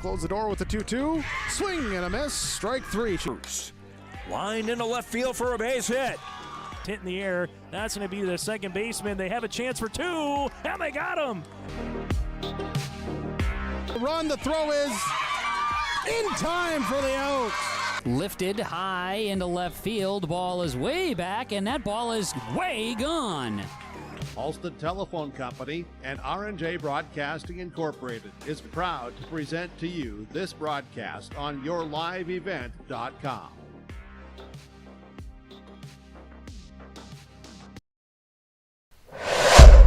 close the door with the 2-2. Swing and a miss. Strike three. Line into left field for a base hit. Hit in the air. That's going to be the second baseman. They have a chance for two, and they got him. Run, the throw is in time for the out. Lifted high into left field. Ball is way back, and that ball is way gone. Halstead Telephone Company and R&J Broadcasting Incorporated is proud to present to you this broadcast on yourliveevent.com.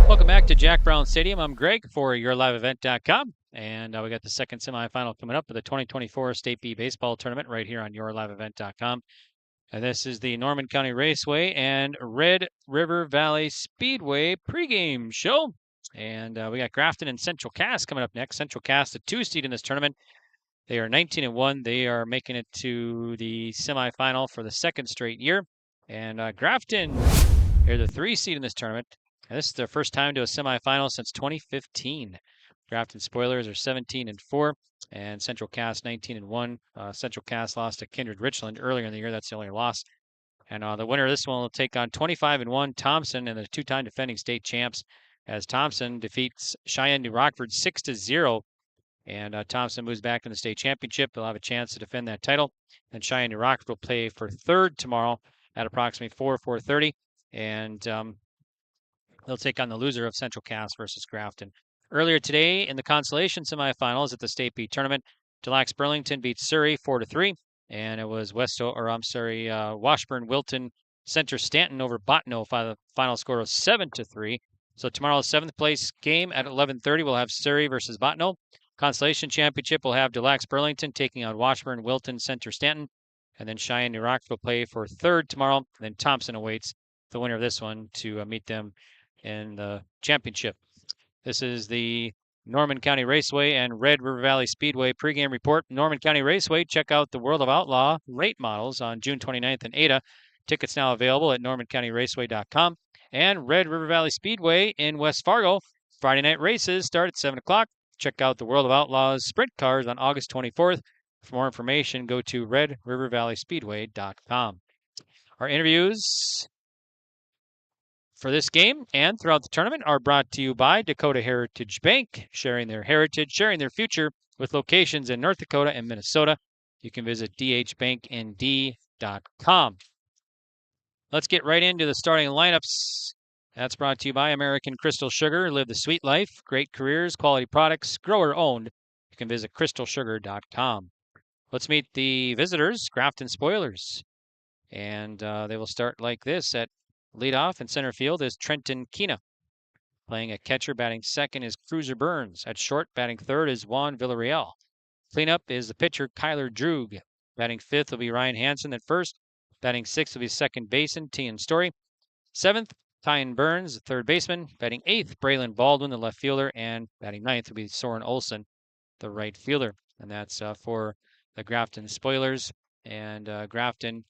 Welcome back to Jack Brown Stadium. I'm Greg for yourliveevent.com, and we got the second semifinal coming up for the 2024 State B Baseball Tournament right here on yourliveevent.com. And this is the Norman County Raceway and Red River Valley Speedway pregame show. And we got Grafton and Central Cass coming up next. Central Cass, the 2 seed in this tournament. They are 19-1. They are making it to the semifinal for the second straight year. And Grafton, they're the 3 seed in this tournament. And this is their first time to a semifinal since 2015. Grafton Spoilers are 17-4, and Central Cass 19-1. Central Cass lost to Kindred Richland earlier in the year. That's the only loss. And the winner of this one will take on 25-1 Thompson and the 2-time defending state champs, as Thompson defeats Cheyenne New Rockford 6-0. And Thompson moves back in the state championship. They'll have a chance to defend that title. And Cheyenne New Rockford will play for third tomorrow at approximately 4:30. And they'll take on the loser of Central Cass versus Grafton. Earlier today in the consolation semifinals at the State B tournament, Des Lacs Burlington beat Surrey 4-3, and it was Washburn Wilton Center Stanton over Bottineau by the final score of 7-3. So tomorrow's 7th place game at 11:30 we'll have Surrey versus Bottineau. Consolation championship will have Des Lacs Burlington taking on Washburn Wilton Center Stanton, and then Cheyenne New Rockford will play for third tomorrow, and then Thompson awaits the winner of this one to meet them in the championship. This is the Norman County Raceway and Red River Valley Speedway pregame report. Norman County Raceway, check out the World of Outlaw late models on June 29th in Ada. Tickets now available at normancountyraceway.com. And Red River Valley Speedway in West Fargo, Friday night races start at 7 o'clock. Check out the World of Outlaws sprint cars on August 24th. For more information, go to redrivervalleyspeedway.com. Our interviews for this game and throughout the tournament are brought to you by Dakota Heritage Bank, sharing their heritage, sharing their future with locations in North Dakota and Minnesota. You can visit dhbanknd.com. Let's get right into the starting lineups. That's brought to you by American Crystal Sugar. Live the sweet life, great careers, quality products, grower owned. You can visit crystalsugar.com. Let's meet the visitors, Grafton Spoilers. And they will start like this. At leadoff in center field is Trenton Kina. Playing at catcher, batting second is Cruiser Burns. At short, batting third is Juan Villarreal. Cleanup is the pitcher Kyler Droog. Batting fifth will be Ryan Hansen at first. Batting sixth will be second baseman Tian Story. Seventh, Tyan Burns, the third baseman. Batting eighth, Braylon Baldwin, the left fielder. And batting ninth will be Soren Olsen, the right fielder. And that's for the Grafton Spoilers. And Grafton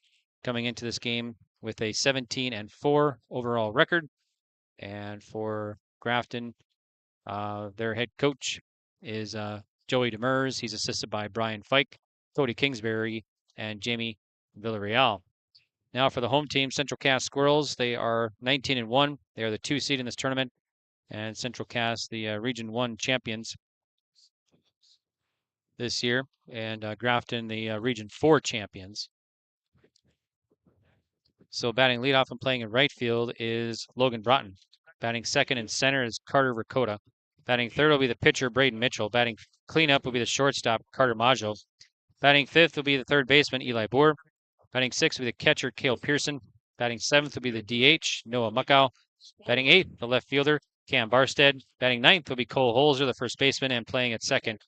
coming into this game with a 17-4 overall record. And for Grafton, their head coach is Joey Demers. He's assisted by Brian Fike, Cody Kingsbury, and Jamie Villarreal. Now for the home team, Central Cass Squirrels. They are 19-1. They are the 2 seed in this tournament. And Central Cass, the Region 1 champions this year. And Grafton, the Region 4 champions. So batting leadoff and playing in right field is Logan Broughton. Batting second and center is Carter Rakota. Batting third will be the pitcher Braden Mitchell. Batting cleanup will be the shortstop Carter Maggio. Batting fifth will be the third baseman Eli Boer. Batting sixth will be the catcher Cale Pearson. Batting seventh will be the DH Noah Muckow. Batting eighth, the left fielder Cam Barstead. Batting ninth will be Cole Holzer, the first baseman, and playing at second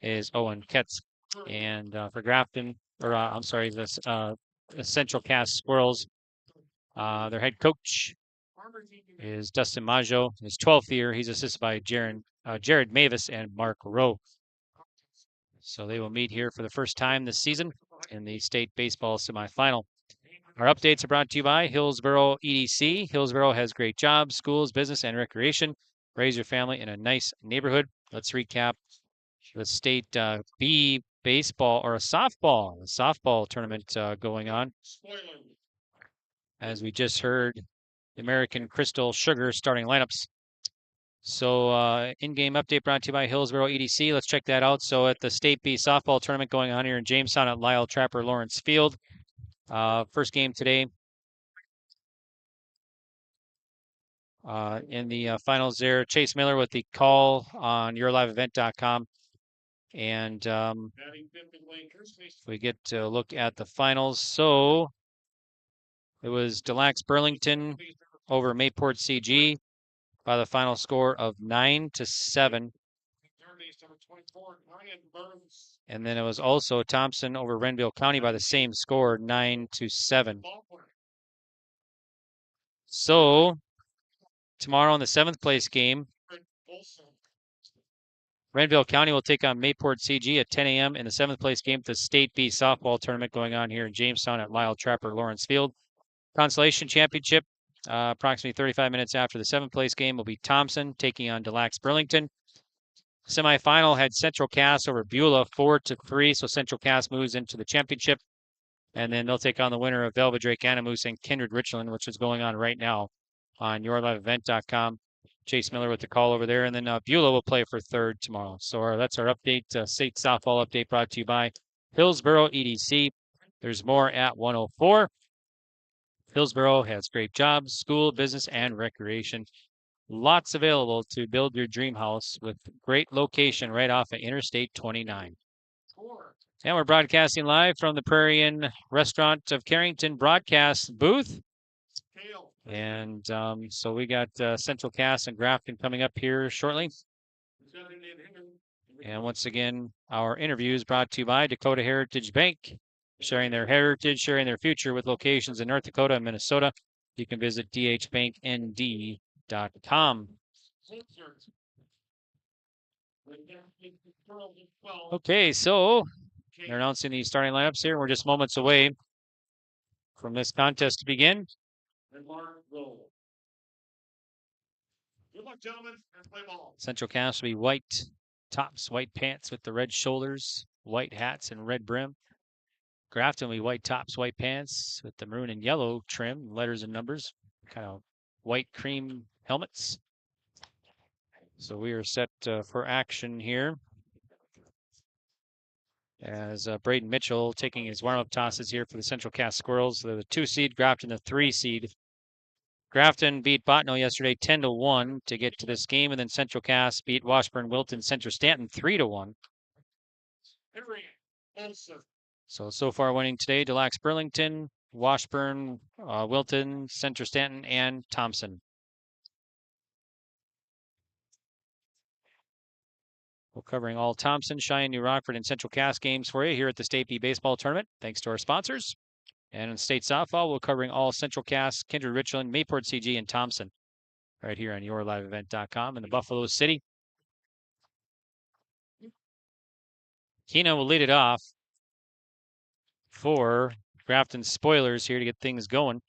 is Owen Ketz. And for Grafton, the Central Cass Squirrels, their head coach is Dustin Maggio. In his 12th year, he's assisted by Jared Mavis and Mark Rowe. So they will meet here for the first time this season in the state baseball semifinal. Our updates are brought to you by Hillsboro EDC. Hillsboro has great jobs, schools, business, and recreation. Raise your family in a nice neighborhood. Let's recap the state B baseball or a softball tournament going on. As we just heard, the American Crystal Sugar starting lineups. So in-game update brought to you by Hillsboro EDC. Let's check that out. So at the State B softball tournament going on here in Jamestown at Lyle Trapper Lawrence Field. First game today. In the finals there, Chase Miller with the call on yourliveevent.com. And we get to look at the finals. So it was Delax Burlington over Mayport CG by the final score of 9-7. And then it was also Thompson over Renville County by the same score, 9-7. So tomorrow in the 7th place game, Renville County will take on Mayport CG at 10 a.m. in the 7th place game at the State B softball tournament going on here in Jamestown at Lyle Trapper Lawrence Field. Consolation Championship, approximately 35 minutes after the 7th place game, will be Thompson taking on Delax Burlington. Semifinal had Central Cass over Beulah 4-3, so Central Cass moves into the championship. And then they'll take on the winner of Velvet Drake Animus and Kindred Richland, which is going on right now on yourliveevent.com. Chase Miller with the call over there. And then Beulah will play for third tomorrow. So that's our update, state softball update brought to you by Hillsboro EDC. There's more at 104. Hillsboro has great jobs, school, business, and recreation. Lots available to build your dream house with great location right off of Interstate 29. And we're broadcasting live from the Prairie Inn Restaurant of Carrington broadcast booth. And so we got Central Cass and Grafton coming up here shortly. And once again, our interview is brought to you by Dakota Heritage Bank, sharing their heritage, sharing their future with locations in North Dakota and Minnesota. You can visit dhbanknd.com. Okay, so they're announcing the starting lineups here. We're just moments away from this contest to begin. Central Cass will be white tops, white pants with the red shoulders, white hats and red brim. Grafton will be white tops, white pants with the maroon and yellow trim, letters and numbers, kind of white cream helmets. So we are set for action here. As Braden Mitchell taking his warm-up tosses here for the Central Cass Squirrels. They're the 2 seed, Grafton the 3 seed. Grafton beat Bottineau yesterday 10-1 to get to this game, and then Central Cass beat Washburn Wilton Center Stanton 3-1. So far winning today, Delax Burlington, Washburn, Wilton, Center Stanton, and Thompson. We're covering all Thompson, Cheyenne, New Rockford, and Central Cass games for you here at the State B Baseball Tournament, thanks to our sponsors. And in state softball, we're covering all Central Cass, Kindred Richland, Mayport CG, and Thompson right here on yourliveevent.com in the Buffalo City. Kina will lead it off for Grafton Spoilers here to get things going.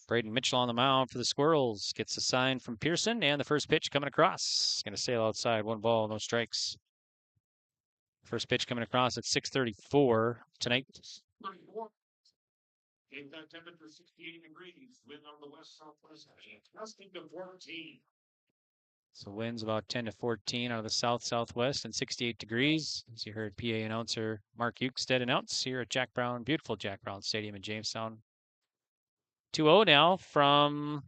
Braden Mitchell on the mound for the Squirrels. Gets a sign from Pearson, and the first pitch coming across. Going to sail outside. 1 ball, no strikes. First pitch coming across at 6:34 tonight. Game time temperature 68 degrees. Wind on the west southwest. Gusting to 14. So winds about 10 to 14 out of the south southwest and 68 degrees. As you heard PA announcer Mark Ukestead announce here at Jack Brown, beautiful Jack Brown Stadium in Jamestown. 2-0 now from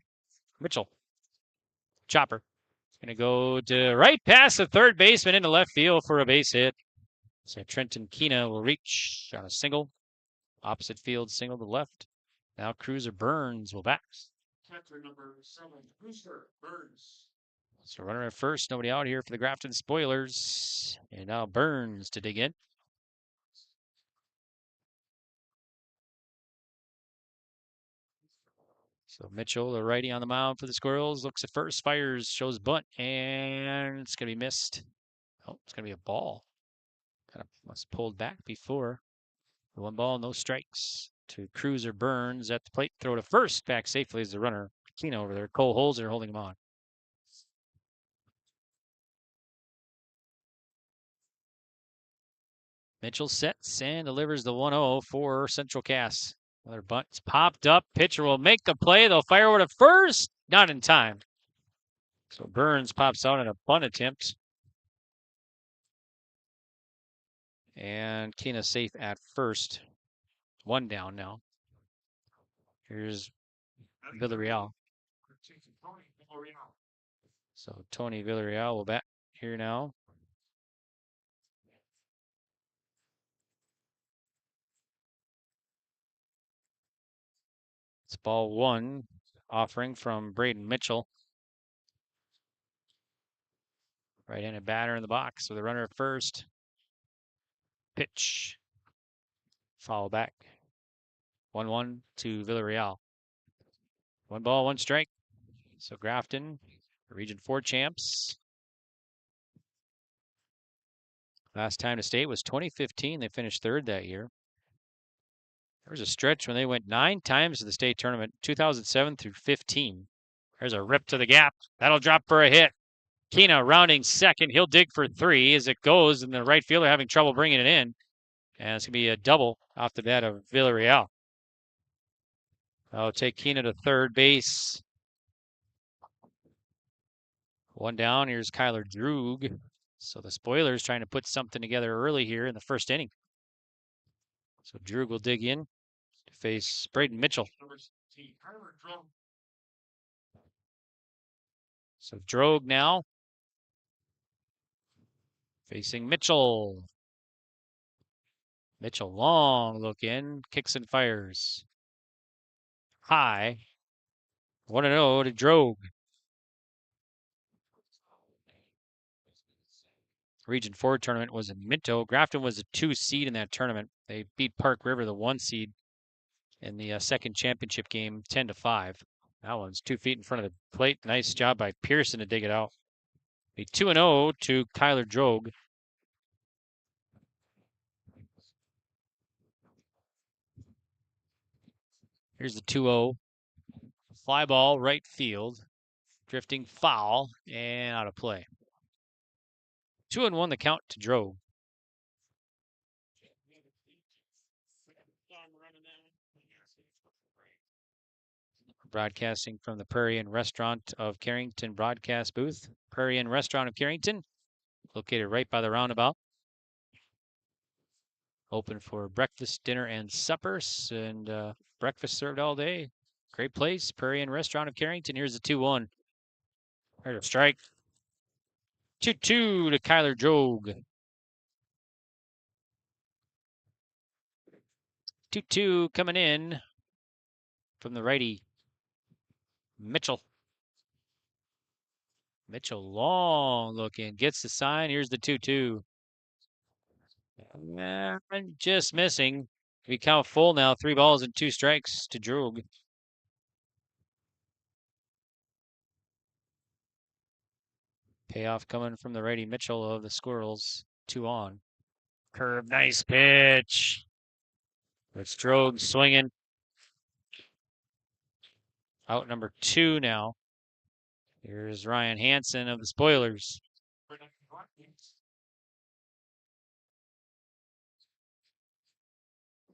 Mitchell. Chopper. Going to go to right past the third baseman into left field for a base hit. So Trenton Kina will reach on a single. Opposite field single to left. Now Cruiser Burns will bat. Catcher number 7, Cruiser Burns. So runner at first, nobody out here for the Grafton Spoilers. And now Burns to dig in. So Mitchell, the righty on the mound for the Squirrels, looks at first, fires, shows bunt, and it's going to be missed. Oh, it's going to be a ball. Kind of was pulled back before. 1 ball, no strikes to Cruiser Burns at the plate. Throw to first, back safely as the runner. Kino over there. Cole Holzer holding him on. Mitchell sets and delivers the 1-0 for Central Cass. Another bunt's popped up. Pitcher will make the play. They'll fire over to first. Not in time. So Burns pops out in a bunt attempt. And Kina safe at first. One down now. Here's Villarreal. So Tony Villarreal will bat here now. It's ball one, offering from Braden Mitchell. Right-handed batter in the box with a runner at first. Pitch. Foul back. 1-1 to Villarreal. 1 ball, 1 strike. So Grafton, Region 4 champs. Last time to state was 2015. They finished third that year. There was a stretch when they went 9 times to the state tournament, 2007 through 15. There's a rip to the gap. That'll drop for a hit. Kina rounding second. He'll dig for 3 as it goes, and the right fielder having trouble bringing it in. And it's going to be a double off the bat of Villarreal. I'll take Kina to third base. 1 down. Here's Kyler Droog. So the Spoilers trying to put something together early here in the first inning. So Droog will dig in to face Braden Mitchell. So Droog now facing Mitchell. Mitchell long look in, kicks and fires. High. 1-0 to Droog. Region 4 tournament was in Minto. Grafton was a 2 seed in that tournament. They beat Park River, the 1 seed, in the second championship game, 10-5. That one's 2 feet in front of the plate. Nice job by Pearson to dig it out. Be 2-0 to Kyler Droog. Here's the 2-0. Fly ball, right field. Drifting foul and out of play. 2-1 the count to Droog. Broadcasting from the Prairie Inn Restaurant of Carrington broadcast booth. Prairie Inn Restaurant of Carrington, located right by the roundabout. Open for breakfast, dinner, and suppers, and breakfast served all day. Great place, Prairie Inn Restaurant of Carrington. Here's the 2-1. There's a strike. 2-2 to Kyler Droog. 2-2 coming in from the righty, Mitchell. Mitchell long looking, gets the sign. Here's the 2-2. Just missing. We count full now. 3 balls and 2 strikes to Droog. Payoff coming from the righty Mitchell of the Squirrels. 2 on. Curve, nice pitch. It's Droog swinging. Out number 2 now. Here's Ryan Hansen of the Spoilers.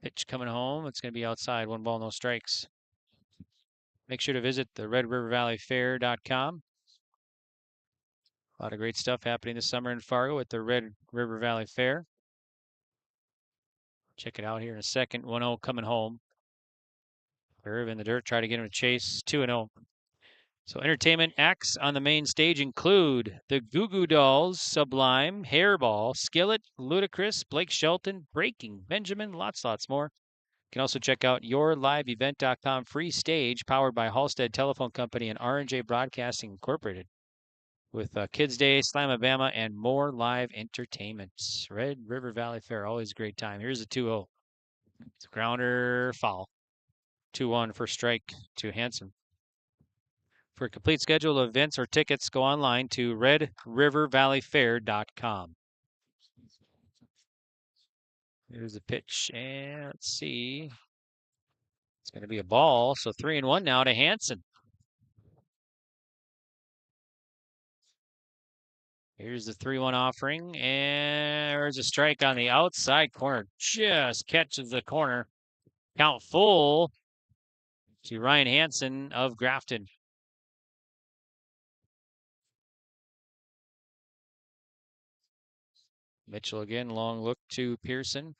Pitch coming home. It's going to be outside. 1 ball, no strikes. Make sure to visit the RedRiverValleyFair.com. A lot of great stuff happening this summer in Fargo at the Red River Valley Fair. Check it out here in a second. 1-0 coming home. Curve in the dirt. Try to get him to chase. 2-0. So entertainment acts on the main stage include the Goo Goo Dolls, Sublime, Hairball, Skillet, Ludacris, Blake Shelton, Breaking, Benjamin, lots more. You can also check out yourliveevent.com free stage powered by Halstead Telephone Company and R&J Broadcasting Incorporated with Kids Day, Slamabama, and more live entertainment. Red River Valley Fair, always a great time. Here's a 2-0. It's a grounder, foul. 2-1 for strike to Hansen. For a complete schedule of events or tickets, go online to redrivervalleyfair.com. Here's the pitch, and let's see. It's going to be a ball, so 3-1 now to Hansen. Here's the 3-1 offering, and there's a strike on the outside corner. Just catches the corner. Count full to Ryan Hansen of Grafton. Mitchell again, long look to Pearson.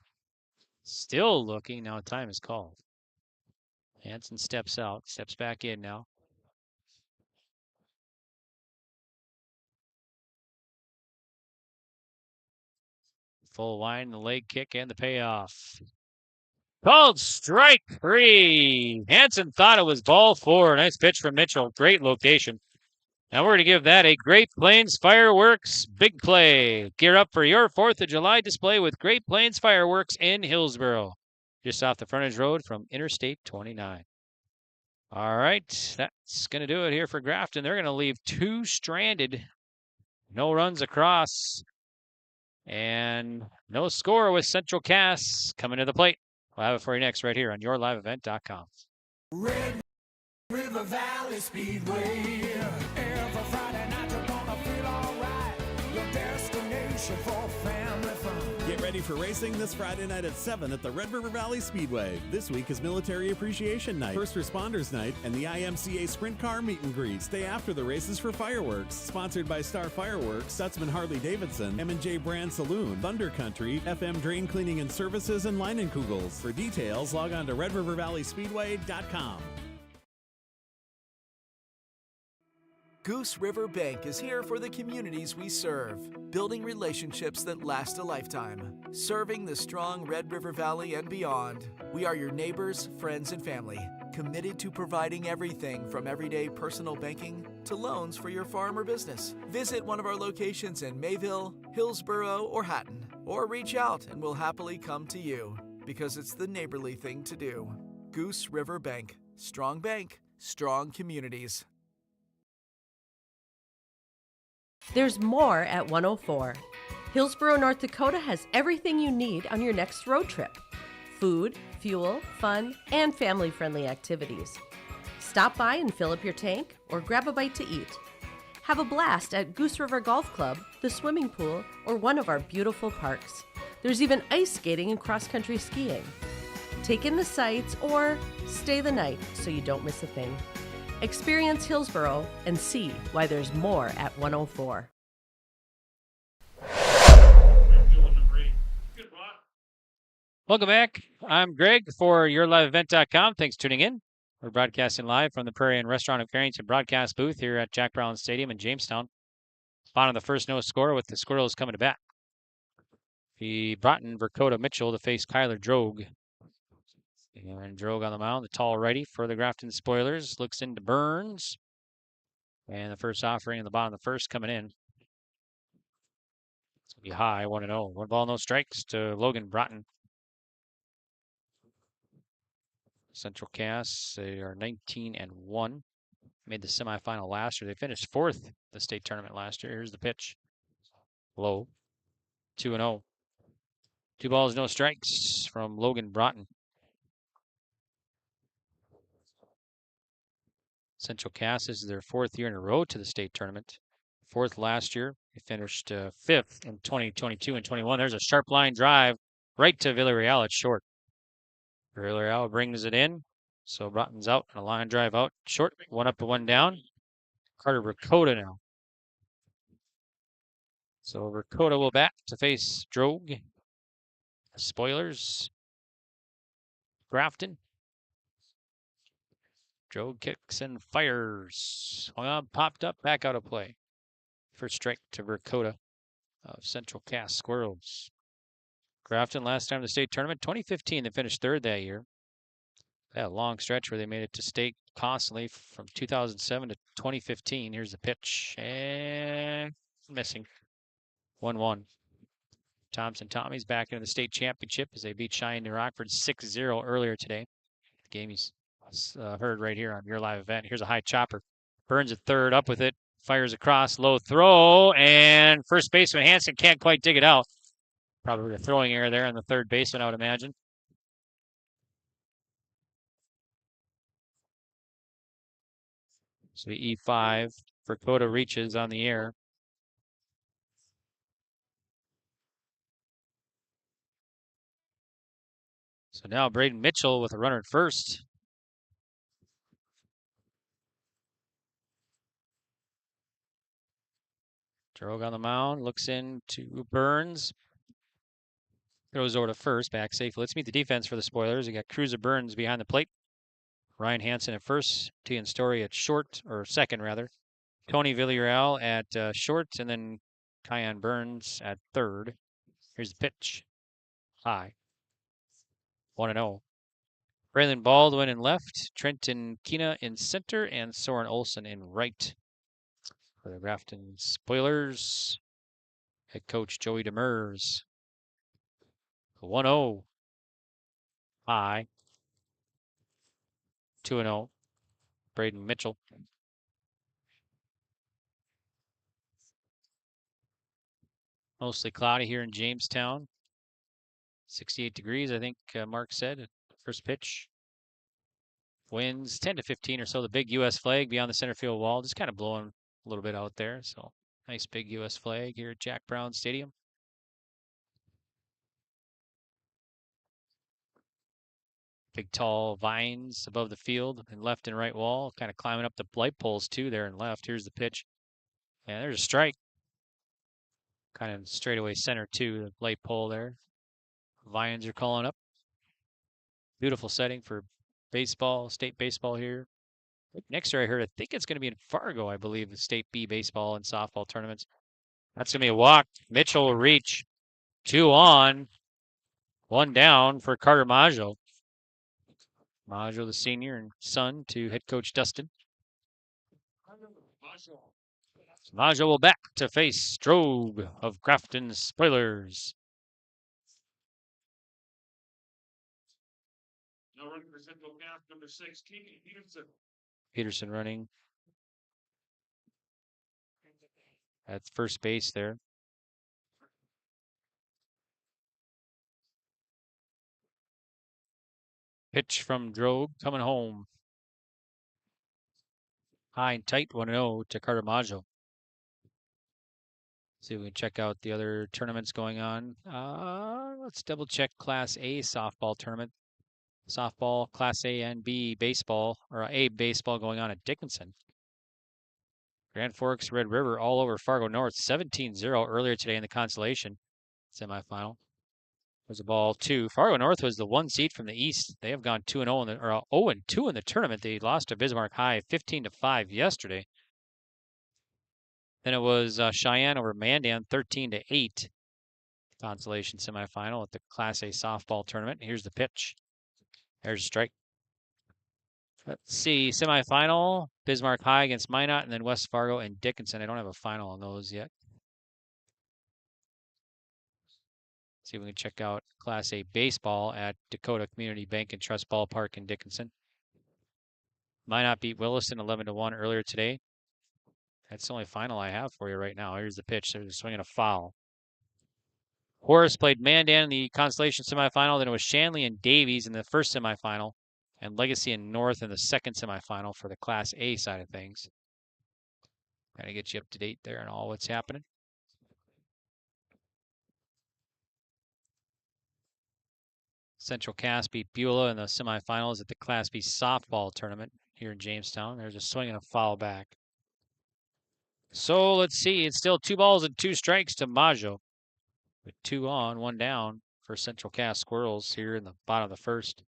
Still looking. Now time is called. Hansen steps out, steps back in now. Full line, the leg kick, and the payoff. Called strike 3. Hansen thought it was ball 4. Nice pitch from Mitchell. Great location. Now we're going to give that a Great Plains Fireworks big play. Gear up for your 4th of July display with Great Plains Fireworks in Hillsboro, just off the frontage road from Interstate 29. All right, that's going to do it here for Grafton. They're going to leave 2 stranded. No runs across. And no score with Central Cass coming to the plate. We'll have it for you next right here on yourliveevent.com. Red River Valley Speedway. Every Friday night you're gonna feel alright. Your destination for family fun. Get ready for racing this Friday night at 7 at the Red River Valley Speedway. This week is Military Appreciation Night, First Responders Night, and the IMCA Sprint Car Meet and Greet. Stay after the races for fireworks. Sponsored by Star Fireworks, Stutzman Harley Davidson, M&J Brand Saloon, Thunder Country, FM Drain Cleaning and Services, and Leinenkugels. For details, log on to RedRiverValleySpeedway.com. Goose River Bank is here for the communities we serve, building relationships that last a lifetime. Serving the strong Red River Valley and beyond, we are your neighbors, friends, and family, committed to providing everything from everyday personal banking to loans for your farm or business. Visit one of our locations in Mayville, Hillsboro, or Hatton, or reach out and we'll happily come to you, because it's the neighborly thing to do. Goose River Bank, strong communities. There's more at 104. Hillsboro, North Dakota has everything you need on your next road trip. Food, fuel, fun, and family-friendly activities. Stop by and fill up your tank or grab a bite to eat. Have a blast at Goose River Golf Club, the swimming pool, or one of our beautiful parks. There's even ice skating and cross-country skiing. Take in the sights or stay the night so you don't miss a thing. Experience Hillsboro and see why there's more at 104. Welcome back. I'm Greg for yourliveevent.com. Thanks for tuning in. We're broadcasting live from the Prairie Inn Restaurant of Carrington broadcast booth here at Jack Brown Stadium in Jamestown. Bottom of the first, no score with the Squirrels coming to bat. He brought in Dakota Mitchell to face Kyler Drogue. And Drogue on the mound, the tall righty for the Grafton Spoilers. Looks into Burns. And the first offering in the bottom of the first coming in. It's going to be high, 1-0. 1 ball, no strikes to Logan Broughton. Central Cass, they are 19-1. Made the semifinal last year. They finished 4th the state tournament last year. Here's the pitch. Low. 2-0. 2 balls, no strikes from Logan Broughton. Central Cass, this is their 4th year in a row to the state tournament. 4th last year. They finished 5th in 2022 and 21. There's a sharp line drive right to Villarreal. It's short. Villarreal brings it in. So Broughton's out and a line drive out short. 1 up and 1 down. Carter Dakota now. So Dakota will bat to face Drogue. Spoilers. Grafton. Drogue kicks and fires. Popped up, back out of play. First strike to Dakota of Central Cass Squirrels. Grafton last time in the state tournament, 2015, they finished 3rd that year. They had a long stretch where they made it to state constantly from 2007 to 2015. Here's the pitch. And missing. 1-1. Thompson Tommy's back into the state championship as they beat Cheyenne Rockford 6-0 earlier today. The game he's heard right here on your live event. Here's a high chopper. Burns at 3rd, up with it. Fires across, low throw, and first baseman Hansen can't quite dig it out. Probably a throwing error there on the 3rd baseman, I would imagine. So the E5 for Dakota reaches on the air. So now Braden Mitchell with a runner at first. Drogue on the mound, looks into Burns. Throws over to first, back safely. Let's meet the defense for the Spoilers. We got Cruiser Burns behind the plate. Ryan Hansen at first. Tian Story at short, or second rather. Tony Villarreal at short, and then Kyan Burns at third. Here's the pitch. High. 1-0. Braylon Baldwin in left, Trenton Kina in center, and Soren Olsen in right. For the Grafton Spoilers, head coach Joey Demers. 1-0. High. 2-0. Braden Mitchell. Mostly cloudy here in Jamestown. 68 degrees, I think Mark said. First pitch. Winds 10 to 15 or so. The big U.S. flag beyond the center field wall, just kind of blowing a little bit out there. So nice big U.S. flag here at Jack Brown Stadium. Big tall vines above the field and left and right wall, kind of climbing up the light poles too there and left. Here's the pitch. And there's a strike. Kind of straightaway center too, the light pole there. Vines are calling up. Beautiful setting for baseball, state baseball here. Next year I heard, I think it's going to be in Fargo, I believe, the state B baseball and softball tournaments. That's going to be a walk. Mitchell will reach. 2 on, 1 down for Carter Maggio. Maggio, the senior and son to head coach Dustin. Maggio will back to face Drogue of Grafton Spoilers. Now running for Central Cast, number 6, Peterson. Peterson running at first base there. Pitch from Drogue coming home. High and tight, 1-0 to Carter Maggio. See if we can check out the other tournaments going on. Let's double check Class A softball tournament. Softball, Class A and B baseball, or A baseball going on at Dickinson. Grand Forks, Red River, all over Fargo North. 17-0 earlier today in the consolation semifinal. Was a ball 2. Fargo North was the 1 seed from the East. They have gone 2-0 in the, or 0-2 in the tournament. They lost to Bismarck High 15-5 yesterday. Then it was Cheyenne over Mandan 13-8. Consolation semifinal at the Class A softball tournament. Here's the pitch. There's a strike. Let's see, semifinal, Bismarck High against Minot, and then West Fargo and Dickinson. I don't have a final on those yet. See if we can check out Class A baseball at Dakota Community Bank and Trust Ballpark in Dickinson. Minot beat Williston 11-1 earlier today. That's the only final I have for you right now. Here's the pitch. They're swinging a foul. Horace played Mandan in the consolation semifinal. Then it was Shanley and Davies in the first semifinal, and Legacy and North in the second semifinal for the Class A side of things. Kind of get you up to date there and all what's happening. Central Cass beat Beulah in the semifinals at the Class B softball tournament here in Jamestown. There's a swing and a foul back. So let's see. It's still 2 balls and 2 strikes to Maggio. With 2 on, 1 down for Central Cass Squirrels here in the bottom of the first.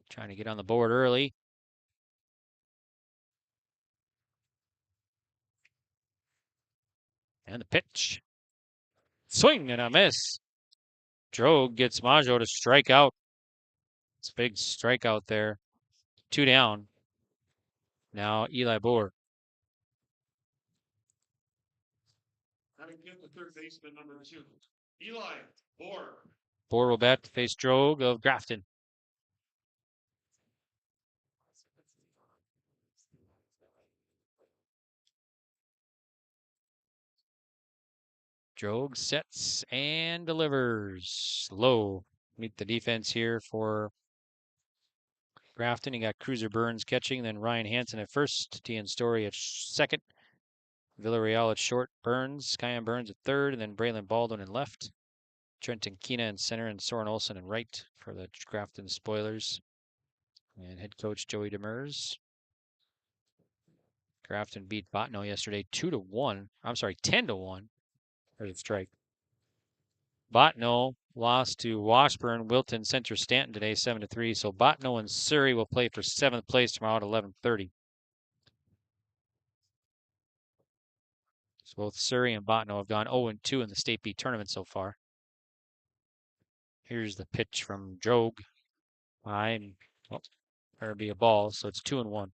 Trying to get on the board early. And the pitch. Swing and a miss. Drogue gets Maggio to strike out. It's a big strikeout there. 2 down. Now Eli Boer. Having hit the third baseman, number 2, Eli Boer. Boer will bat to face Drogue of Grafton. Drogue sets and delivers. Low. Meet the defense here for Grafton. You got Cruiser Burns catching, then Ryan Hansen at first, Tian Story at second, Villarreal at short, Burns, Kyan Burns at third, and then Braylon Baldwin in left. Trenton Keena in center and Soren Olsen in right for the Grafton Spoilers. And head coach Joey Demers. Grafton beat Botno yesterday 2-1. I'm sorry, 10-1. There's a strike. Botno lost to Washburn, Wilton, Center, Stanton today 7-3. So Botno and Surrey will play for 7th place tomorrow at 11:30. So both Surrey and Botno have gone 0-2 in the State B tournament so far. Here's the pitch from Drogue. There'll be a ball, so it's 2-1.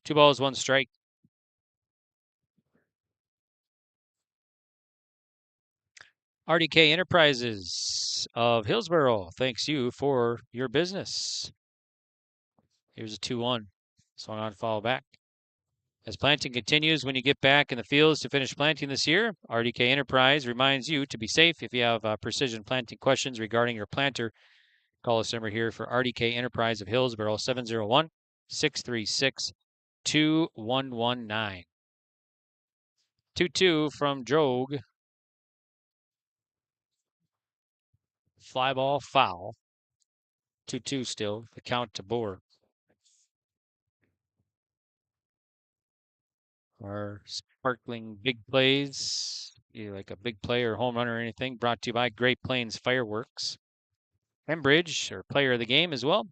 2 balls, 1 strike. RDK Enterprises of Hillsboro thanks you for your business. Here's a 2-1. Swung on, follow back. As planting continues, when you get back in the fields to finish planting this year, RDK Enterprise reminds you to be safe. If you have precision planting questions regarding your planter, call us number here for RDK Enterprise of Hillsboro, 701-636-2119. 2-2 from Drogue. Fly ball, foul. 2-2 still, the count to Boer. Our sparkling big plays, like a big play or home run or anything, brought to you by Great Plains Fireworks. Hembridge, our player of the game as well.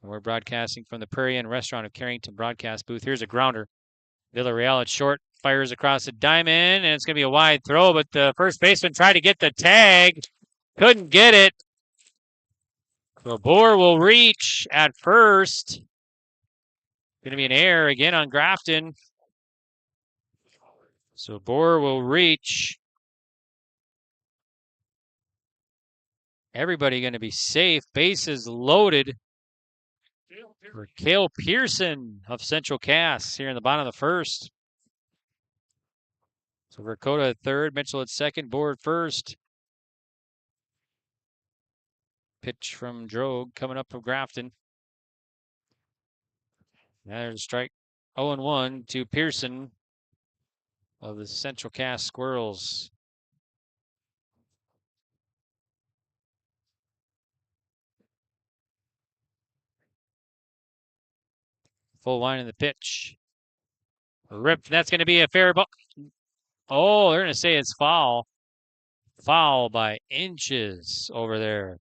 And we're broadcasting from the Prairie Inn Restaurant of Carrington broadcast booth. Here's a grounder. Villarreal at short, fires across the diamond, and it's going to be a wide throw, but the first baseman tried to get the tag. Couldn't get it. So Boer will reach at first. Going to be an error again on Grafton. So Boer will reach. Everybody going to be safe. Bases loaded for Cale Pearson of Central Cass here in the bottom of the first. So Dakota at third, Mitchell at second, Boer at first. Pitch from Drogue coming up from Grafton. Now there's a strike. 0-1 to Pearson of the Central Cass Squirrels. Full line in the pitch. Rip. That's going to be a fair ball. Oh, they're going to say it's foul. Foul by inches over there.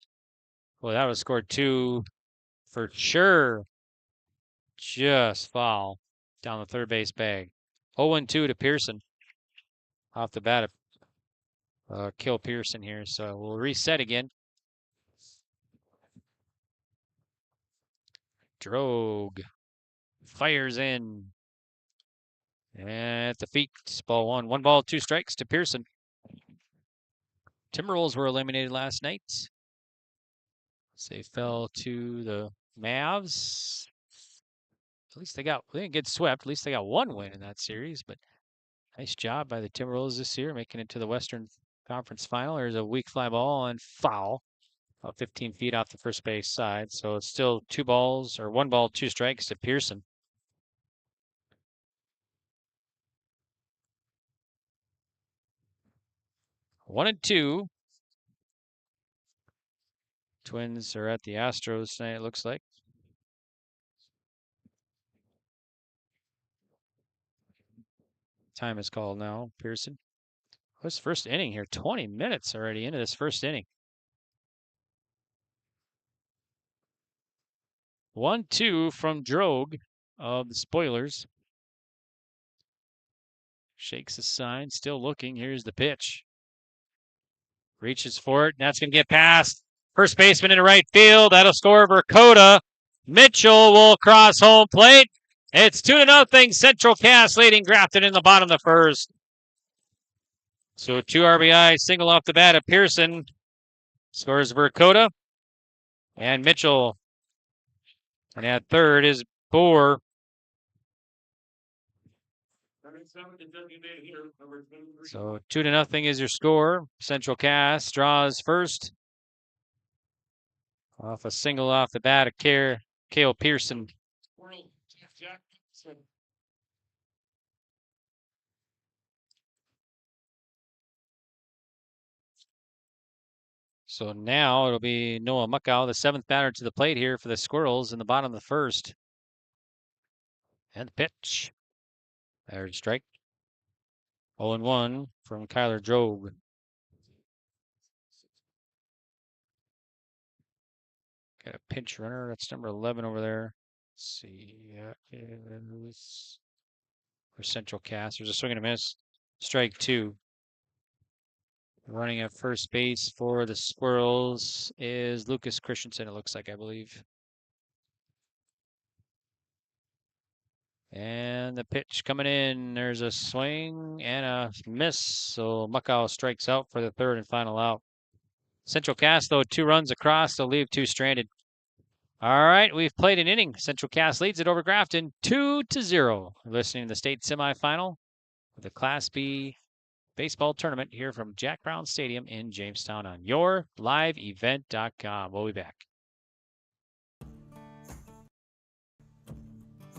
Well, that was scored 2 for sure. Just foul down the third base bag. 0-2 to Pearson. Off the bat of Cale Pearson here. So we'll reset again. Drogue fires in. At the feet, it's ball 1. 1 ball, 2 strikes to Pearson. Timberwolves were eliminated last night. So they fell to the Mavs. At least they didn't get swept. At least they got 1 win in that series. But nice job by the Timberwolves this year, making it to the Western Conference Final. There's a weak fly ball and foul. About 15 feet off the first base side. So it's still 1 ball, 2 strikes to Pearson. One and 2. Twins are at the Astros tonight, it looks like. Time is called now, Pearson. What's first inning here? 20 minutes already into this first inning. 1-2 from Drogue of the Spoilers. Shakes the sign, still looking. Here's the pitch. Reaches for it. That's going to get past first baseman into right field. That'll score Dakota. Mitchell will cross home plate. It's 2-0 Central Cass leading Grafton in the bottom of the first. So 2 RBI single off the bat of Pearson. Scores Dakota. And Mitchell. And at third is Boer. So 2-0 is your score. Central Cass draws first. Off a single off the bat of Cale Pearson. So now it'll be Noah Muckow, the 7th batter to the plate here for the Squirrels in the bottom of the 1st. And the pitch. There's strike. 0-1 from Kyler Drogue. Got a pinch runner. That's number 11 over there. Let's see. Is for Central Cass. There's a swing and a miss. Strike 2. Running at first base for the Squirrels is Lucas Christensen, it looks like, I believe. And the pitch coming in. There's a swing and a miss. So Muckow strikes out for the 3rd and final out. Central Cass, though, 2 runs across. They'll leave 2 stranded. All right, we've played an inning. Central Cass leads it over Grafton 2-0. We're listening to the state semifinal of the Class B baseball tournament here from Jack Brown Stadium in Jamestown on yourliveevent.com. We'll be back.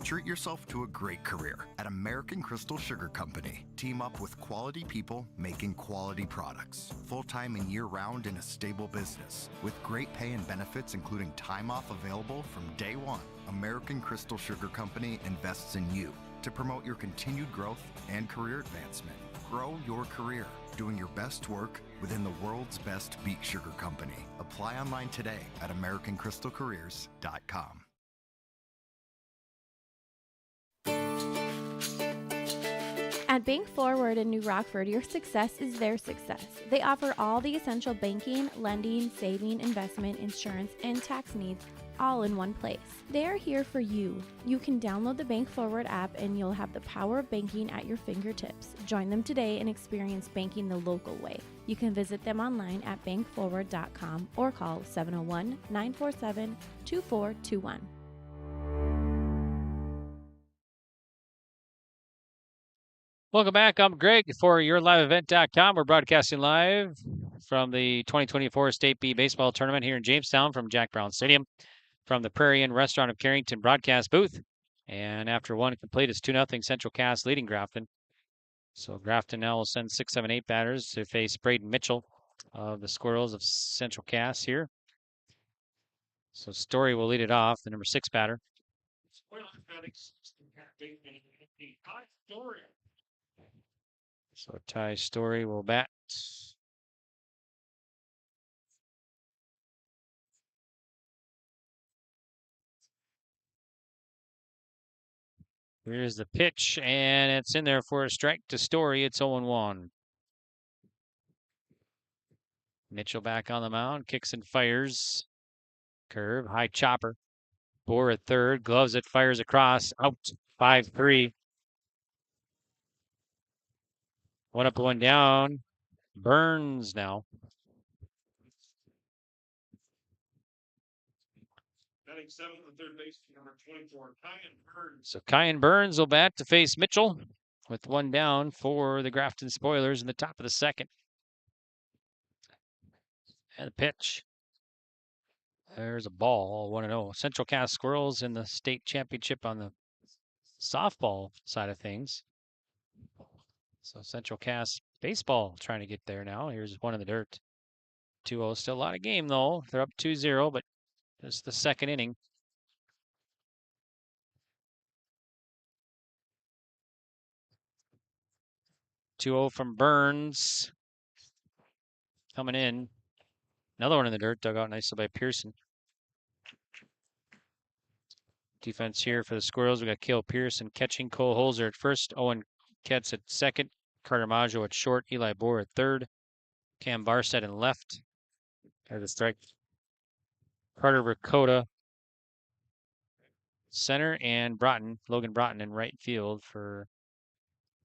Treat yourself to a great career at American Crystal Sugar Company. Team up with quality people making quality products. Full-time and year-round in a stable business. With great pay and benefits including time off available from day one. American Crystal Sugar Company invests in you to promote your continued growth and career advancement. Grow your career doing your best work within the world's best beet sugar company. Apply online today at AmericanCrystalCareers.com. At Bank Forward in New Rockford, your success is their success. They offer all the essential banking, lending, saving, investment, insurance, and tax needs all in one place. They are here for you. You can download the Bank Forward app and you'll have the power of banking at your fingertips. Join them today and experience banking the local way. You can visit them online at bankforward.com or call 701-947-2421. Welcome back. I'm Greg for yourliveevent.com. We're broadcasting live from the 2024 State B Baseball Tournament here in Jamestown from Jack Brown Stadium from the Prairie Inn Restaurant of Carrington broadcast booth. And after 1 complete, it's 2-0 Central Cass leading Grafton. So Grafton now will send 6, 7, 8 batters to face Braden Mitchell of the Squirrels of Central Cass here. So Story will lead it off, the number 6 batter. So Ty Story will bat. Here's the pitch, and it's in there for a strike to Story. It's 0-1. Mitchell back on the mound, kicks and fires. Curve, high chopper. Bohr at third, gloves it, fires across. Out, 5-3. 1 up, 1 down. Burns now. Batting 7th, the third base, number 24, Kyan Burns. So Kyan Burns will bat to face Mitchell with 1 down for the Grafton Spoilers in the top of the 2nd. And the pitch. There's a ball, 1-0. Central Cass Squirrels in the state championship on the softball side of things. So Central Cass baseball trying to get there now. Here's 1 in the dirt. 2-0, still a lot of game though. They're up 2-0, but it's the 2nd inning. .2-0 from Burns. Coming in. Another 1 in the dirt, dug out nicely by Pearson. Defense here for the Squirrels. We got Cale Pearson catching, Cole Holzer at first, Owen Ketz at second, Carter Maggio at short, Eli Bohr at third, Cam Barstead in left. There's a strike. Carter Dakota center, and Logan Broughton in right field for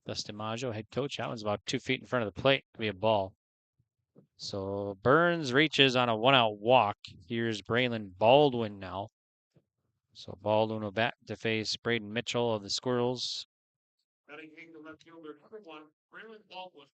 Dustin Maggio, head coach. That one's about 2 feet in front of the plate. It'll be a ball. So Burns reaches on a 1-out walk. Here's Braylon Baldwin now. So Baldwin will bat to face Braden Mitchell of the Squirrels. Batting 8th, the left fielder, number 1, Braylon Baldwin.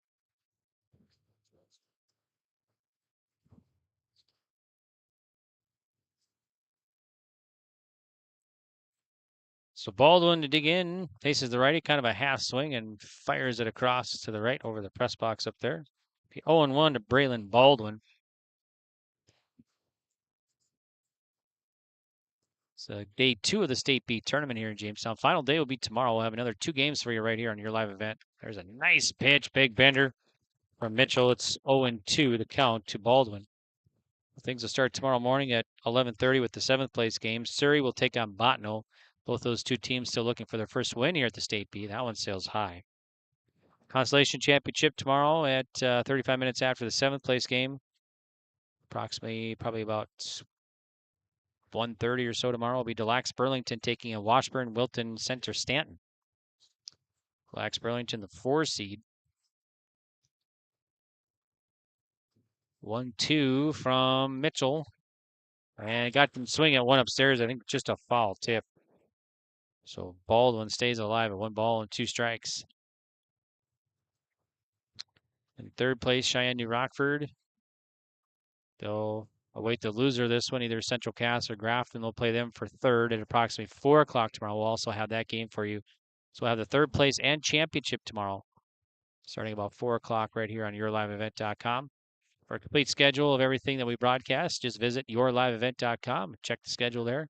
So Baldwin to dig in, faces the righty, kind of a half swing, and fires it across to the right over the press box up there. 0-1 to Braylon Baldwin. So day 2 of the State B tournament here in Jamestown. Final day will be tomorrow. We'll have another 2 games for you right here on your live event. There's a nice pitch, big bender from Mitchell. It's 0-2 the count to Baldwin. Things will start tomorrow morning at 11:30 with the 7th place game. Surrey will take on Bottineau. Both those two teams still looking for their first win here at the State B. That one sails high. Consolation Championship tomorrow at 35 minutes after the 7th place game. Approximately, probably about 1:30 or so tomorrow will be Delax Burlington taking a Washburn Wilton Center Stanton. Delax Burlington, the 4 seed. 1-2 from Mitchell. And got them swinging at one upstairs. I think just a foul tip. So Baldwin stays alive at 1 ball and 2 strikes. In 3rd place, Cheyenne New Rockford. They'll await the loser of this one, either Central Cass or Grafton. They'll play them for 3rd at approximately 4 o'clock tomorrow. We'll also have that game for you. So we'll have the 3rd place and championship tomorrow, starting about 4 o'clock right here on yourliveevent.com. For a complete schedule of everything that we broadcast, just visit yourliveevent.com. Check the schedule there.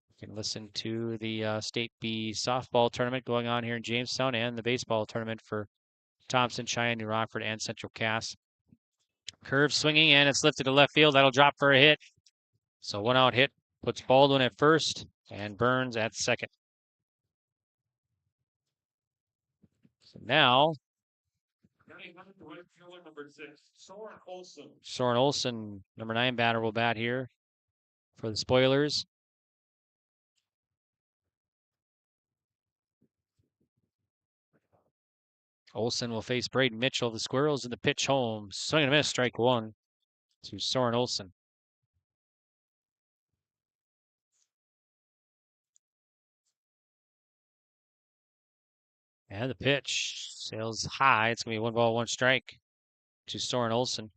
You can listen to the State B softball tournament going on here in Jamestown and the baseball tournament for Thompson, Cheyenne, New Rockford, and Central Cass. Curve swinging, and it's lifted to left field. That'll drop for a hit. So 1 out hit puts Baldwin at 1st and Burns at 2nd. So now, Soren Olsen, number 9 batter, will bat here for the Spoilers. Olsen will face Braden Mitchell of the Squirrels in the pitch home. Swing and a miss, strike 1 to Soren Olsen. And the pitch sails high. It's going to be 1 ball, 1 strike to Soren Olsen.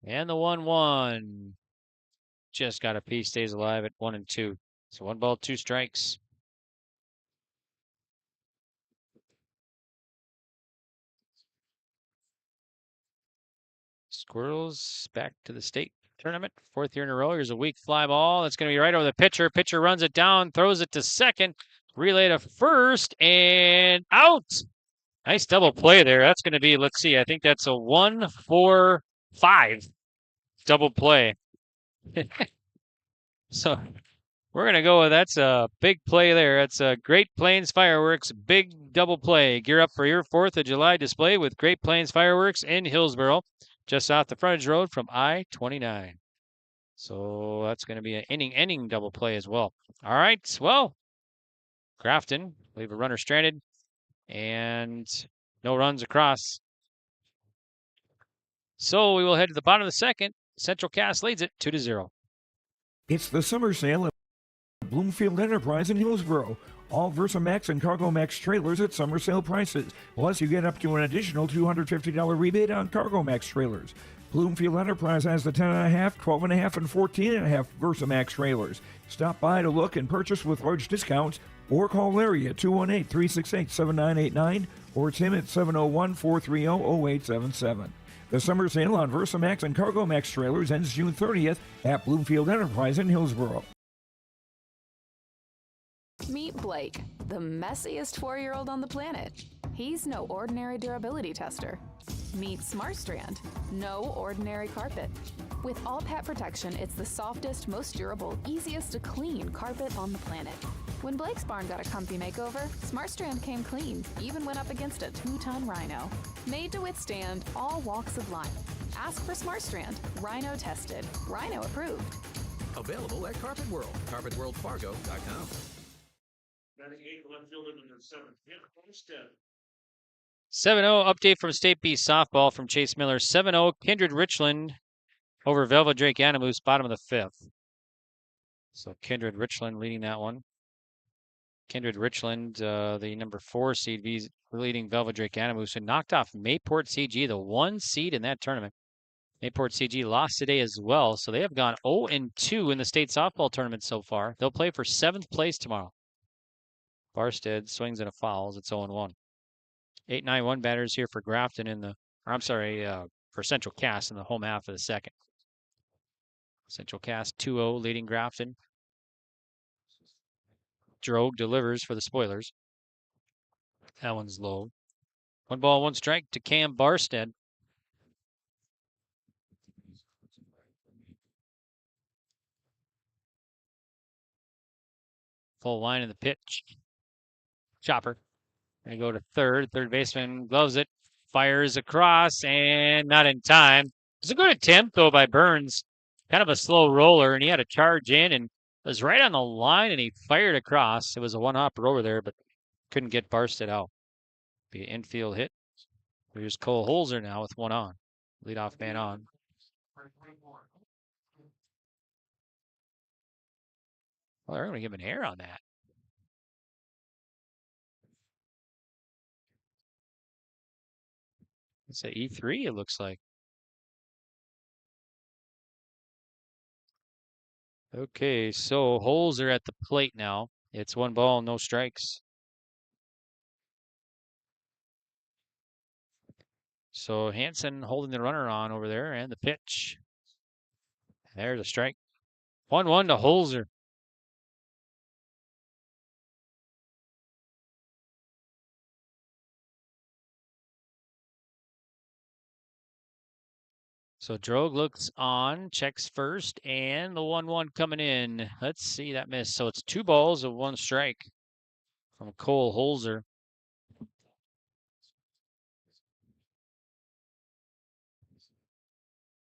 And the 1-1 just got a piece, stays alive at 1-2. So 1 ball, 2 strikes. Squirrels back to the state tournament. 4th year in a row. Here's a weak fly ball. That's going to be right over the pitcher. Pitcher runs it down, throws it to 2nd, relay to 1st, and out. Nice double play there. That's going to be, let's see, I think that's a 1-4-5 double play. So we're going to go with that's a big play there. That's a Great Plains Fireworks big double play. Gear up for your 4th of July display with Great Plains Fireworks in Hillsboro, just off the frontage road from I-29. So that's going to be an inning double play as well. All right, well, Grafton, leave a runner stranded and no runs across. So we will head to the bottom of the 2nd. Central Cass leads it 2-0. It's the summer sale at Bloomfield Enterprise in Hillsboro. All Versamax and CargoMax trailers at summer sale prices. Plus, you get up to an additional $250 rebate on CargoMax trailers. Bloomfield Enterprise has the 10.5, 12.5, and 14.5 Versamax trailers. Stop by to look and purchase with large discounts, or call Larry at 218-368-7989 or Tim at 701-430-0877. The summer sale on Versamax and CargoMax trailers ends June 30th at Bloomfield Enterprise in Hillsboro. Meet Blake, the messiest 4-year-old on the planet. He's no ordinary durability tester. Meet SmartStrand, no ordinary carpet. With all pet protection, it's the softest, most durable, easiest to clean carpet on the planet. When Blake's barn got a comfy makeover, SmartStrand came clean, even went up against a 2-ton rhino. Made to withstand all walks of life. Ask for SmartStrand, rhino tested, rhino approved. Available at Carpet World, carpetworldfargo.com. 7-0 update from State B softball from Chase Miller. 7-0 Kindred Richland over Velva Drake Animus, bottom of the 5th. So Kindred Richland leading that one. Kindred Richland, the number 4 seed, leading Velva Drake Animus, and knocked off Mayport CG, the 1 seed in that tournament. Mayport CG lost today as well, so they have gone 0-2 in the state softball tournament so far. They'll play for 7th place tomorrow. Barstead swings and a fouls. It's 0-1. 8-9-1 batters here for Grafton for Central Cass in the home half of the second. Central Cass 2-0 leading Grafton. Drogue delivers for the Spoilers. That one's low. 1 ball, 1 strike to Cam Barstead. Full line in the pitch. Chopper. They go to third. Third baseman gloves it. Fires across and not in time. It's a good attempt, though, by Burns. Kind of a slow roller, and he had to charge in and was right on the line, and he fired across. It was a one-hopper over there, but couldn't get Barstead out. Be an infield hit. Here's Cole Holzer now with 1 on. Leadoff man on. Well, they're going to give him an error on that. It's an E3, it looks like. Okay, so Holzer at the plate now. It's 1 ball, no strikes. So Hansen holding the runner on over there, and the pitch. There's a strike. 1-1 to Holzer. So Drogue looks on, checks first, and the 1-1 coming in. Let's see, that miss. So it's 2 balls and 1 strike from Cole Holzer.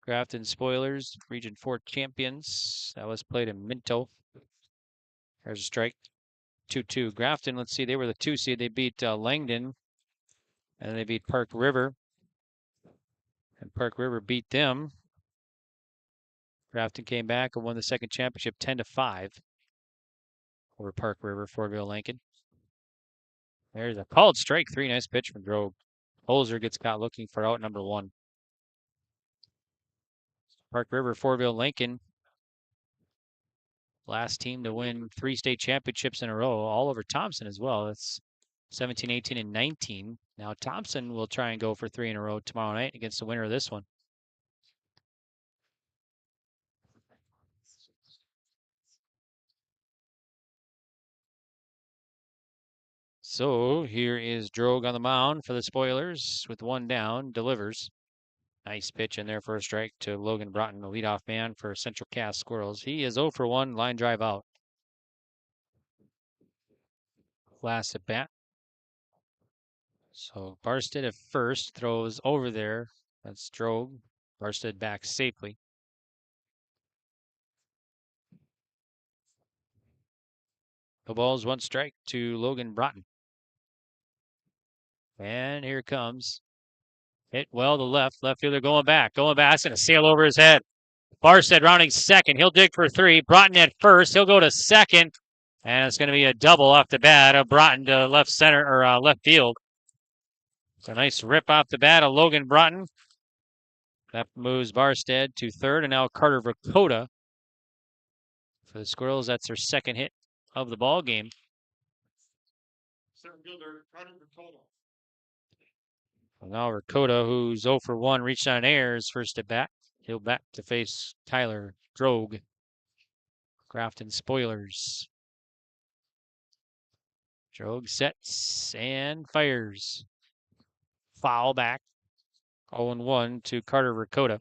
Grafton Spoilers, Region 4 champions. That was played in Minto. There's a strike. 2-2. Grafton, let's see, they were the 2 seed. They beat Langdon, and they beat Park River. And Park River beat them. Grafton came back and won the second championship 10-5 over Park River, Fortville, Lincoln. There's a called strike 3. Nice pitch from Drogue. Holzer gets caught looking for out number 1. Park River, Fortville, Lincoln. Last team to win 3 state championships in a row, all over Thompson as well. That's 17, 18, and 19. Now Thompson will try and go for 3 in a row tomorrow night against the winner of this one. So here is Drogue on the mound for the Spoilers with 1 down, delivers. Nice pitch in there for a strike to Logan Broughton, the leadoff man for Central Cass Squirrels. He is 0 for 1, line drive out. Last at bat. So Barstead at first, throws over there. That's Drogue. Barstead back safely. The ball's 1 strike to Logan Broughton. And here it comes. Hit well to left fielder going back. It's going to sail over his head. Barstead rounding second. He'll dig for 3. Broughton at first. He'll go to second. And it's going to be a double off the bat of Broughton to left center or left field. It's a nice rip off the bat of Logan Broughton. That moves Barstead to third, and now Carter Dakota for the Squirrels. That's their second hit of the ball game. Well, now Dakota, who's 0 for 1, reached on air, is first at bat. He'll back to face Tyler Drogue. Grafton Spoilers. Drogue sets and fires. Foul back. 0-1 to Carter Dakota.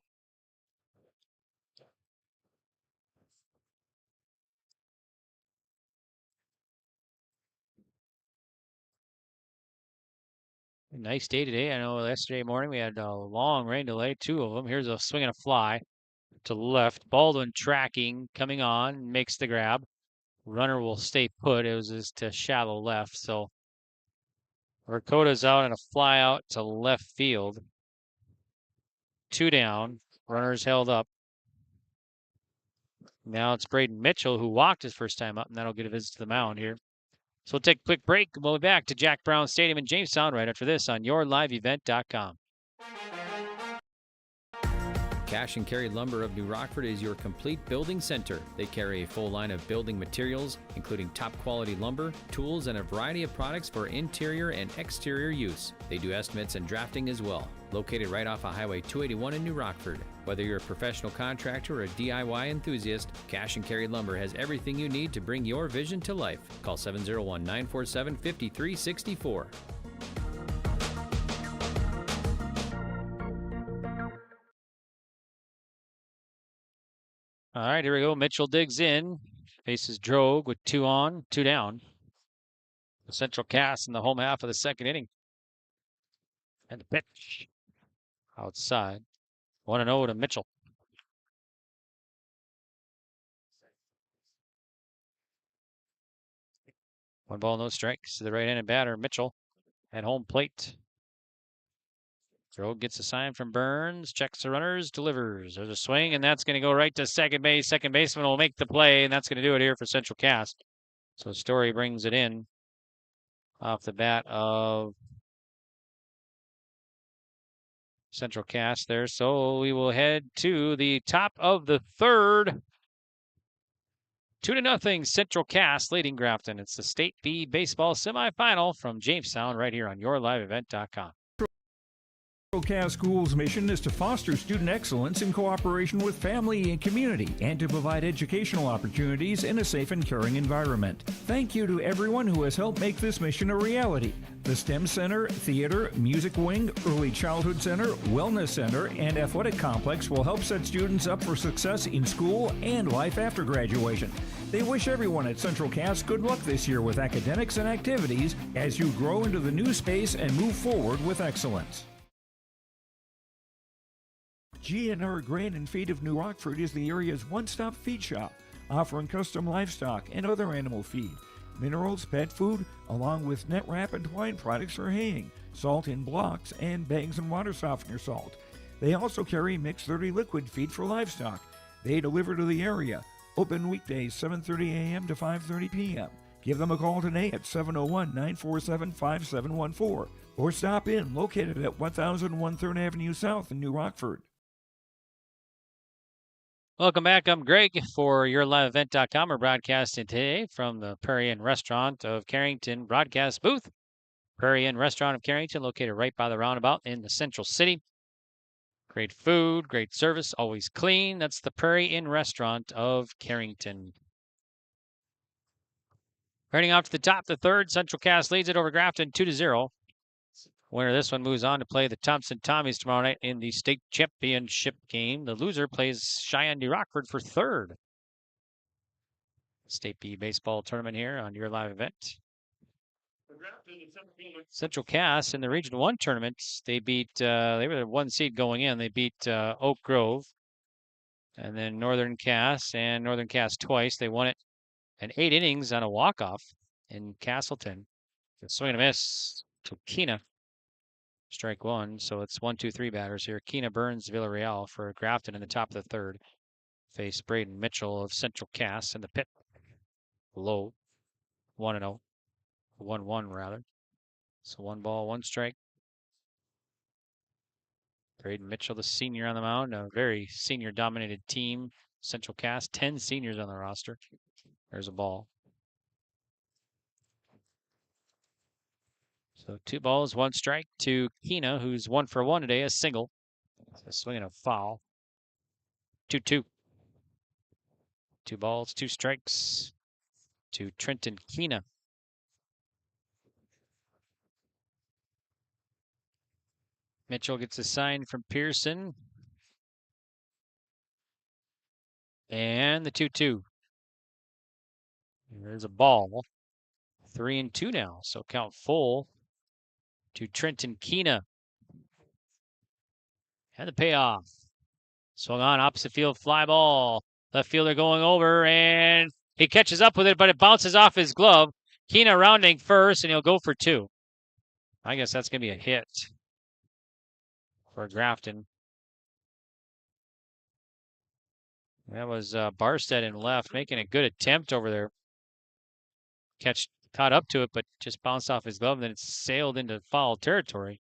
Nice day today. I know yesterday morning we had a long rain delay, 2 of them. Here's a swing and a fly to left. Baldwin tracking, coming on, makes the grab. Runner will stay put. It was just to shallow left. So Dakota's out and a fly out to left field. 2 down. Runner's held up. Now it's Braden Mitchell who walked his first time up, and that'll get a visit to the mound here. So we'll take a quick break. We'll be back to Jack Brown Stadium in Jamestown right after this on YourLiveEvent.com. Cash and Carry Lumber of New Rockford is your complete building center. They carry a full line of building materials, including top quality lumber, tools, and a variety of products for interior and exterior use. They do estimates and drafting as well. Located right off of Highway 281 in New Rockford. Whether you're a professional contractor or a DIY enthusiast, Cash and Carry Lumber has everything you need to bring your vision to life. Call 701-947-5364. All right, here we go. Mitchell digs in. Faces Drogue with 2 on, 2 down. The Central Cass in the home half of the second inning. And the pitch. Outside. 1-0 to Mitchell. One ball, no strikes to the right-handed batter, Mitchell, at home plate. Drogue gets a sign from Burns, checks the runners, delivers. There's a swing, and that's going to go right to second base. Second baseman will make the play, and that's going to do it here for Central Cass. So Story brings it in off the bat of Central Cass there. So we will head to the top of the third. 2-0 Central Cass leading Grafton. It's the State B baseball semifinal from Jamestown right here on yourliveevent.com. Cass School's mission is to foster student excellence in cooperation with family and community and to provide educational opportunities in a safe and caring environment. Thank you to everyone who has helped make this mission a reality. The STEM Center, Theater, Music Wing, Early Childhood Center, Wellness Center, and Athletic Complex will help set students up for success in school and life after graduation. They wish everyone at Central Cass good luck this year with academics and activities as you grow into the new space and move forward with excellence. G&R Grain and Feed of New Rockford is the area's one-stop feed shop, offering custom livestock and other animal feed, minerals, pet food, along with net wrap and twine products for haying, salt in blocks, and bags and water softener salt. They also carry mixed 30 liquid feed for livestock. They deliver to the area. Open weekdays 7:30 a.m. to 5:30 p.m. Give them a call today at 701-947-5714 or stop in located at 1001 3rd Avenue South in New Rockford. Welcome back. I'm Greg for yourliveevent.com. We're broadcasting today from the Prairie Inn Restaurant of Carrington broadcast booth. Prairie Inn Restaurant of Carrington, located right by the roundabout in the Central City. Great food, great service, always clean. That's the Prairie Inn Restaurant of Carrington. Heading out to the top, the third. Central Cass leads it over Grafton 2-0. Winner of this one moves on to play the Thompson Tommies tomorrow night in the state championship game. The loser plays Cheyenne New Rockford for third. State B baseball tournament here on your live event. Central Cass in the Region 1 tournament, they beat, they were the 1 seed going in. They beat Oak Grove and then Northern Cass and Northern Cass twice. They won it in 8 innings on a walk-off in Castleton. Swing and a miss to Keena. Strike 1, so it's 1-2-3 batters here. Keena, Burns, Villarreal for Grafton in the top of the third. Face Braden Mitchell of Central Cass in the pit. Low, 1-0. 1-1 rather. So 1 ball, 1 strike. Braden Mitchell, the senior on the mound, a very senior-dominated team. Central Cass, 10 seniors on the roster. There's a ball. So 2 balls, 1 strike to Keena, who's 1 for 1 today, a single. So swinging a foul. 2-2. 2 balls, 2 strikes to Trenton Keena. Mitchell gets a sign from Pearson. And the 2-2. There's a ball. 3-2 now, so count full to Trenton Keena. And the payoff. Swung on, opposite field, fly ball. Left fielder going over, and he catches up with it, but it bounces off his glove. Keena rounding first, and he'll go for 2. I guess that's going to be a hit for Grafton. That was Barstead in left, making a good attempt over there. Caught up to it, but just bounced off his glove, and then it sailed into foul territory.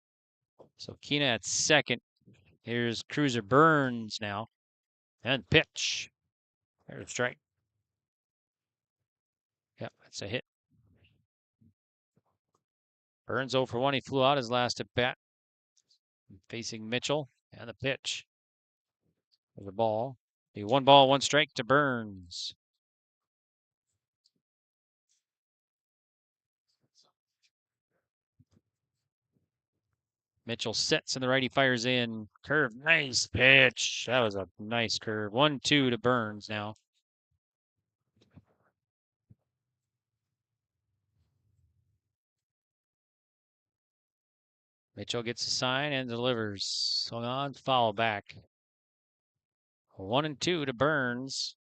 So Keena at second. Here's Cruiser Burns now. And pitch. There's a strike. Yep, that's a hit. Burns 0 for 1. He flew out his last at bat. Facing Mitchell. And the pitch. For the ball. The 1 ball, 1 strike to Burns. Mitchell sets and the righty fires in. Curve. Nice pitch. That was a nice curve. 1-2 to Burns now. Mitchell gets a sign and delivers. Swung on, foul back. 1-2 to Burns.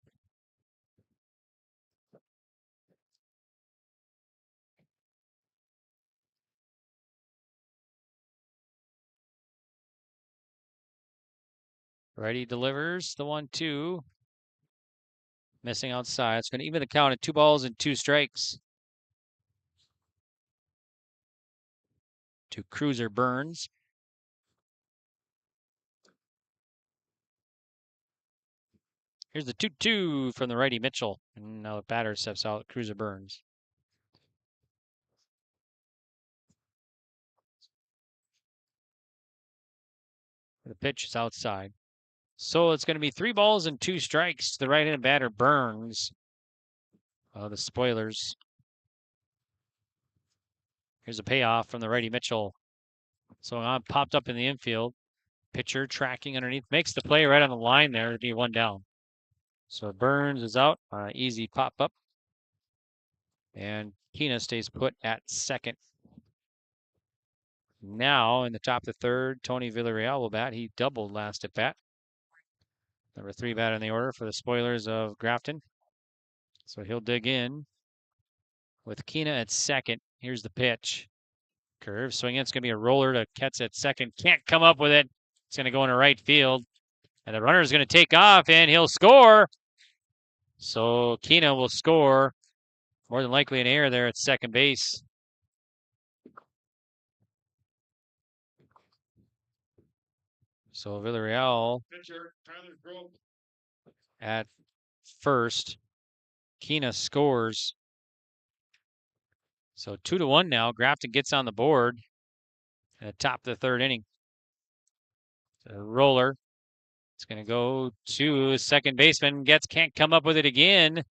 Righty delivers the 1-2. Missing outside. It's going to even the count at 2 balls and 2 strikes. To Cruiser Burns. Here's the 2-2 from the righty Mitchell. And now the batter steps out, Cruiser Burns. The pitch is outside. So it's going to be 3 balls and 2 strikes to the right-handed batter Burns. The spoilers. Here's a payoff from the righty Mitchell. So on popped up in the infield. Pitcher tracking underneath. Makes the play right on the line there to be 1 down. So Burns is out. Easy pop up. And Kina stays put at second. Now in the top of the 3rd, Tony Villarreal will bat. He doubled last at bat. Number 3 batter in the order for the spoilers of Grafton. So he'll dig in with Kina at second. Here's the pitch. Curve swinging. It's going to be a roller to Ketz at second. Can't come up with it. It's going to go into right field. And the runner is going to take off and he'll score. So Kina will score. More than likely an error there at second base. So Villarreal at first. Kina scores. So 2-1 now. Grafton gets on the board at the top of the 3rd inning. A roller. It's going to go to second baseman. Can't come up with it again.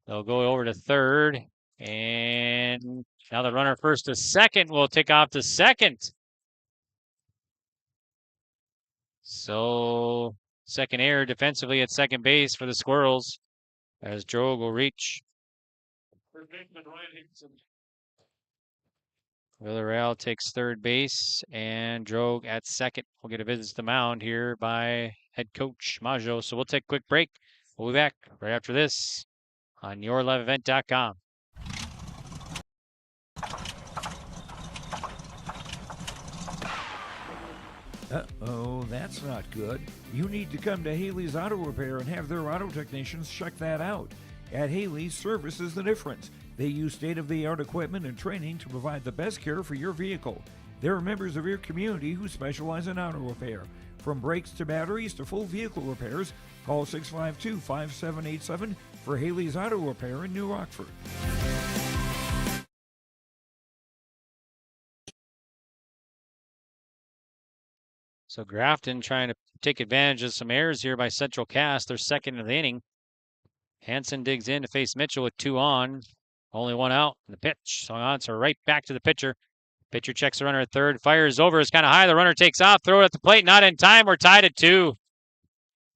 They'll go over to 3rd. And now the runner first to second will take off to second. So second error defensively at second base for the Squirrels as Drogue will reach. Villarreal takes 3rd base and Drogue at second. We'll get a visit to the mound here by head coach Maggio. So we'll take a quick break. We'll be back right after this on yourliveevent.com. Uh-oh, that's not good. You need to come to Haley's Auto Repair and have their auto technicians check that out. At Haley's, service is the difference. They use state-of-the-art equipment and training to provide the best care for your vehicle. They're members of your community who specialize in auto repair. From brakes to batteries to full vehicle repairs, call 652-5787 for Haley's Auto Repair in New Rockford. So Grafton trying to take advantage of some errors here by Central Cass. They're second of the inning. Hansen digs in to face Mitchell with 2 on. Only 1 out. And the pitch. So on, so right back to the pitcher. Pitcher checks the runner at 3rd. Fires over. It's kind of high. The runner takes off. Throw it at the plate. Not in time. We're tied at 2.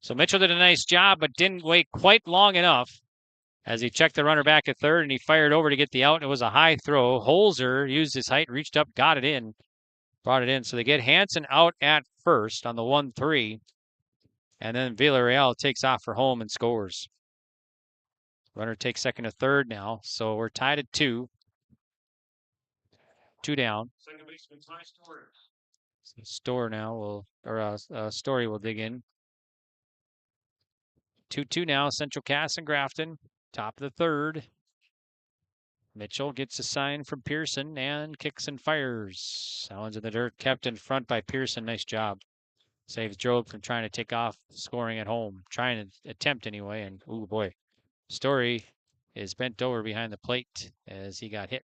So Mitchell did a nice job, but didn't wait quite long enough as he checked the runner back at 3rd, and he fired over to get the out. It was a high throw. Holzer used his height, reached up, got it in. Brought it in. So they get Hansen out at first on the 1-3. And then Villarreal takes off for home and scores. Runner takes second to 3rd now. So we're tied at 2. 2 down. Second baseman Ty Story. Story will dig in. 2-2 now. Central Cass and Grafton. Top of the 3rd. Mitchell gets a sign from Pearson and kicks and fires. That one's in the dirt, kept in front by Pearson. Nice job. Saves Drogue from trying to take off scoring at home. Trying to attempt anyway. And, oh boy, Story is bent over behind the plate as he got hit.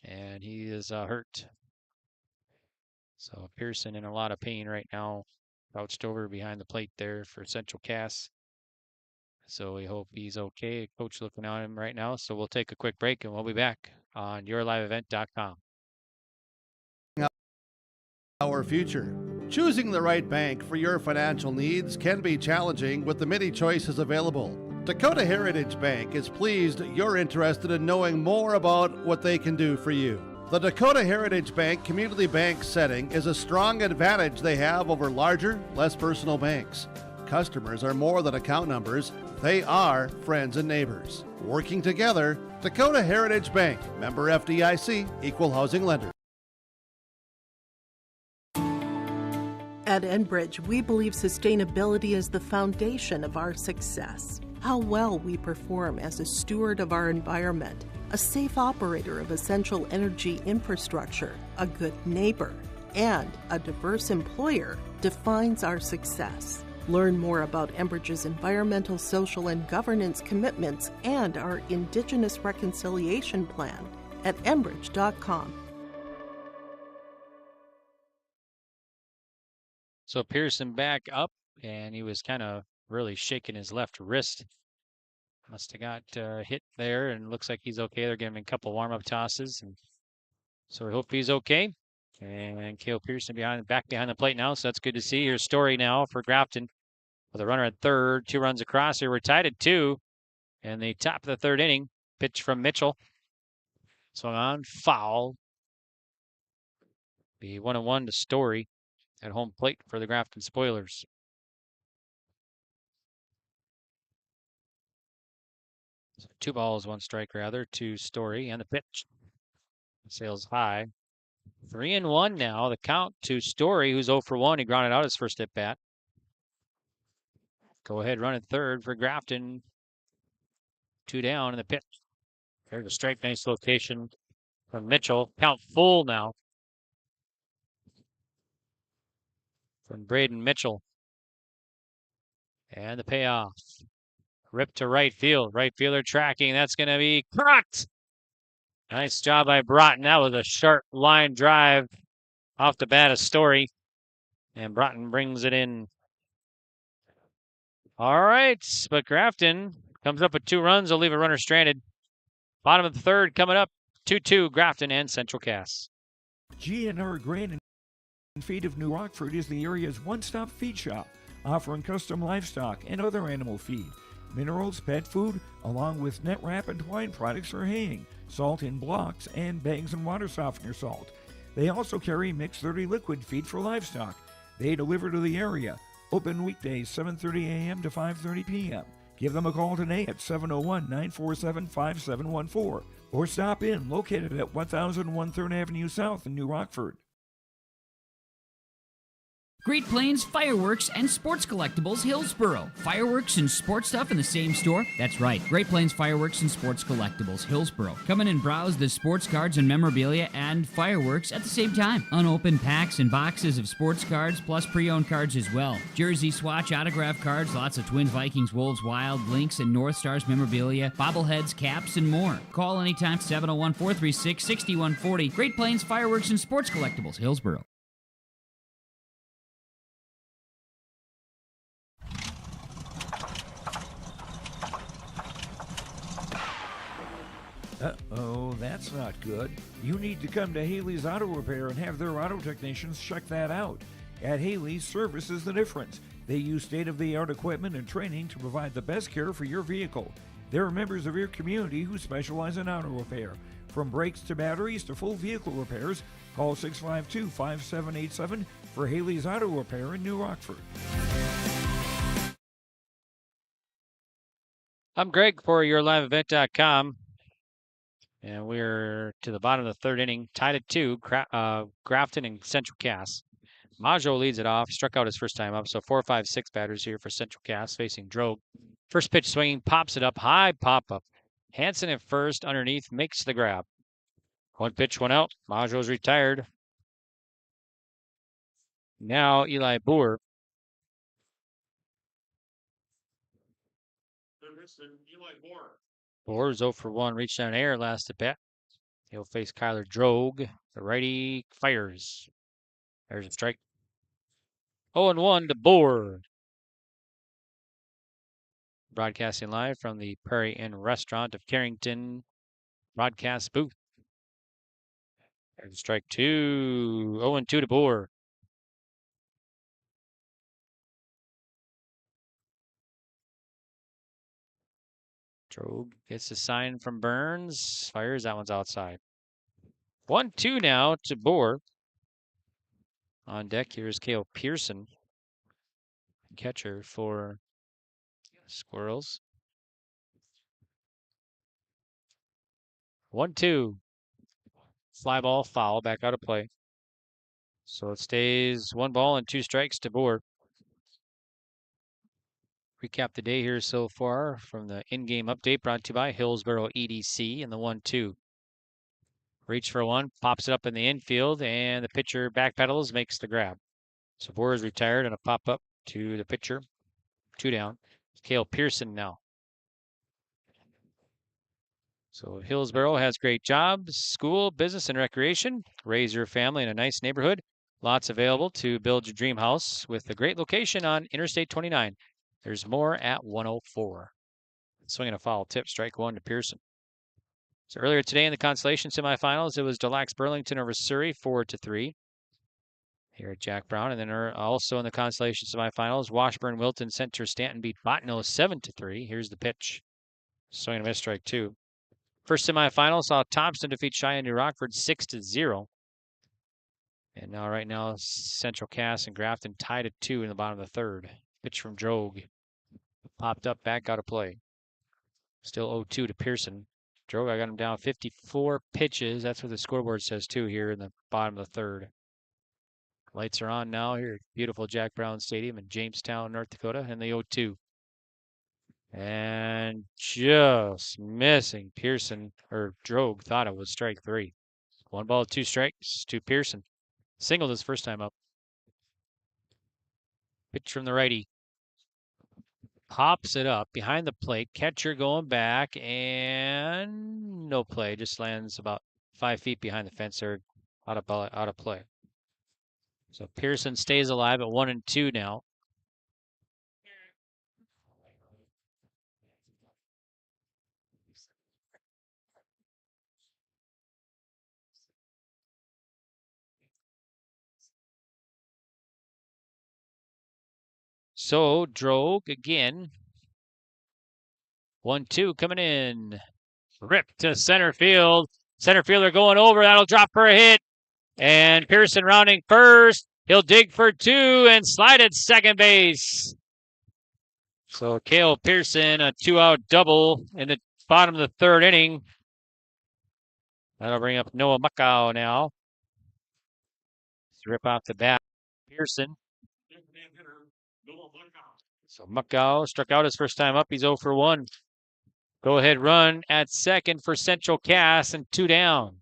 And he is hurt. So Pearson in a lot of pain right now. Crouched over behind the plate there for Central Cass. So we hope he's okay. Coach looking at him right now. So we'll take a quick break and we'll be back on yourliveevent.com. Our future. Choosing the right bank for your financial needs can be challenging with the many choices available. Dakota Heritage Bank is pleased you're interested in knowing more about what they can do for you. The Dakota Heritage Bank community bank setting is a strong advantage they have over larger, less personal banks. Customers are more than account numbers, they are friends and neighbors. Working together, Dakota Heritage Bank, member FDIC, equal housing lender. At Enbridge, we believe sustainability is the foundation of our success. How well we perform as a steward of our environment, a safe operator of essential energy infrastructure, a good neighbor, and a diverse employer defines our success. Learn more about Enbridge's environmental, social, and governance commitments and our Indigenous Reconciliation Plan at enbridge.com. So Pearson back up, and he was kind of really shaking his left wrist. Must have got hit there, and looks like he's okay. They're giving him a couple warm-up tosses, and so we hope he's okay. And Cale Pearson back behind the plate now, so that's good to see. Here's Story now for Grafton with a runner at third. 2 runs across here. We're tied at 2, and the top of the third inning. Pitch from Mitchell. Swung on, foul. Be 1-1 to Story at home plate for the Grafton Spoilers. So 2 balls, 1 strike rather to Story, and the pitch. Sails high. 3-1 now. The count to Story, who's 0 for 1. He grounded out his first at bat. Go ahead, run at third for Grafton. 2 down, and the pitch. There's a strike, nice location from Mitchell. Count full now from Braden Mitchell. And the payoff. Rip to right field. Right fielder tracking. That's going to be caught. Nice job by Broughton. That was a sharp line drive off the bat of Story. And Broughton brings it in. All right, but Grafton comes up with 2 runs. They'll leave a runner stranded. Bottom of the third coming up. 2-2 Grafton and Central Cass. G&R Grain and Feed of New Rockford is the area's one-stop feed shop, offering custom livestock and other animal feed, minerals, pet food, along with net wrap and twine products for haying, salt in blocks, and bags and water softener salt. They also carry mixed 30 liquid feed for livestock. They deliver to the area. Open weekdays 7:30 a.m. to 5:30 p.m. Give them a call today at 701-947-5714 or stop in, located at 1001 3rd Avenue South in New Rockford. Great Plains Fireworks and Sports Collectibles, Hillsboro. Fireworks and sports stuff in the same store? That's right. Great Plains Fireworks and Sports Collectibles, Hillsboro. Come in and browse the sports cards and memorabilia and fireworks at the same time. Unopened packs and boxes of sports cards, plus pre-owned cards as well. Jersey swatch, autograph cards, lots of Twins, Vikings, Wolves, Wild, Lynx, and North Stars memorabilia, bobbleheads, caps, and more. Call anytime, 701-436-6140. Great Plains Fireworks and Sports Collectibles, Hillsboro. Uh-oh, that's not good. You need to come to Haley's Auto Repair and have their auto technicians check that out. At Haley's, service is the difference. They use state-of-the-art equipment and training to provide the best care for your vehicle. They're members of your community who specialize in auto repair. From brakes to batteries to full vehicle repairs, call 652-5787 for Haley's Auto Repair in New Rockford. I'm Greg for yourliveevent.com. And we're to the bottom of the third inning, tied at 2, Grafton and Central Cass. Majo leads it off, struck out his first time up, so 4, 5, 6 batters here for Central Cass facing Drogue. First pitch swinging, pops it up, high pop-up. Hanson at first, underneath, makes the grab. 1 pitch, 1 out. Majo's retired. Now Eli Boer. Boer is 0 for 1. Reached down air last at bat. He'll face Kyler Drogue. The righty fires. There's a strike. 0-1 to Boer. Broadcasting live from the Prairie Inn Restaurant of Carrington broadcast booth. There's strike 2. 0-2 to Boer. Drogue gets a sign from Burns. Fires. That one's outside. 1-2 now to Boer. On deck, here's Cale Pearson, catcher for Squirrels. 1-2. Fly ball, foul, back out of play. So it stays 1 ball and 2 strikes to Boer. Recap the day here so far from the in-game update brought to you by Hillsboro EDC and the 1-2. Reach for 1, pops it up in the infield, and the pitcher backpedals, makes the grab. So Boer is retired and a pop up to the pitcher. 2 down. Cale Pearson now. So Hillsboro has great jobs, school, business, and recreation. Raise your family in a nice neighborhood. Lots available to build your dream house with a great location on Interstate 29. There's more at 104. Swinging a foul tip, strike 1 to Pearson. So earlier today in the consolation semifinals, it was Delax Burlington over Surrey 4-3 here at Jack Brown. And then also in the consolation semifinals, Washburn Wilton Center Stanton beat Bottineau 7-3. Here's the pitch. Swinging a miss, strike 2. First semifinal saw Thompson defeat Cheyenne New Rockford 6-0. And now, right now, Central Cass and Grafton tied at 2 in the bottom of the third. Pitch from Drogue. Popped up, back out of play. Still 0-2 to Pearson. Drogue, I got him down 54 pitches. That's what the scoreboard says, too, here in the bottom of the third. Lights are on now here at beautiful Jack Brown Stadium in Jamestown, North Dakota, and the 0-2. And just missing. Pearson, or Drogue, thought it was strike 3. 1 ball, 2 strikes to Pearson. Singled his first time up. Pitch from the righty. Pops it up behind the plate. Catcher going back, and no play. Just lands about 5 feet behind the fence there, out of play. So Pearson stays alive at 1-2 now. So Drogue again. 1-2 coming in. Ripped to center field. Center fielder going over. That'll drop for a hit. And Pearson rounding first. He'll dig for 2 and slide at second base. So Cale Pearson, a 2-out double in the bottom of the third inning. That'll bring up Noah Muckow now. Let's rip off the bat. Pearson. So Muckow struck out his first time up. He's 0 for 1. Go ahead run at second for Central Cass and 2 down.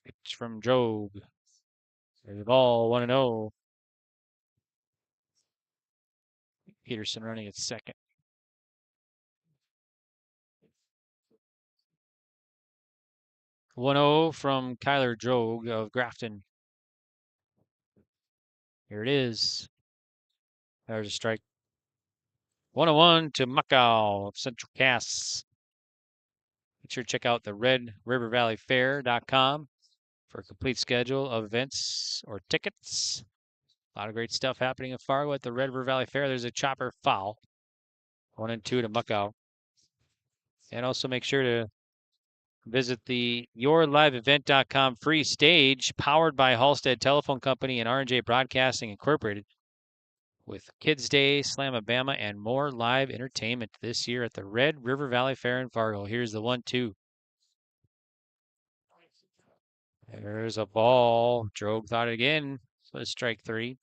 Pitch from Drogue. The ball 1-0. Peterson running at second. 1-0 from Kyler Drogue of Grafton. Here it is. There's a strike. 1-1 to Muckow of Central Cass. Make sure to check out the RedRiverValleyFair.com for a complete schedule of events or tickets. A lot of great stuff happening in Fargo at the Red River Valley Fair. There's a chopper foul. 1-2 to Muckow. And also make sure to visit the YourLiveEvent.com free stage powered by Halstead Telephone Company and R&J Broadcasting Incorporated with Kids Day, Slamabama, and more live entertainment this year at the Red River Valley Fair in Fargo. Here's the 1-2. There's a ball. Drogue thought it again. So it's strike 3.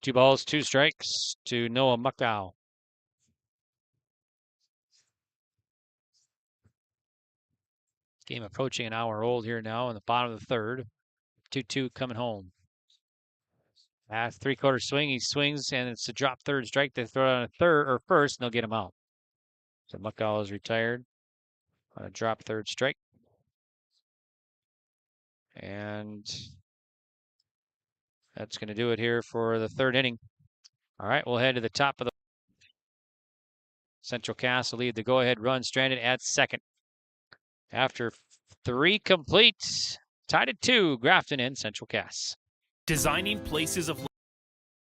2 balls, 2 strikes to Noah Muckow. Game approaching an hour old here now in the bottom of the third. 2-2 coming home. Three-quarter swing. He swings, and it's a drop third strike. They throw it on a third or first, and they'll get him out. So Muckall is retired on a drop third strike. And that's going to do it here for the third inning. All right, we'll head to the top of the Central Cass will lead the go-ahead run, stranded at second. After 3 complete, tied at 2, Grafton and Central Cass. Designing places of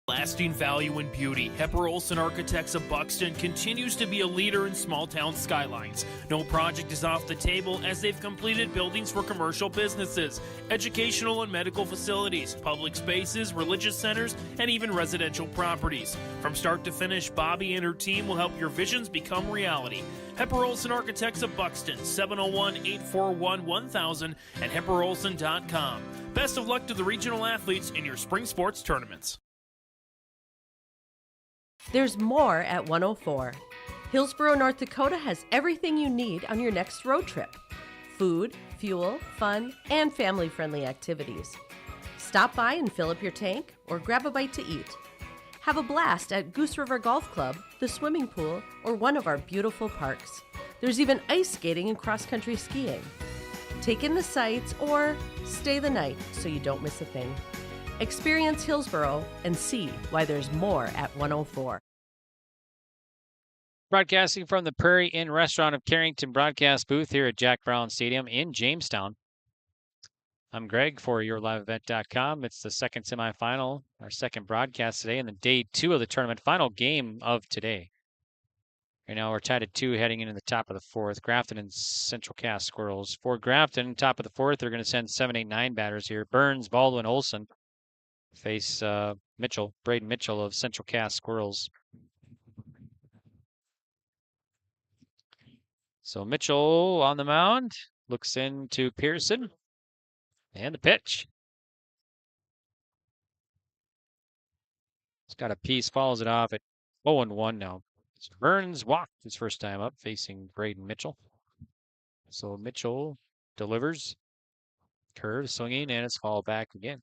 lasting value and beauty, Hepper Olson Architects of Buxton continues to be a leader in small town skylines. No project is off the table as they've completed buildings for commercial businesses, educational and medical facilities, public spaces, religious centers, and even residential properties. From start to finish, Bobby and her team will help your visions become reality. Hepper Olson Architects of Buxton, 701-841-1000 and hepperolson.com. Best of luck to the regional athletes in your spring sports tournaments. There's more at 104. Hillsborough, North Dakota has everything you need on your next road trip. Food, fuel, fun, and family-friendly activities. Stop by and fill up your tank or grab a bite to eat. Have a blast at Goose River Golf Club, the swimming pool, or one of our beautiful parks. There's even ice skating and cross-country skiing. Take in the sights or stay the night so you don't miss a thing. Experience Hillsborough and see why there's more at 104. Broadcasting from the Prairie Inn Restaurant of Carrington broadcast booth here at Jack Brown Stadium in Jamestown. I'm Greg for YourLiveEvent.com. It's the second semifinal, our second broadcast today, and the day 2 of the tournament, final game of today. Right now we're tied at 2 heading into the top of the 4th. Grafton and Central Cass Squirrels. For Grafton, top of the 4th, they're going to send 7, 8, 9 batters here. Burns, Baldwin, Olson face Mitchell, Braden Mitchell of Central Cass Squirrels. So Mitchell on the mound, looks into Pearson, and the pitch. It's got a piece, follows it off at 0-1 now. So Burns walked his first time up facing Braden Mitchell. So Mitchell delivers, curve, swinging, and it's fouled back again.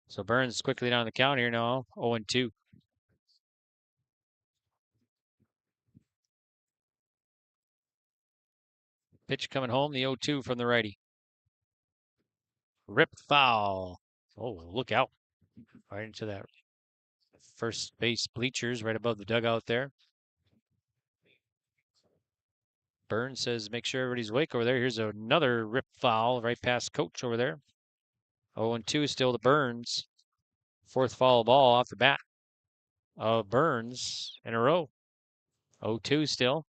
So Burns quickly down the count here now, 0-2. Pitch coming home, the 0-2 from the righty. Rip foul. Oh, look out. Right into that first base bleachers right above the dugout there. Burns says, make sure everybody's awake over there. Here's another rip foul right past coach over there. 0-2 still to Burns. 4th foul ball off the bat of Burns in a row. 0-2 still.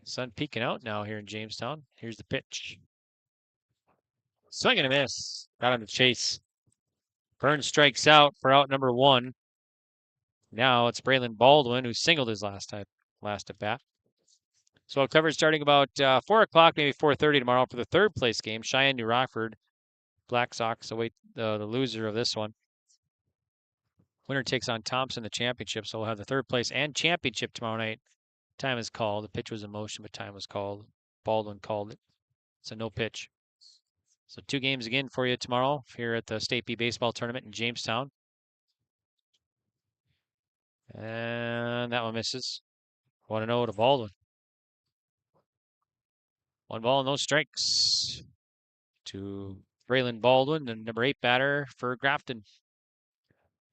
Sun peeking out now here in Jamestown. Here's the pitch. Swing and a miss. Got him to chase. Burns strikes out for out number 1. Now it's Braylon Baldwin who singled his last at bat. So coverage starting about 4 o'clock, maybe 4:30 tomorrow for the 3rd place game. Cheyenne, New Rockford. Black Sox await the loser of this one. Winner takes on Thompson, the championship. So we'll have the 3rd place and championship tomorrow night. Time is called. The pitch was in motion, but time was called. Baldwin called it. So no pitch. So 2 games again for you tomorrow here at the State B Baseball Tournament in Jamestown. And that one misses. 1-0 to Baldwin. 1 ball, no strikes to Braylon Baldwin, the number 8 batter for Grafton.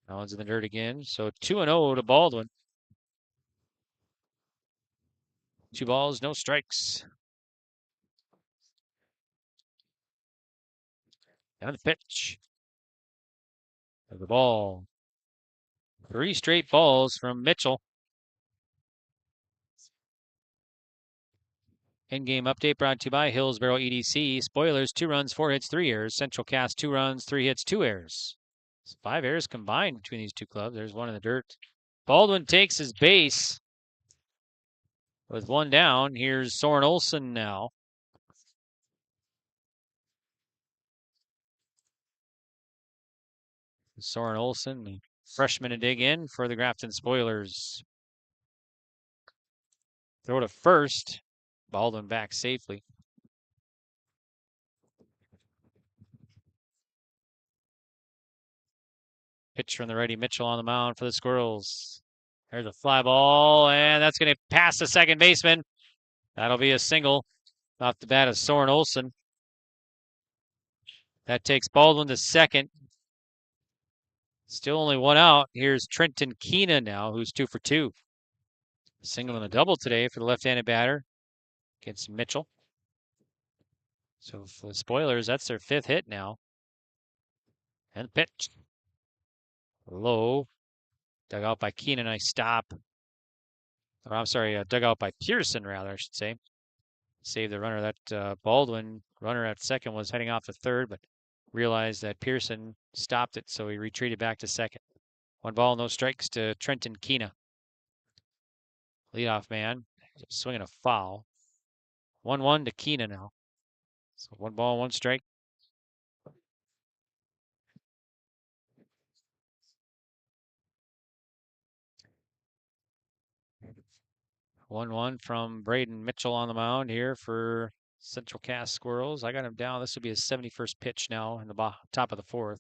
That one's in the dirt again. So 2-0 to Baldwin. 2 balls, no strikes. Down the pitch. The ball. 3 straight balls from Mitchell. In-game update brought to you by Hillsborough EDC. Spoilers, 2 runs, 4 hits, 3 errors. Central Cass, 2 runs, 3 hits, 2 errors. It's 5 errors combined between these 2 clubs. There's one in the dirt. Baldwin takes his base. With 1 down, here's Soren Olson now. Soren Olson, the freshman to dig in for the Grafton Spoilers. Throw to first. Baldwin back safely. Pitch from the righty Mitchell on the mound for the Squirrels. There's a fly ball, and that's going to pass the second baseman. That'll be a single off the bat of Soren Olsen. That takes Baldwin to second. Still only one out. Here's Trenton Keena now, who's 2 for 2. Single and a double today for the left-handed batter against Mitchell. So for the Spoilers, that's their 5th hit now. And the pitch. Low. Dug out by Keena, nice stop. Or I'm sorry, dug out by Pearson, rather, I should say. Saved the runner. That Baldwin runner at second was heading off to third, but realized that Pearson stopped it, so he retreated back to second. 1 ball, no strikes to Trenton Keena. Leadoff man, swinging a foul. 1-1 to Keena now. So 1 ball, 1 strike. One from Braden Mitchell on the mound here for Central Cass Squirrels. I got him down. This would be his 71st pitch now in the top of the 4th.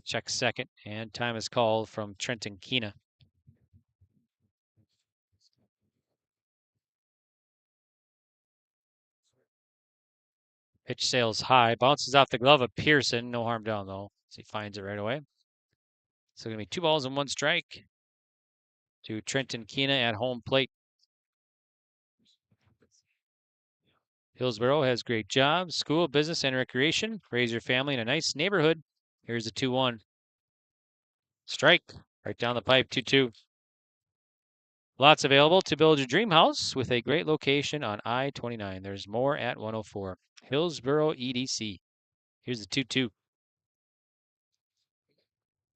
Check second, and time is called from Trenton Keena. Pitch sails high, bounces off the glove of Pearson. No harm done, though, so he finds it right away. So going to be 2 balls and 1 strike to Trenton Keena at home plate. Hillsboro has great jobs, school, business, and recreation. Raise your family in a nice neighborhood. Here's a 2-1. Strike. Right down the pipe, 2-2. Lots available to build your dream house with a great location on I-29. There's more at 104. Hillsboro EDC. Here's the 2-2.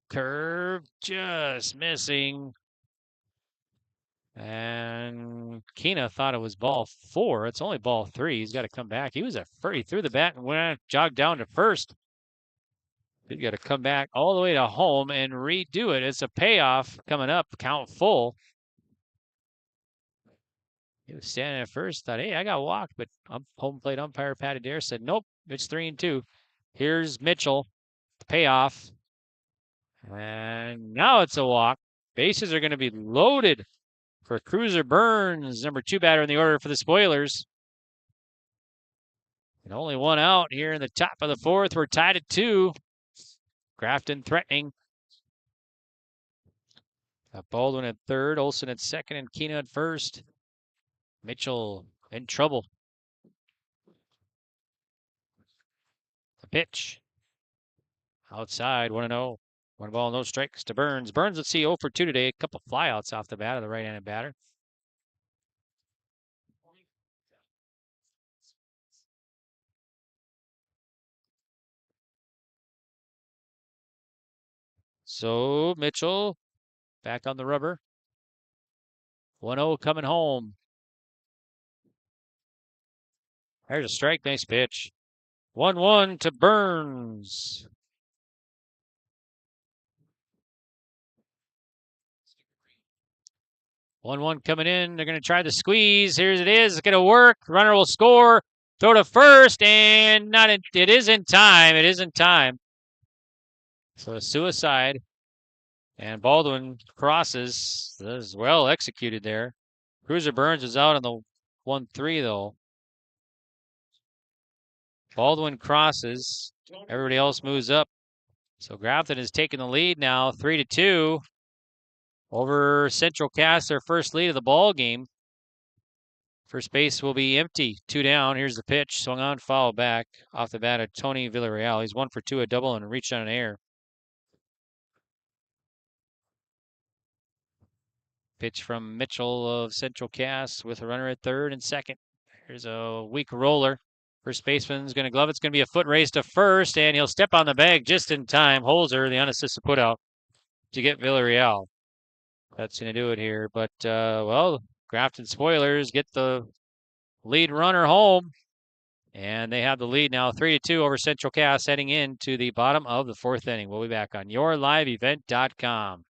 Curve just missing. And Keena thought it was ball 4. It's only ball 3. He's got to come back. He was at first. He threw the bat and jogged down to first. He's got to come back all the way to home and redo it. It's a payoff coming up. Count full. He was standing at first. Thought, hey, I got walked. But home plate umpire Patty Dare said, nope, it's 3-2. Here's Mitchell. The payoff. And now it's a walk. Bases are going to be loaded for Cruiser Burns, number 2 batter in the order for the Spoilers. And only 1 out here in the top of the 4th. We're tied at 2. Grafton threatening. Got Baldwin at 3rd, Olsen at 2nd, and Keena at 1st. Mitchell in trouble. The pitch. Outside, 1-0. 1 ball, no strikes to Burns. Burns, let's see, 0 for 2 today. A couple flyouts off the bat of the right-handed batter. So Mitchell back on the rubber. 1-0 coming home. There's a strike. Nice pitch. 1-1 to Burns. One coming in. They're going to try the squeeze. Here it is. It's going to work. Runner will score. Throw to first, and it is in time. It is in time. So a suicide. And Baldwin crosses. That is well executed there. Cruiser Burns is out on the 1-3, though. Baldwin crosses. Everybody else moves up. So Grafton is taking the lead now, 3-2. Over Central Cass, their first lead of the ball game. First base will be empty. 2 down. Here's the pitch. Swung on, foul back off the bat of Tony Villarreal. He's 1 for 2, a double, and reached on an air. Pitch from Mitchell of Central Cass with a runner at 3rd and 2nd. Here's a weak roller. First baseman's going to glove it. It's going to be a foot race to first, and he'll step on the bag just in time. Holzer, the unassisted putout, to get Villarreal. That's going to do it here. But, well, Grafton Spoilers get the lead runner home. And they have the lead now, 3-2 over Central Cass, heading into the bottom of the 4th inning. We'll be back on yourliveevent.com.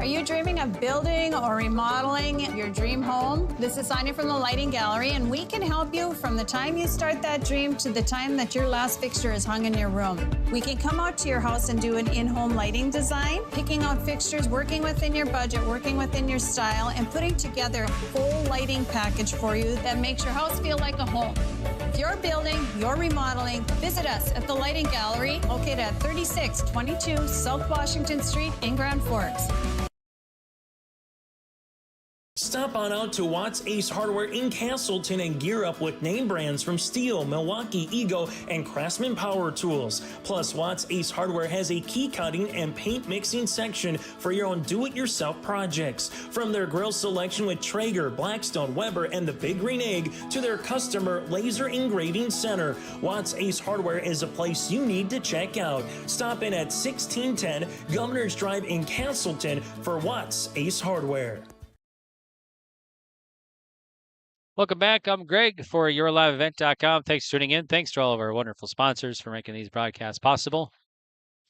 Are you dreaming of building or remodeling your dream home? This is Sonia from the Lighting Gallery, and we can help you from the time you start that dream to the time that your last fixture is hung in your room. We can come out to your house and do an in-home lighting design, picking out fixtures, working within your budget, working within your style, and putting together a full lighting package for you that makes your house feel like a home. If you're building, you're remodeling, visit us at the Lighting Gallery, located at 3622 South Washington Street in Grand Forks. Stop on out to Watts Ace Hardware in Castleton and gear up with name brands from Steel, Milwaukee, Ego, and Craftsman Power Tools. Plus, Watts Ace Hardware has a key cutting and paint mixing section for your own do-it-yourself projects. From their grill selection with Traeger, Blackstone, Weber, and the Big Green Egg to their customer laser engraving center, Watts Ace Hardware is a place you need to check out. Stop in at 1610 Governor's Drive in Castleton for Watts Ace Hardware. Welcome back. I'm Greg for YourLiveEvent.com. Thanks for tuning in. Thanks to all of our wonderful sponsors for making these broadcasts possible.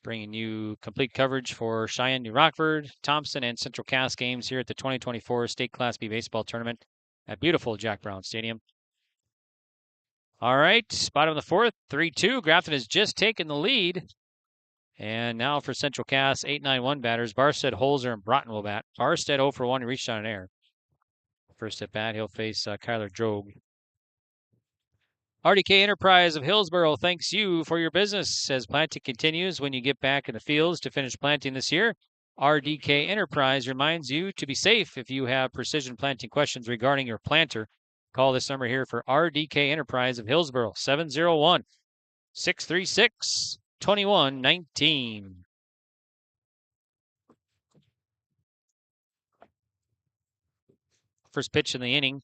Bringing you complete coverage for Cheyenne, New Rockford, Thompson, and Central Cass games here at the 2024 State Class B Baseball Tournament at beautiful Jack Brown Stadium. All right, bottom of the fourth, 3-2. Grafton has just taken the lead. And now for Central Cass, 8-9-1 batters. Barstead, Holzer, and Broughton will bat. Barstead 0 for 1. He reached on an error. First at bat, he'll face Kyler Drogue. RDK Enterprise of Hillsboro thanks you for your business as planting continues when you get back in the fields to finish planting this year. RDK Enterprise reminds you to be safe if you have precision planting questions regarding your planter. Call this number here for RDK Enterprise of Hillsboro, 701-636-2119. First pitch in the inning.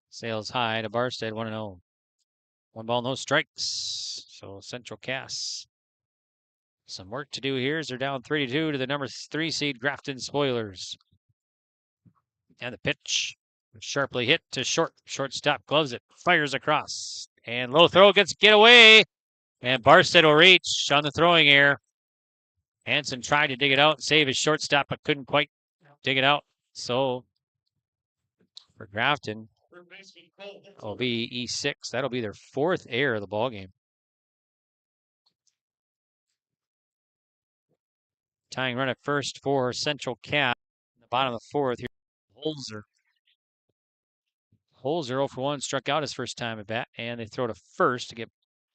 Sails high to Barstead, 1-0. 1 ball, no strikes. So Central Cass. Some work to do here as they're down 3-2 to the number 3 seed Grafton Spoilers. And the pitch. Sharply hit to short. Shortstop gloves it. Fires across. And low throw gets get away. And Barstead will reach on the throwing error. Hanson tried to dig it out and save his shortstop, but couldn't quite dig it out. So for Grafton, it'll be E6. That'll be their 4th error of the ballgame. Tying run at first for Central Cass. In the bottom of the 4th, here, Holzer. Holzer 0 for 1, struck out his first time at bat, and they throw to first to get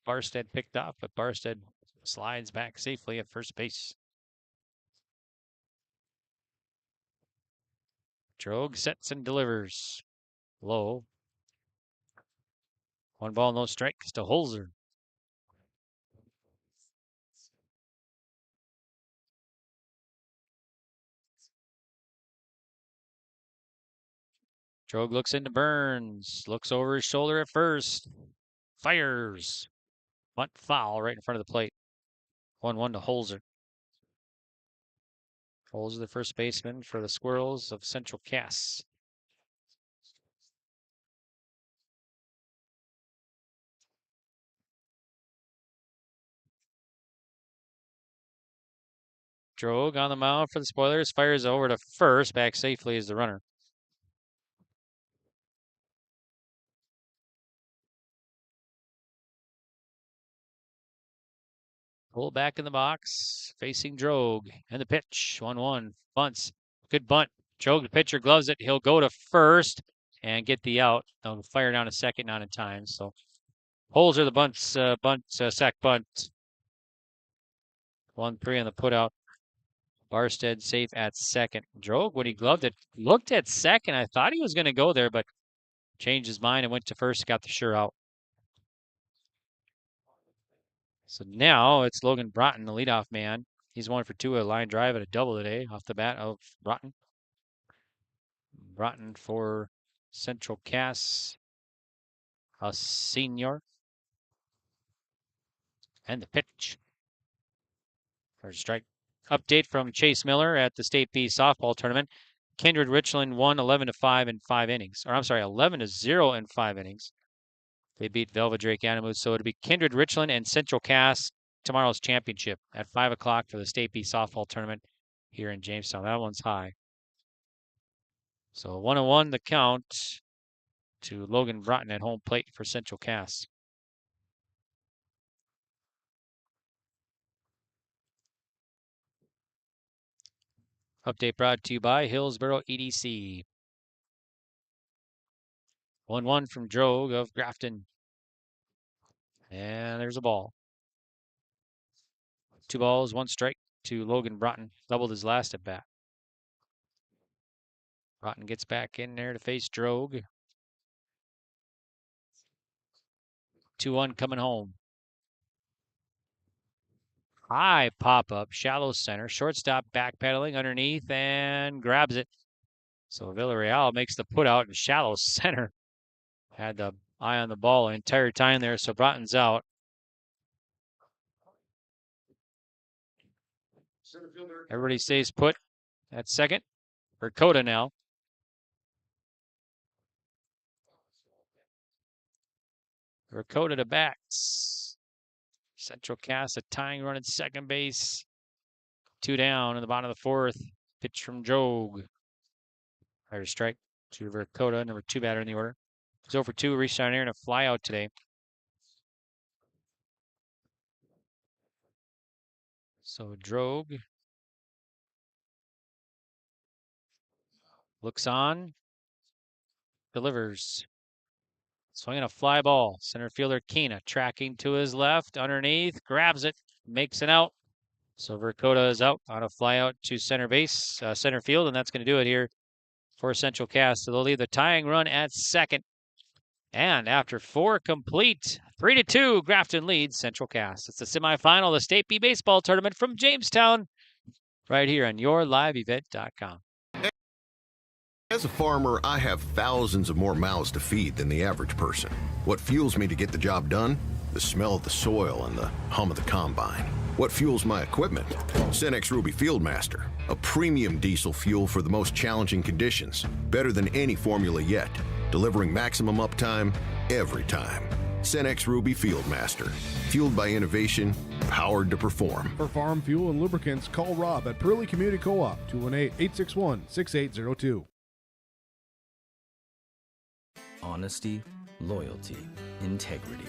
Barstead picked off, but Barstead slides back safely at first base. Drogue sets and delivers. Low. 1 ball, no strikes to Holzer. Drogue looks into Burns. Looks over his shoulder at first. Fires. Bunt foul right in front of the plate. 1-1 to Holzer. Holzer, the first baseman for the Squirrels of Central Cass. Drogue on the mound for the Spoilers. Fires over to first. Back safely as the runner. Pull back in the box. Facing Drogue. And the pitch. 1-1. Bunts. Good bunt. Drogue, the pitcher, gloves it. He'll go to first and get the out. They'll fire down to second, not in time. So Holzer the sack bunt. 1-3 on the putout. Barstead safe at second. Drogue, when he gloved it, looked at second. I thought he was going to go there, but changed his mind and went to first, got the sure out. So now it's Logan Broughton, the leadoff man. He's 1 for 2, a line drive and a double today off the bat of Broughton. Broughton for Central Cass, a senior. And the pitch. First strike. Update from Chase Miller at the State B softball tournament. Kindred Richland won 11-5 in 5 innings. Or I'm sorry, 11-0 in 5 innings. They beat Velvadrake Animus. So it'll be Kindred Richland and Central Cass tomorrow's championship at 5 o'clock for the State B softball tournament here in Jamestown. That one's high. So 1-1 the count to Logan Broughton at home plate for Central Cass. Update brought to you by Hillsboro EDC. 1-1 from Drogue of Grafton. And there's a ball. 2 balls, 1 strike to Logan Broughton. Doubled his last at bat. Broughton gets back in there to face Drogue. 2-1 coming home. High pop-up, shallow center. Shortstop backpedaling underneath and grabs it. So Villarreal makes the put out in shallow center. Had the eye on the ball the entire time there, so Broughton's out. Everybody stays put at second. For Dakota now. Dakota to bats. Central Cass a tying run at second base. 2 down in the bottom of the 4th. Pitch from Drogue. There's a strike to Dakota, number 2 batter in the order. He's 0 for 2, reached down here and a fly out today. So Drogue looks on, delivers. Swinging a fly ball. Center fielder Kina tracking to his left, underneath, grabs it, makes it out. So Dakota is out on a fly out to center base, center field, and that's going to do it here for Central Cass. So they'll leave the tying run at second. And after 4 complete, 3-2, Grafton leads Central Cass. It's the semifinal of the State B baseball tournament from Jamestown, right here on yourliveevent.com. As a farmer, I have thousands of more mouths to feed than the average person. What fuels me to get the job done? The smell of the soil and the hum of the combine. What fuels my equipment? Cenex Ruby Fieldmaster, a premium diesel fuel for the most challenging conditions. Better than any formula yet, delivering maximum uptime every time. Cenex Ruby Fieldmaster, fueled by innovation, powered to perform. For farm fuel and lubricants, call Rob at Pearly Community Co-op, 218-861-6802. Honesty, loyalty, integrity.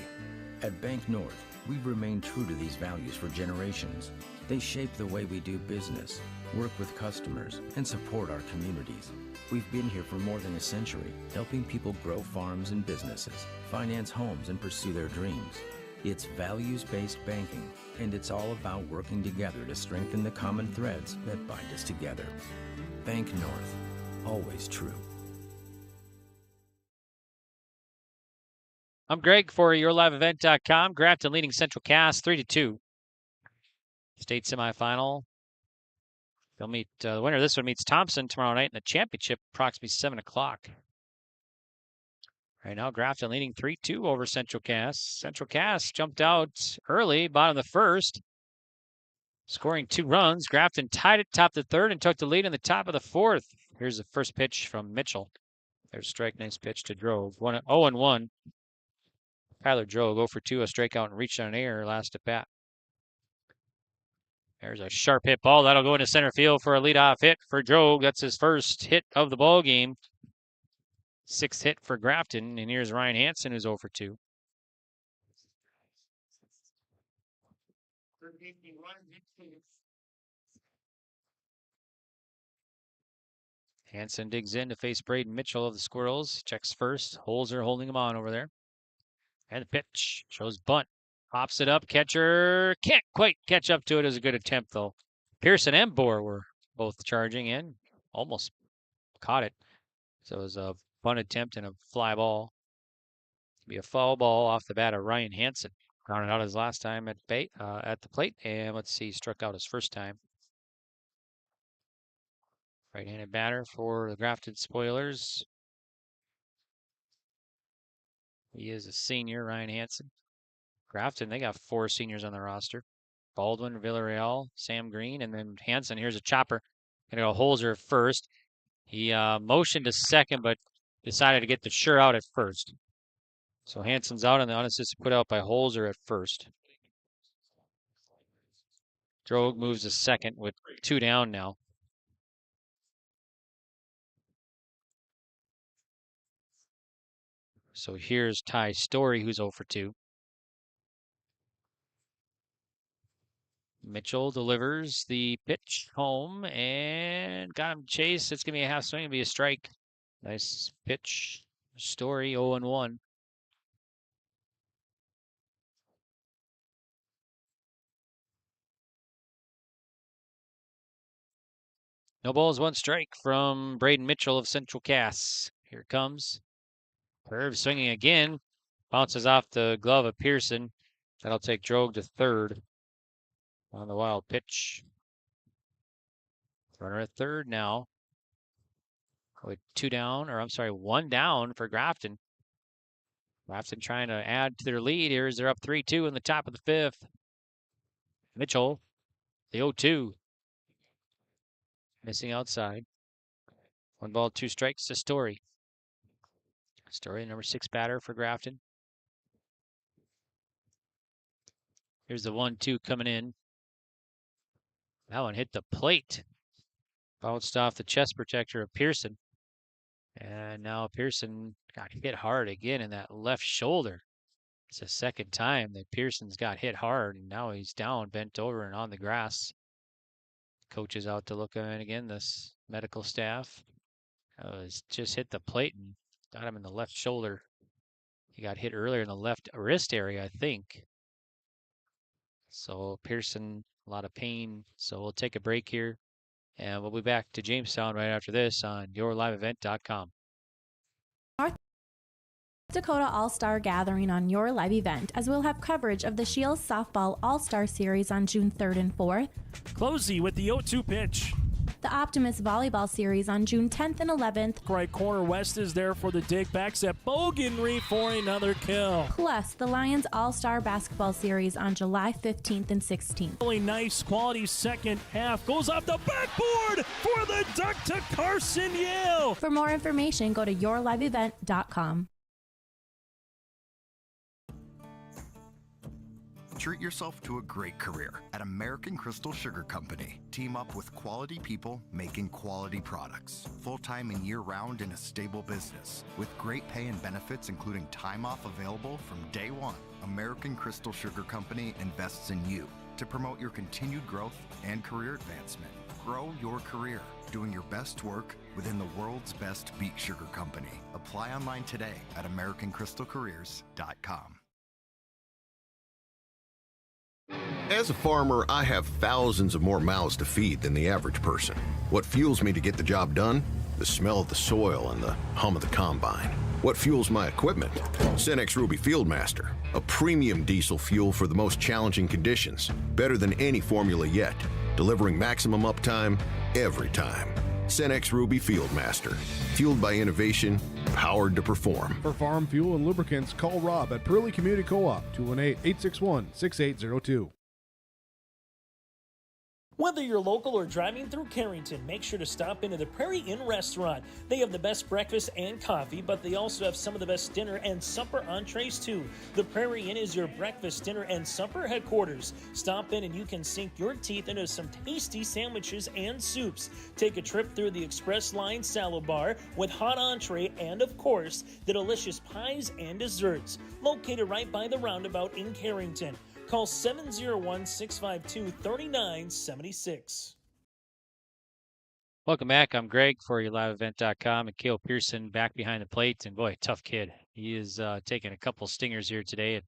At Bank North, we've remained true to these values for generations. They shape the way we do business, work with customers, and support our communities. We've been here for more than a century, helping people grow farms and businesses, finance homes, and pursue their dreams. It's values-based banking, and it's all about working together to strengthen the common threads that bind us together. Bank North, always true. I'm Greg for yourliveevent.com. Grafton leading Central Cass 3-2. State semifinal. They'll meet the winner of this one meets Thompson tomorrow night in the championship, approximately 7 o'clock. Right now, Grafton leading 3-2 over Central Cass. Central Cass jumped out early, bottom of the 1st, scoring 2 runs. Grafton tied it top of the 3rd and took the lead in the top of the 4th. Here's the first pitch from Mitchell. There's a strike, nice pitch to Drogue. 0-1. Tyler Drogue 0 for 2, a strikeout and reached on an error last at bat. There's a sharp hit ball. That'll go into center field for a leadoff hit for Drogue. That's his first hit of the ball game. 6th hit for Grafton. And here's Ryan Hansen, who's 0 for 2. Hansen digs in to face Braden Mitchell of the Squirrels. Checks first. Holzer holding him on over there. And the pitch shows bunt. Pops it up. Catcher can't quite catch up to it. It was a good attempt, though. Pearson and Bohr were both charging in. Almost caught it. So it was a bunt attempt and a fly ball. Be a foul ball off the bat of Ryan Hansen. Grounded out his last time at the plate. And let's see, struck out his first time. Right-handed batter for the Grafton Spoilers. He is a senior, Ryan Hansen. Grafton, they got 4 seniors on the roster. Baldwin, Villarreal, Sam Green, and then Hansen. Here's a chopper. Gonna go Holzer first. He motioned to second, but decided to get the sure out at first. So Hansen's out, and the unassisted put out by Holzer at first. Drogue moves to second with 2 down now. So here's Ty Story, who's 0 for 2. Mitchell delivers the pitch home and got him chased. It's going to be a half swing. It'll be a strike. Nice pitch. Story 0 and 1. No balls, 1 strike from Braden Mitchell of Central Cass. Here it comes. Curve swinging again. Bounces off the glove of Pearson. That'll take Drogue to third on the wild pitch. Runner at third now. With 2 down, or I'm sorry, 1 down for Grafton. Grafton trying to add to their lead here as they're up 3-2 in the top of the 5th. Mitchell, the 0-2. Missing outside. 1 ball, 2 strikes to Story. Story, number 6 batter for Grafton. Here's the 1-2 coming in. That one hit the plate. Bounced off the chest protector of Pearson. And now Pearson got hit hard again in that left shoulder. It's the second time that Pearson's got hit hard, and now he's down, bent over, and on the grass. Coach is out to look at him again, this medical staff. It's just hit the plate and got him in the left shoulder. He got hit earlier in the left wrist area, I think. So Pearson, a lot of pain. So we'll take a break here, and we'll be back to Jamestown right after this on yourliveevent.com. North Dakota All-Star Gathering on Your Live Event, as we'll have coverage of the Shields Softball All-Star Series on June 3rd and 4th. Closey with the 0-2 pitch. The Optimist Volleyball Series on June 10th and 11th. Right corner West is there for the dig. Backs at Bogenry for another kill. Plus, the Lions All-Star Basketball Series on July 15th and 16th. Really nice quality second half. Goes off the backboard for the duck to Carson Yale. For more information, go to yourliveevent.com. Treat yourself to a great career at American Crystal Sugar Company. Team up with quality people making quality products. Full-time and year-round in a stable business. With great pay and benefits including time off available from day one. American Crystal Sugar Company invests in you to promote your continued growth and career advancement. Grow your career doing your best work within the world's best beet sugar company. Apply online today at AmericanCrystalCareers.com. As a farmer, I have thousands of more mouths to feed than the average person. What fuels me to get the job done? The smell of the soil and the hum of the combine. What fuels my equipment? Cenex Ruby Fieldmaster, a premium diesel fuel for the most challenging conditions. Better than any formula yet, delivering maximum uptime every time. Cenex Ruby Fieldmaster, fueled by innovation, powered to perform. For farm fuel and lubricants, call Rob at Pearly Community Co-op, 218-861-6802. Whether you're local or driving through Carrington, make sure to stop into the Prairie Inn restaurant. They have the best breakfast and coffee, but they also have some of the best dinner and supper entrees too. The Prairie Inn is your breakfast, dinner, and supper headquarters. Stop in and you can sink your teeth into some tasty sandwiches and soups. Take a trip through the Express Line salad bar with hot entree and, of course, the delicious pies and desserts. Located right by the roundabout in Carrington. Call 701-652-3976. Welcome back. I'm Greg for yourliveevent.com, and Cale Pearson back behind the plate. And boy, tough kid. He is taking a couple stingers here today.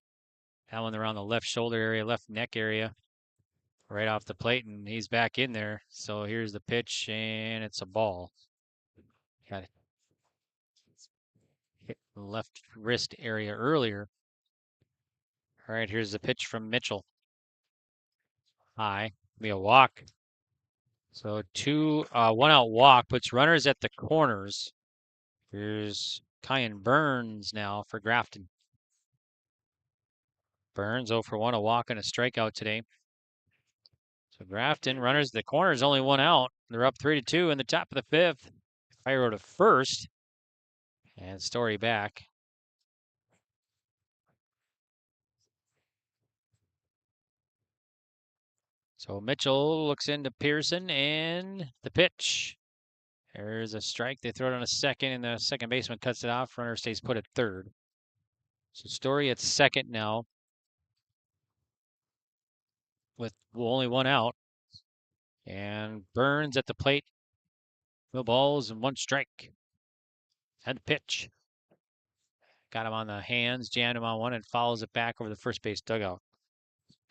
That one around the left shoulder area, left neck area, right off the plate, and he's back in there. So here's the pitch, and it's a ball. Got it. Hit the left wrist area earlier. All right, here's the pitch from Mitchell. High, be a walk. So 1 out walk puts runners at the corners. Here's Kyan Burns now for Grafton. Burns 0 for 1, a walk and a strikeout today. So Grafton, runners at the corners, only 1 out. They're up 3-2 in the top of the 5th. Fire to first. And Story back. So Mitchell looks into Pearson and the pitch. There's a strike. They throw it on a second, and the second baseman cuts it off. Runner stays put at third. So Story at second now with only one out. And Burns at the plate. No balls and one strike. Had the pitch. Got him on the hands, jammed him on one, and follows it back over the first base dugout.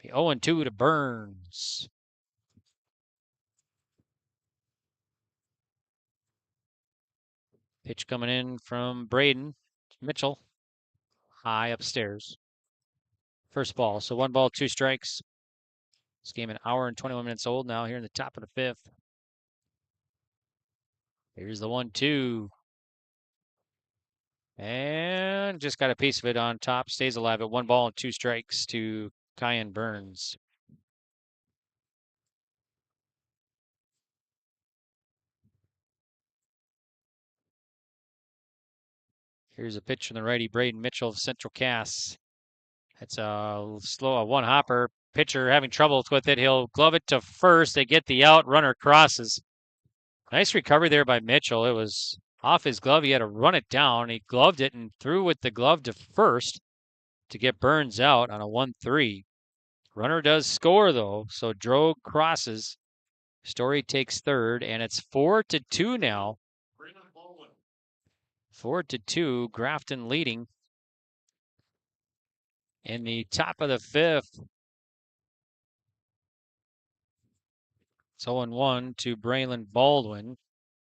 0-2 to Burns. Pitch coming in from Braden. Mitchell. High upstairs. First ball. So 1 ball, 2 strikes. This game an hour and 21 minutes old now here in the top of the 5th. Here's the 1-2. And just got a piece of it on top. Stays alive at 1 ball and 2 strikes to Kyan Burns. Here's a pitch from the righty, Braden Mitchell of Central Cass. It's a one hopper. Pitcher having trouble with it. He'll glove it to first. They get the out. Runner crosses. Nice recovery there by Mitchell. It was off his glove. He had to run it down. He gloved it and threw with the glove to first to get Burns out on a 1-3. Runner does score, though, so Drogue crosses. Story takes third, and it's 4-2 now. 4-2, Grafton leading in the top of the 5th. It's 0-1 to Braylon Baldwin.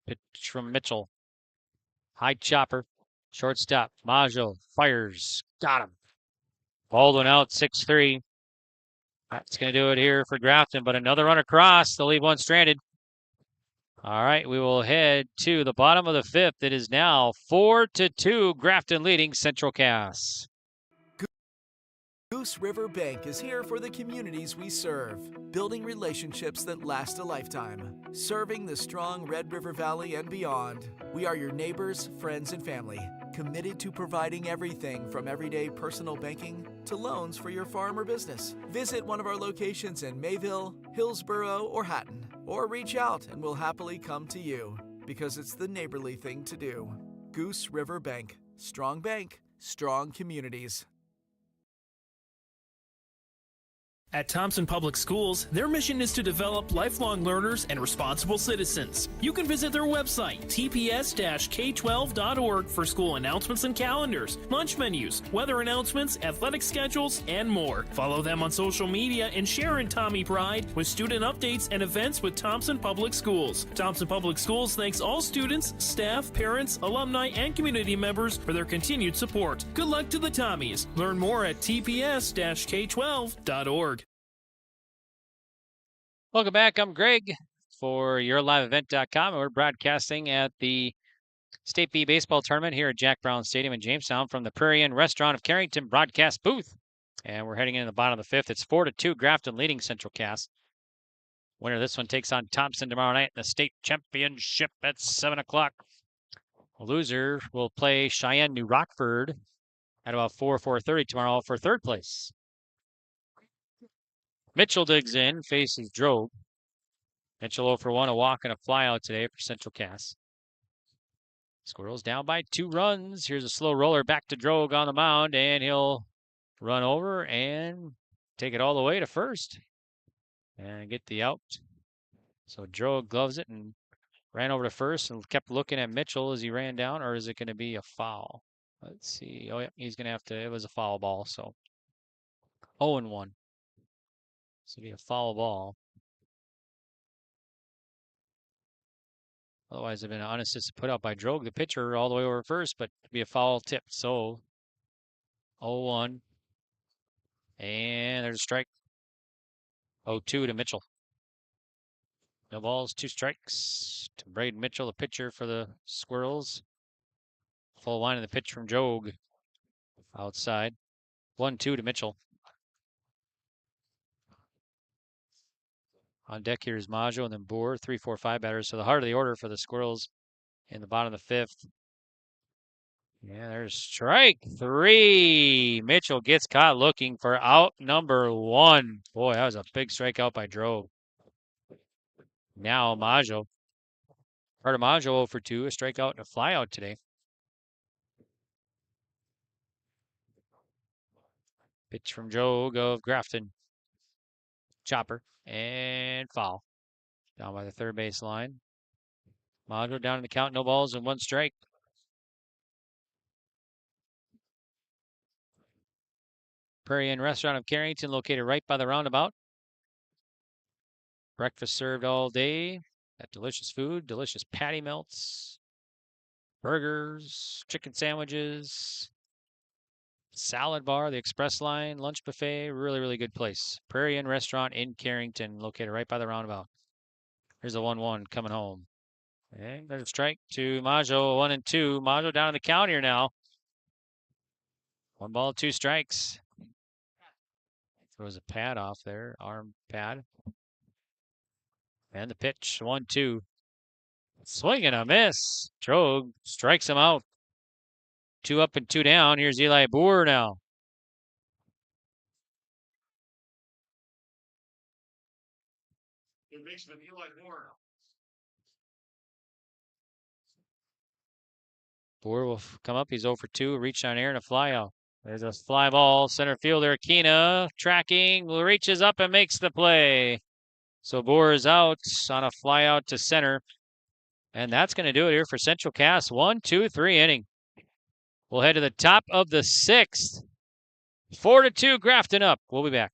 Pitch from Mitchell. High chopper. Shortstop. Maggio fires. Got him. Baldwin out 6-3. That's going to do it here for Grafton, but another run across. They'll leave one stranded. All right, we will head to the bottom of the 5th. It is now 4-2, Grafton leading Central Cass. Goose River Bank is here for the communities we serve, building relationships that last a lifetime. Serving the strong Red River Valley and beyond, we are your neighbors, friends, and family, committed to providing everything from everyday personal banking to loans for your farm or business. Visit one of our locations in Mayville, Hillsborough, or Hatton, or reach out and we'll happily come to you, because it's the neighborly thing to do. Goose River Bank. Strong bank, strong communities. At Thompson Public Schools, their mission is to develop lifelong learners and responsible citizens. You can visit their website, tps-k12.org, for school announcements and calendars, lunch menus, weather announcements, athletic schedules, and more. Follow them on social media and share in Tommy Pride with student updates and events with Thompson Public Schools. Thompson Public Schools thanks all students, staff, parents, alumni, and community members for their continued support. Good luck to the Tommies. Learn more at tps-k12.org. Welcome back. I'm Greg for YourLiveEvent.com. We're broadcasting at the State B Baseball Tournament here at Jack Brown Stadium in Jamestown from the Prairie Inn Restaurant of Carrington broadcast booth. And we're heading into the bottom of the 5th. It's 4-2, Grafton leading Central Cass. Winner of this one takes on Thompson tomorrow night in the state championship at 7 o'clock. Loser will play Cheyenne New Rockford at about 4:30 tomorrow for third place. Mitchell digs in, faces Drogue. Mitchell 0 for 1, a walk and a flyout today for Central Cass. Squirrels down by 2 runs. Here's a slow roller back to Drogue on the mound, and he'll run over and take it all the way to first and get the out. So Drogue gloves it and ran over to first and kept looking at Mitchell as he ran down, or is it going to be a foul? Let's see. Oh, yeah, he's going to have to. It was a foul ball, so 0-1. So it'll be a foul ball. Otherwise, it'd been an unassisted put out by Drogue, the pitcher, all the way over first, but it'd be a foul tip. So 0-1. And there's a strike. 0-2 to Mitchell. No balls, 2 strikes to Braden Mitchell, the pitcher for the Squirrels. Full line of the pitch from Drogue. Outside. 1-2 to Mitchell. On deck here is Maggio and then Boer, 3, 4, 5 batters. So the heart of the order for the Squirrels in the bottom of the 5th. Yeah, there's strike 3. Mitchell gets caught looking for out number 1. Boy, that was a big strikeout by Drogue. Now Maggio. Part of Maggio 0 for 2, a strikeout and a flyout today. Pitch from Joe of Grafton. Chopper and foul. Down by the third base line. Majo down in the count, no balls and 1 strike. Prairie Inn Restaurant of Carrington, located right by the roundabout. Breakfast served all day. Got delicious food, delicious patty melts, burgers, chicken sandwiches, salad bar, the express line, lunch buffet. Really, really good place. Prairie Inn Restaurant in Carrington, located right by the roundabout. Here's a 1-1 coming home. And there's a strike to Majo, 1-2. Majo down in the count here now. 1 ball, 2 strikes. Throws a pad off there, arm pad. And the pitch, 1-2. Swing and a miss. Trogue strikes him out. 2 up and 2 down. Here's Eli Boer now. It makes them Eli Boer. Boer will come up. He's 0 for 2. Reach on air and a fly out. There's a fly ball. Center fielder Akina tracking, reaches up and makes the play. So Boer is out on a fly out to center. And that's going to do it here for Central Cass. 1, 2, 3 inning. We'll head to the top of the 6th. 4-2, Grafton up. We'll be back.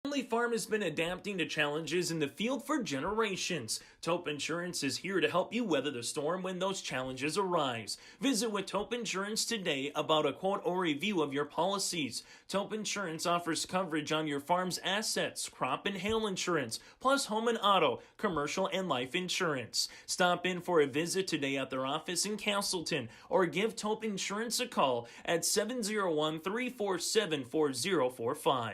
Family Farm has been adapting to challenges in the field for generations. Taupe Insurance is here to help you weather the storm when those challenges arise. Visit with Taupe Insurance today about a quote or review of your policies. Taupe Insurance offers coverage on your farm's assets, crop and hail insurance, plus home and auto, commercial and life insurance. Stop in for a visit today at their office in Castleton or give Taupe Insurance a call at 701-347-4045.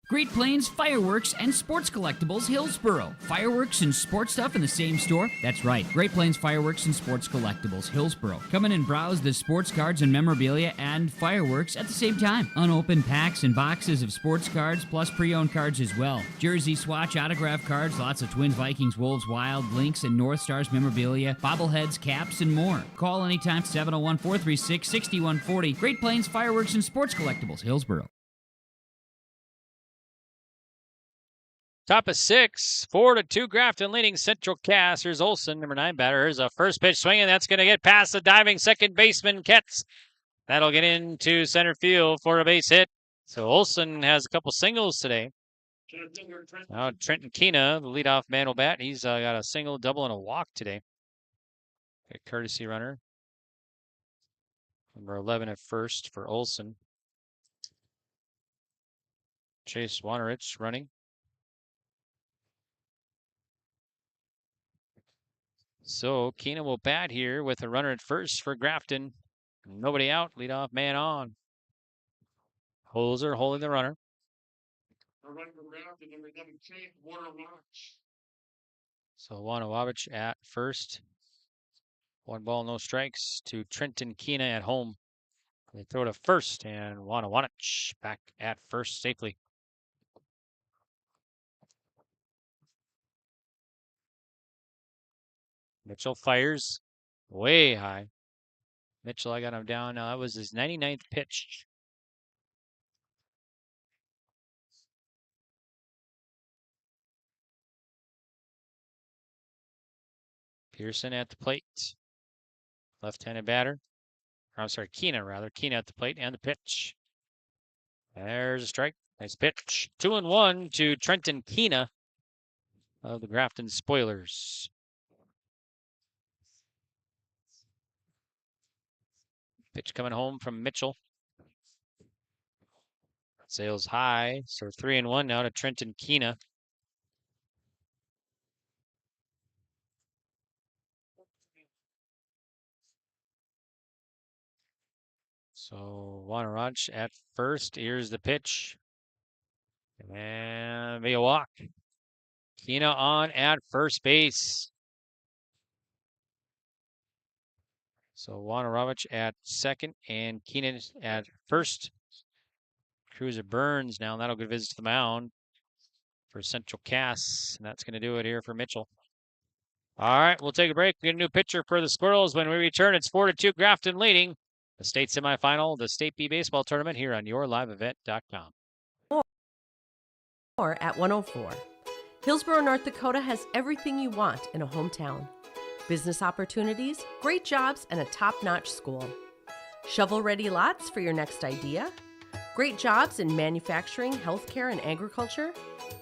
Great Plains Fireworks and Sports Collectibles, Hillsboro. Fireworks and sports stuff in the same store? That's right. Great Plains Fireworks and Sports Collectibles, Hillsboro. Come in and browse the sports cards and memorabilia and fireworks at the same time. Unopened packs and boxes of sports cards, plus pre-owned cards as well. Jersey, swatch, autograph cards, lots of Twins, Vikings, Wolves, Wild, Lynx, and North Stars memorabilia, bobbleheads, caps, and more. Call anytime, 701-436-6140. Great Plains Fireworks and Sports Collectibles, Hillsboro. Top of 6, 4-2, Grafton leading Central Cass. Here's Olson, number 9 batter. Here's a first pitch swinging. That's going to get past the diving second baseman, Ketz. That'll get into center field for a base hit. So Olson has a couple singles today. Now Trenton Keena, the leadoff man, will bat. He's got a single, double, and a walk today. A courtesy runner. Number 11 at first for Olson. Chase Wannerich running. So Keena will bat here with a runner at first for Grafton. Nobody out. Leadoff man on. Holzer holding the runner. So Wanawabich at first. 1 ball, no strikes to Trenton Keena at home. They throw to first, and Wanawabich back at first safely. Mitchell fires way high. Mitchell, I got him down. Now that was his 99th pitch. Pearson at the plate. Left-handed batter. I'm sorry, Keena rather. Keena at the plate and the pitch. There's a strike. Nice pitch. 2-1 to Trenton Keena of the Grafton Spoilers. Pitch coming home from Mitchell. Sails high, so 3-1 now to Trenton Keena. So Wanarunch at first. Here's the pitch. And be a walk. Kina on at first base. So Wanarovich at second and Keenan at first. Cruiser Burns now. That'll get a visit to the mound for Central Cass. And that's going to do it here for Mitchell. All right, we'll take a break. Get a new pitcher for the Squirrels. When we return, it's 4-2 Grafton leading the state semifinal, the State B baseball tournament here on yourliveevent.com. More at 104. Hillsborough, North Dakota has everything you want in a hometown. Business opportunities, great jobs, and a top-notch school. Shovel-ready lots for your next idea. Great jobs in manufacturing, healthcare, and agriculture.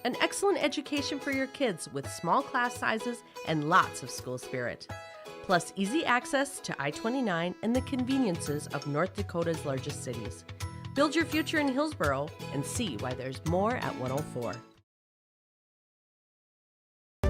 An excellent education for your kids with small class sizes and lots of school spirit. Plus easy access to I-29 and the conveniences of North Dakota's largest cities. Build your future in Hillsborough and see why there's more at 104.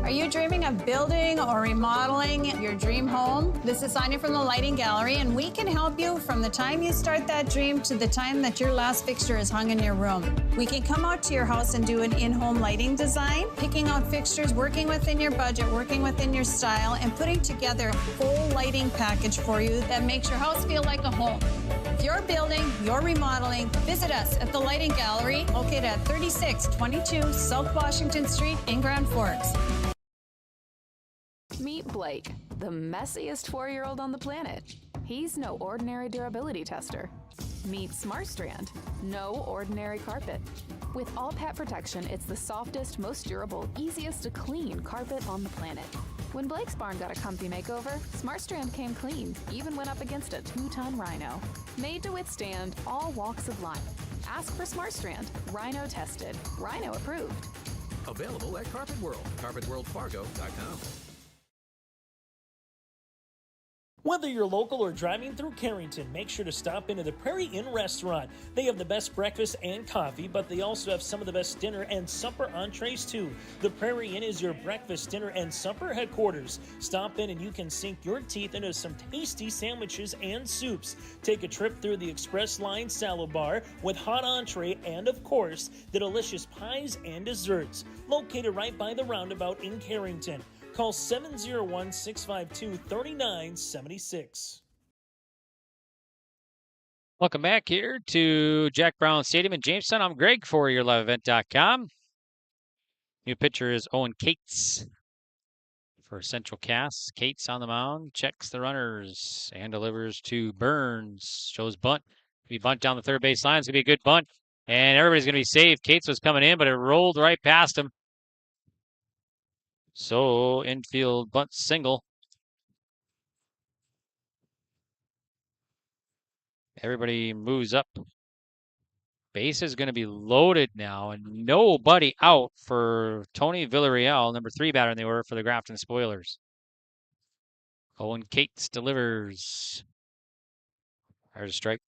Are you dreaming of building or remodeling your dream home? This is Sonia from the Lighting Gallery, and we can help you from the time you start that dream to the time that your last fixture is hung in your room. We can come out to your house and do an in-home lighting design, picking out fixtures, working within your budget, working within your style, and putting together a full lighting package for you that makes your house feel like a home. If you're building, you're remodeling, visit us at the Lighting Gallery, located at 3622 South Washington Street in Grand Forks. Meet Blake, the messiest 4-year-old on the planet. He's no ordinary durability tester. Meet SmartStrand, no ordinary carpet. With all pet protection, it's the softest, most durable, easiest to clean carpet on the planet. When Blake's barn got a comfy makeover, SmartStrand came clean, even went up against a 2-ton rhino. Made to withstand all walks of life. Ask for SmartStrand, rhino tested, rhino approved. Available at Carpet World, carpetworldfargo.com. Whether you're local or driving through Carrington, make sure to stop into the Prairie Inn restaurant. They have the best breakfast and coffee, but they also have some of the best dinner and supper entrees too. The Prairie Inn is your breakfast, dinner, and supper headquarters. Stop in and you can sink your teeth into some tasty sandwiches and soups. Take a trip through the Express Line salad bar with hot entree and, of course, the delicious pies and desserts. Located right by the roundabout in Carrington. Call 701-652-3976. Welcome back here to Jack Brown Stadium in Jamestown. I'm Greg for yourliveevent.com. New pitcher is Owen Cates for Central Cass. Cates on the mound, checks the runners, and delivers to Burns. Shows bunt. Be bunt down the third base line. It's going to be a good bunt, and everybody's going to be safe. Cates was coming in, but it rolled right past him. So, infield bunt single. Everybody moves up. Base is going to be loaded now, and nobody out for Tony Villarreal, number 3 batter in the order for the Grafton Spoilers. Owen Cates delivers. There's a strike.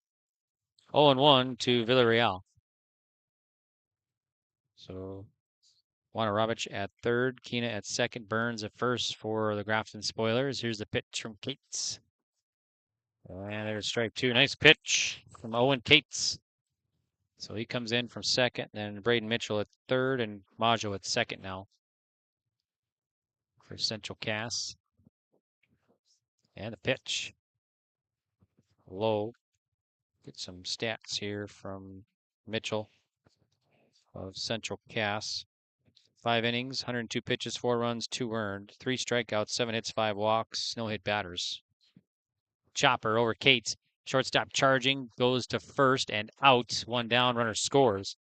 0-1 to Villarreal. So, Wanarovich at third, Kina at second, Burns at first for the Grafton Spoilers. Here's the pitch from Cates. And there's strike 2. Nice pitch from Owen Cates. So he comes in from second, and Braden Mitchell at third, and Majo at second now for Central Cass. And the pitch. Low. Get some stats here from Mitchell of Central Cass. 5 innings, 102 pitches, 4 runs, 2 earned, 3 strikeouts, 7 hits, 5 walks, no hit batters. Chopper over Cates. Shortstop charging, goes to first and out. 1 down, runner scores.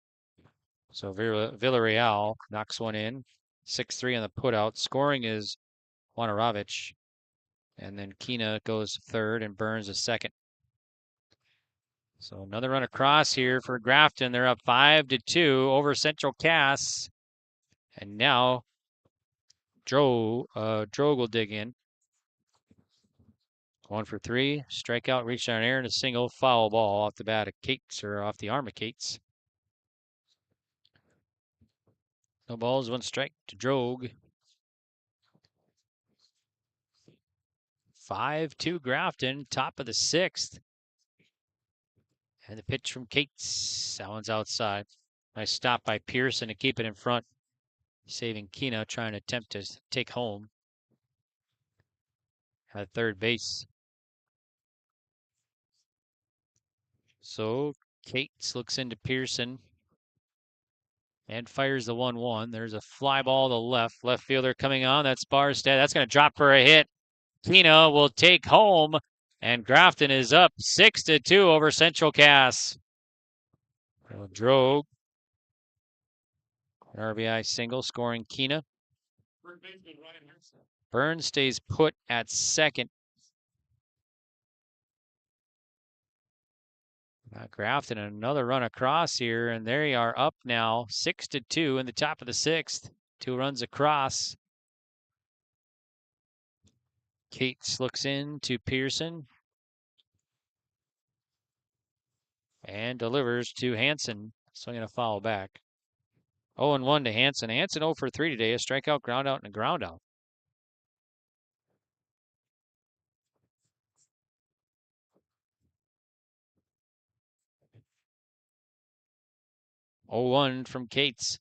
So Villarreal knocks one in. 6-3 on the putout. Scoring is Wanarovich. And then Kina goes third and Burns is second. So another run across here for Grafton. They're up 5-2 over Central Cass. And now Drogue will dig in. 1 for 3. Strikeout, reach down air, and a single foul ball off the bat of Cates, or off the arm of Cates. No balls, 1 strike to Drogue. 5-2 Grafton, top of the 6th. And the pitch from Cates. That one's outside. Nice stop by Pearson to keep it in front. Saving Kina, trying to attempt to take home at third base. So Cates looks into Pearson and fires the 1-1. There's a fly ball to left. Left fielder coming on. That's Barstead. That's going to drop for a hit. Kina will take home, and Grafton is up 6-2 over Central Cass. Drogue. An RBI single scoring Kina. Burns stays put at second. Grafton another run across here, and they are up now 6-2 in the top of the sixth. 2 runs across. Cates looks in to Pearson and delivers to Hansen. Swinging a foul back. 0-1 to Hansen. Hansen 0 for 3 today. A strikeout, ground out, and a ground out. Oh-1 from Cates.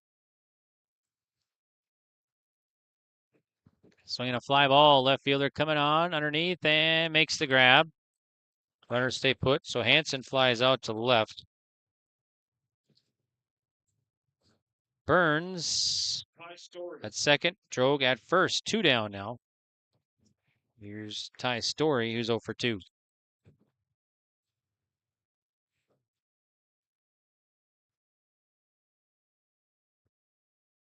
Swinging a fly ball. Left fielder coming on underneath and makes the grab. Runners stay put, so Hansen flies out to the left. Burns at second. Drogue at first. 2 down now. Here's Ty Story, who's 0 for 2.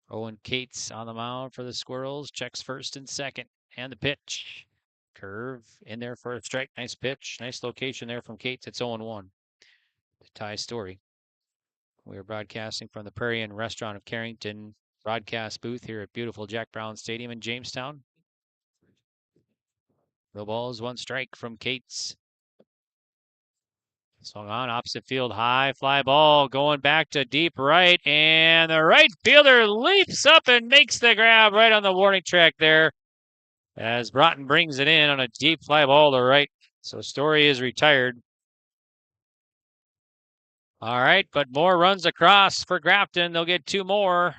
Owen Cates on the mound for the Squirrels. Checks first and second. And the pitch. Curve in there for a strike. Nice pitch. Nice location there from Cates. It's 0-1 to Ty Story. We are broadcasting from the Prairie Inn Restaurant of Carrington broadcast booth here at beautiful Jack Brown Stadium in Jamestown. No balls, 1 strike from Cates. Swung on, opposite field, high fly ball going back to deep right, and the right fielder leaps up and makes the grab right on the warning track there as Broughton brings it in on a deep fly ball to right. So Story is retired. All right, but more runs across for Grafton. They'll get 2 more.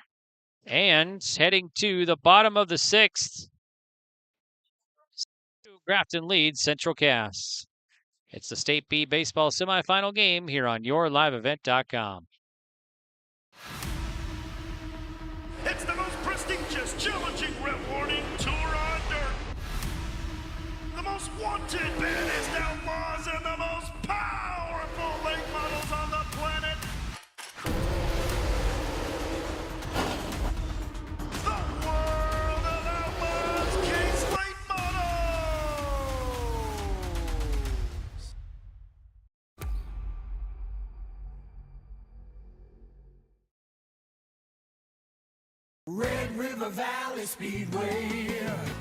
And heading to the bottom of the 6th. Grafton leads Central Cass. It's the State B baseball semifinal game here on yourliveevent.com. It's the most prestigious, challenging rewarding tour on dirt. The most wanted, baddest outlaws, and the most powerful late models on the planet. The World of Outlaws Case Late Models. Red River Valley Speedway.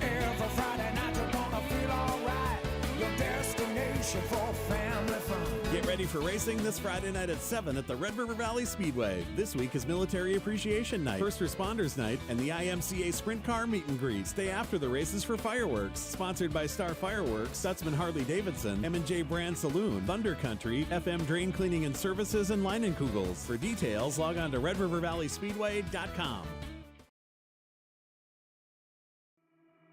Every Friday night you're gonna feel alright. Your destination for family fun. Get ready for racing this Friday night at 7 at the Red River Valley Speedway. This week is Military Appreciation Night, First Responders Night, and the IMCA Sprint Car Meet and Greet. Stay after the races for fireworks. Sponsored by Star Fireworks, Stutzman Harley-Davidson, M&J Brand Saloon, Thunder Country, FM Drain Cleaning and Services, and Leinenkugels. For details, log on to RedRiverValleySpeedway.com.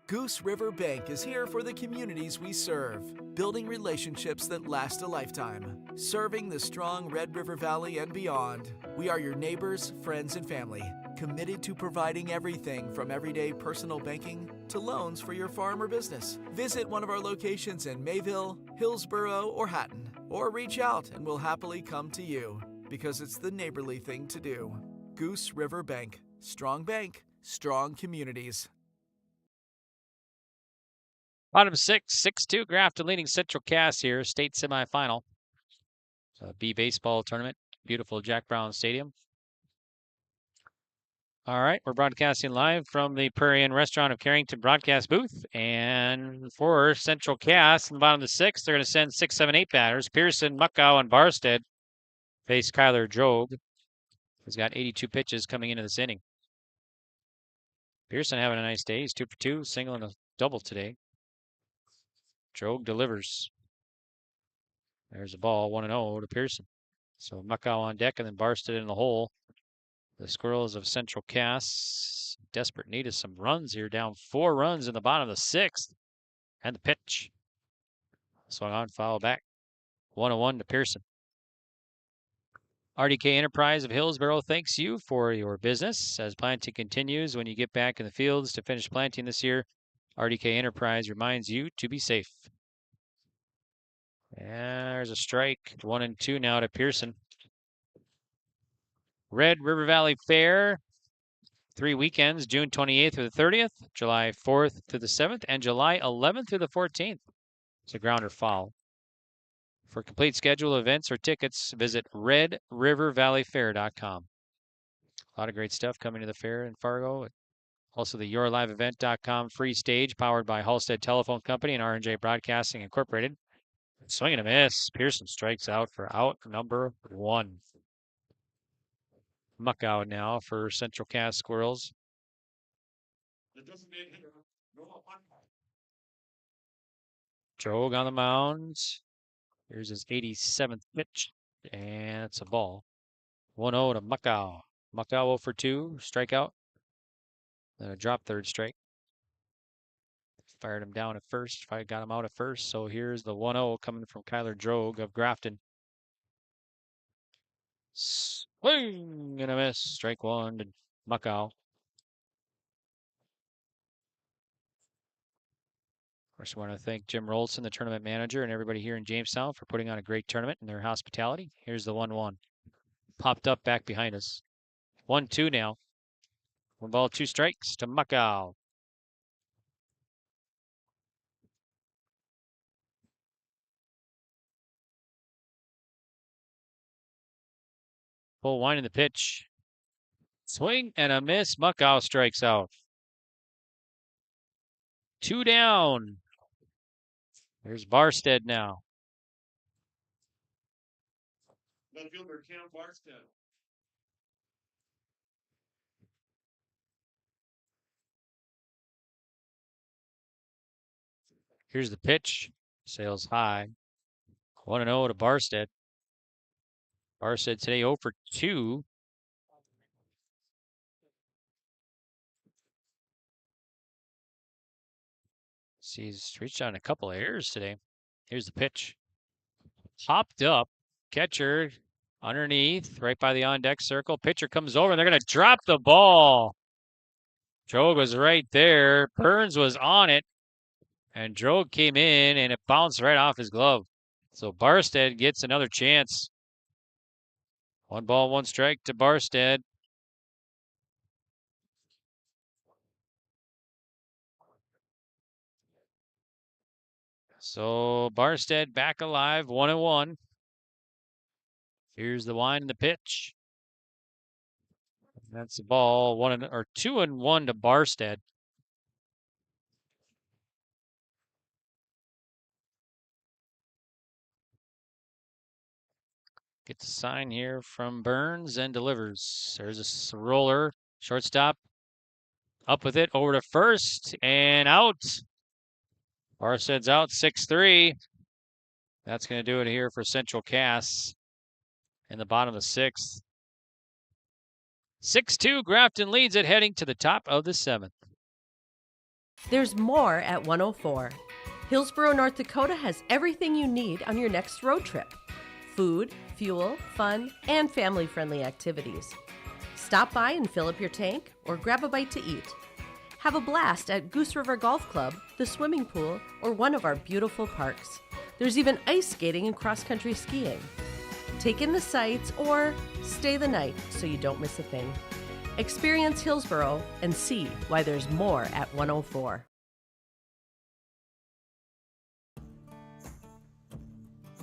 Goose River Bank is here for the communities we serve, building relationships that last a lifetime. Serving the strong Red River Valley and beyond, we are your neighbors, friends, and family, committed to providing everything from everyday personal banking to loans for your farm or business. Visit one of our locations in Mayville, Hillsborough, or Hatton, or reach out and we'll happily come to you, because it's the neighborly thing to do. Goose River Bank. Strong bank, strong communities. Bottom 6, 6-2 Grafton leading Central Cass here, state semifinal. B baseball tournament, beautiful Jack Brown Stadium. All right, we're broadcasting live from the Prairie Inn Restaurant of Carrington broadcast booth. And for Central Cass in the bottom of the 6th, they're going to send 6, 7, 8 batters. Pearson, Muckow, and Barstead face Kyler Drogue, who's got 82 pitches coming into this inning. Pearson having a nice day. He's 2 for 2, single and a double today. Drogue delivers. There's a ball, 1-0 to Pearson. So Muckow on deck and then Barsted in the hole. The Squirrels of Central Cass, desperate need of some runs here, down 4 runs in the bottom of the 6th. And the pitch. Swung on, foul back. 1-1 to Pearson. RDK Enterprise of Hillsboro thanks you for your business. As planting continues, when you get back in the fields to finish planting this year, RDK Enterprise reminds you to be safe. And there's a strike. 1-2 now to Pearson. Red River Valley Fair, 3 weekends, June 28th through the 30th, July 4th through the 7th, and July 11th through the 14th. It's a grounder foul. For complete schedule of events or tickets, visit redrivervalleyfair.com. A lot of great stuff coming to the fair in Fargo. Also the yourliveevent.com free stage powered by Halstead Telephone Company and R&J Broadcasting Incorporated. Swing and a miss. Pearson strikes out for out number 1. Muckow now for Central Cass Squirrels. Drogue on the mound. Here's his 87th pitch, and it's a ball. 1-0 to Muckow. Muckow 0 for 2, strikeout. Then a drop third strike. Fired him down at first. If I got him out at first. So here's the 1-0 coming from Kyler Drogue of Grafton. Swing and a miss. Strike 1 to Muckow. Of course, I want to thank Jim Rolson, the tournament manager, and everybody here in Jamestown for putting on a great tournament and their hospitality. Here's the 1-1. Popped up back behind us. 1-2 now. 1 ball, 2 strikes to Muckow. Full wind in the pitch. Swing and a miss. Muckow strikes out. 2 down. There's Barsted now. Fielder Cam Barsted. Here's the pitch. Sails high. 1-0 to Barsted. Barsted today 0 for 2. He's reached on a couple of errors today. Here's the pitch. Popped up. Catcher underneath, right by the on-deck circle. Pitcher comes over, and they're going to drop the ball. Drogue was right there. Burns was on it, and Drogue came in, and it bounced right off his glove. So Barsted gets another chance. 1 ball, 1 strike to Barsted. So Barsted back alive, 1-1. Here's the wind and the pitch. That's the ball, 2-1 to Barsted. Gets a sign here from Burns and delivers. There's a roller, shortstop. Up with it, over to first, and out. Barsted's out, 6-3. That's going to do it here for Central Cass in the bottom of the 6th. 6-2, Grafton leads it, heading to the top of the 7th. There's more at 104. Hillsboro, North Dakota has everything you need on your next road trip. Food, fuel, fun, and family-friendly activities. Stop by and fill up your tank or grab a bite to eat. Have a blast at Goose River Golf Club, the swimming pool, or one of our beautiful parks. There's even ice skating and cross-country skiing. Take in the sights or stay the night so you don't miss a thing. Experience Hillsboro and see why there's more at 104.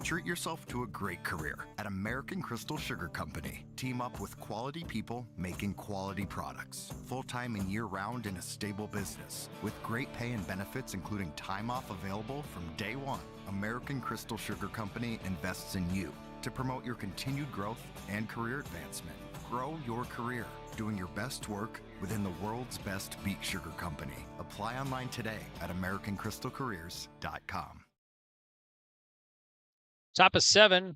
Treat yourself to a great career at American Crystal Sugar Company. Team up with quality people making quality products. Full-time and year-round in a stable business. With great pay and benefits including time off available from day one. American Crystal Sugar Company invests in you to promote your continued growth and career advancement. Grow your career doing your best work within the world's best beet sugar company. Apply online today at AmericanCrystalCareers.com. Top of 7,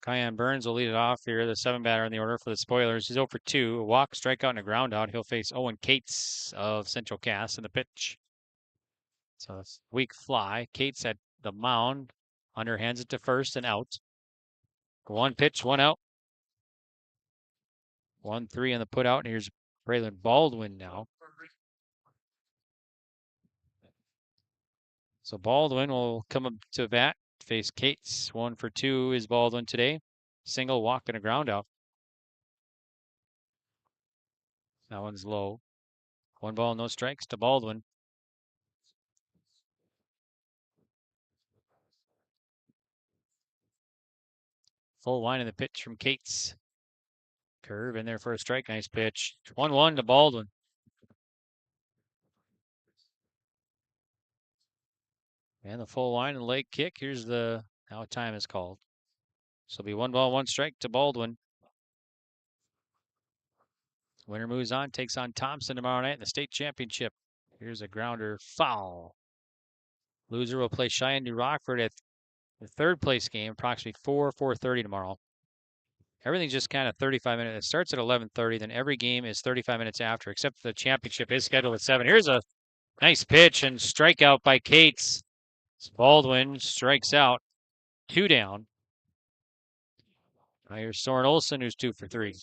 Kyan Burns will lead it off here, the 7 batter in the order for the Spoilers. He's 0 for 2, a walk, strikeout, and a ground out. He'll face Owen Cates of Central Cass in the pitch. So it's weak fly. Cates at the mound, underhands it to first and out. 1 pitch, 1 out. 1-3 on the put out, and here's Braylon Baldwin now. So Baldwin will come up to bat, face Cates. 1 for 2 is Baldwin today. Single, walk, and a ground out. That one's low. 1 ball, no strikes to Baldwin. Full line in the pitch from Cates. Curve in there for a strike. Nice pitch. 1-1 to Baldwin. And the full line and leg kick. Here's how time is called. So it'll be 1 ball, 1 strike to Baldwin. Winner moves on, takes on Thompson tomorrow night in the state championship. Here's a grounder foul. Loser will play Cheyenne New Rockford at the 3rd place game, approximately 4:30 tomorrow. Everything's just kind of 35 minutes. It starts at 11:30, then every game is 35 minutes after, except the championship is scheduled at 7. Here's a nice pitch and strikeout by Cates. Baldwin strikes out. 2 down. Now here's Soren Olsen, who's 2 for 3.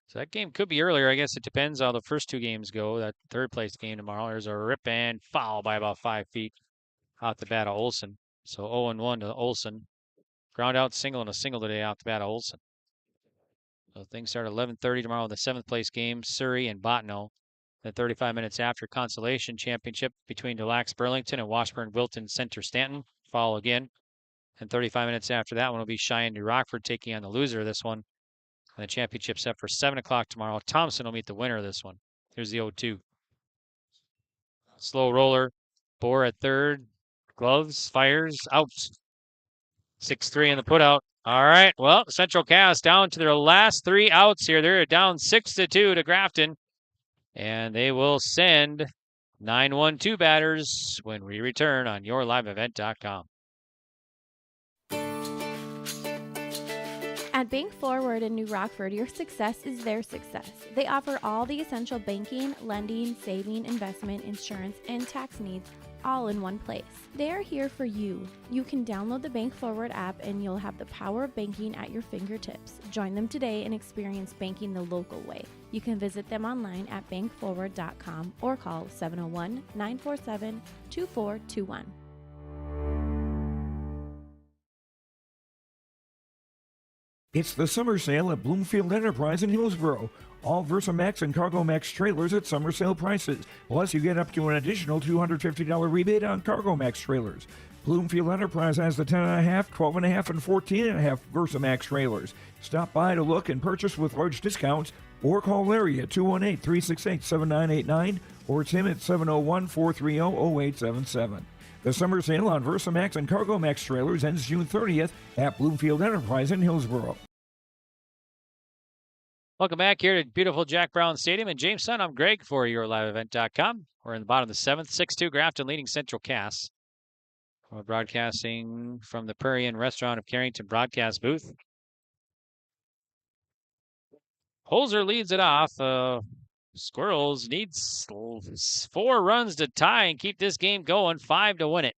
So that game could be earlier. I guess it depends how the first 2 games go. That 3rd place game tomorrow. There's a rip and foul by about 5 feet out the bat of Olsen. So 0-1 to Olsen. Ground out single and a single today out the bat of Olsen. So things start at 11:30 tomorrow. The 7th place game, Surrey and Bottineau. Then 35 minutes after, consolation championship between Des Lacs Burlington and Washburn Wilton Center Stanton. Follow again. And 35 minutes after that one will be Cheyenne New Rockford taking on the loser of this one. And the championship set for 7 o'clock tomorrow. Thompson will meet the winner of this one. Here's the 0-2. Slow roller. Bohr at third. Gloves. Fires. Out. 6-3 in the putout. All right. Well, Central Cass down to their last 3 outs here. They're down 6-2 to Grafton. And they will send 9-1-2 batters when we return on yourliveevent.com. At Bank Forward in New Rockford, your success is their success. They offer all the essential banking, lending, saving, investment, insurance, and tax needs all in one place. They are here for you. You can download the Bank Forward app and you'll have the power of banking at your fingertips. Join them today and experience banking the local way. You can visit them online at bankforward.com or call 701-947-2421. It's the summer sale at Bloomfield Enterprise in Hillsboro. All Versamax and Cargo Max trailers at summer sale prices. Plus, you get up to an additional $250 rebate on Cargo Max trailers. Bloomfield Enterprise has the 10.5, 12.5, and 14.5 Versamax trailers. Stop by to look and purchase with large discounts, or call Larry at 218-368-7989 or Tim at 701-430-0877. The summer sale on Versamax and Cargo Max trailers ends June 30th at Bloomfield Enterprise in Hillsboro. Welcome back here to beautiful Jack Brown Stadium in Jamestown. I'm Greg for yourliveevent.com. We're in the bottom of the 7th, 6-2 Grafton leading Central Cass. We're broadcasting from the Prairie Inn Restaurant of Carrington broadcast booth. Holzer leads it off. Squirrels needs 4 runs to tie and keep this game going, 5 to win it.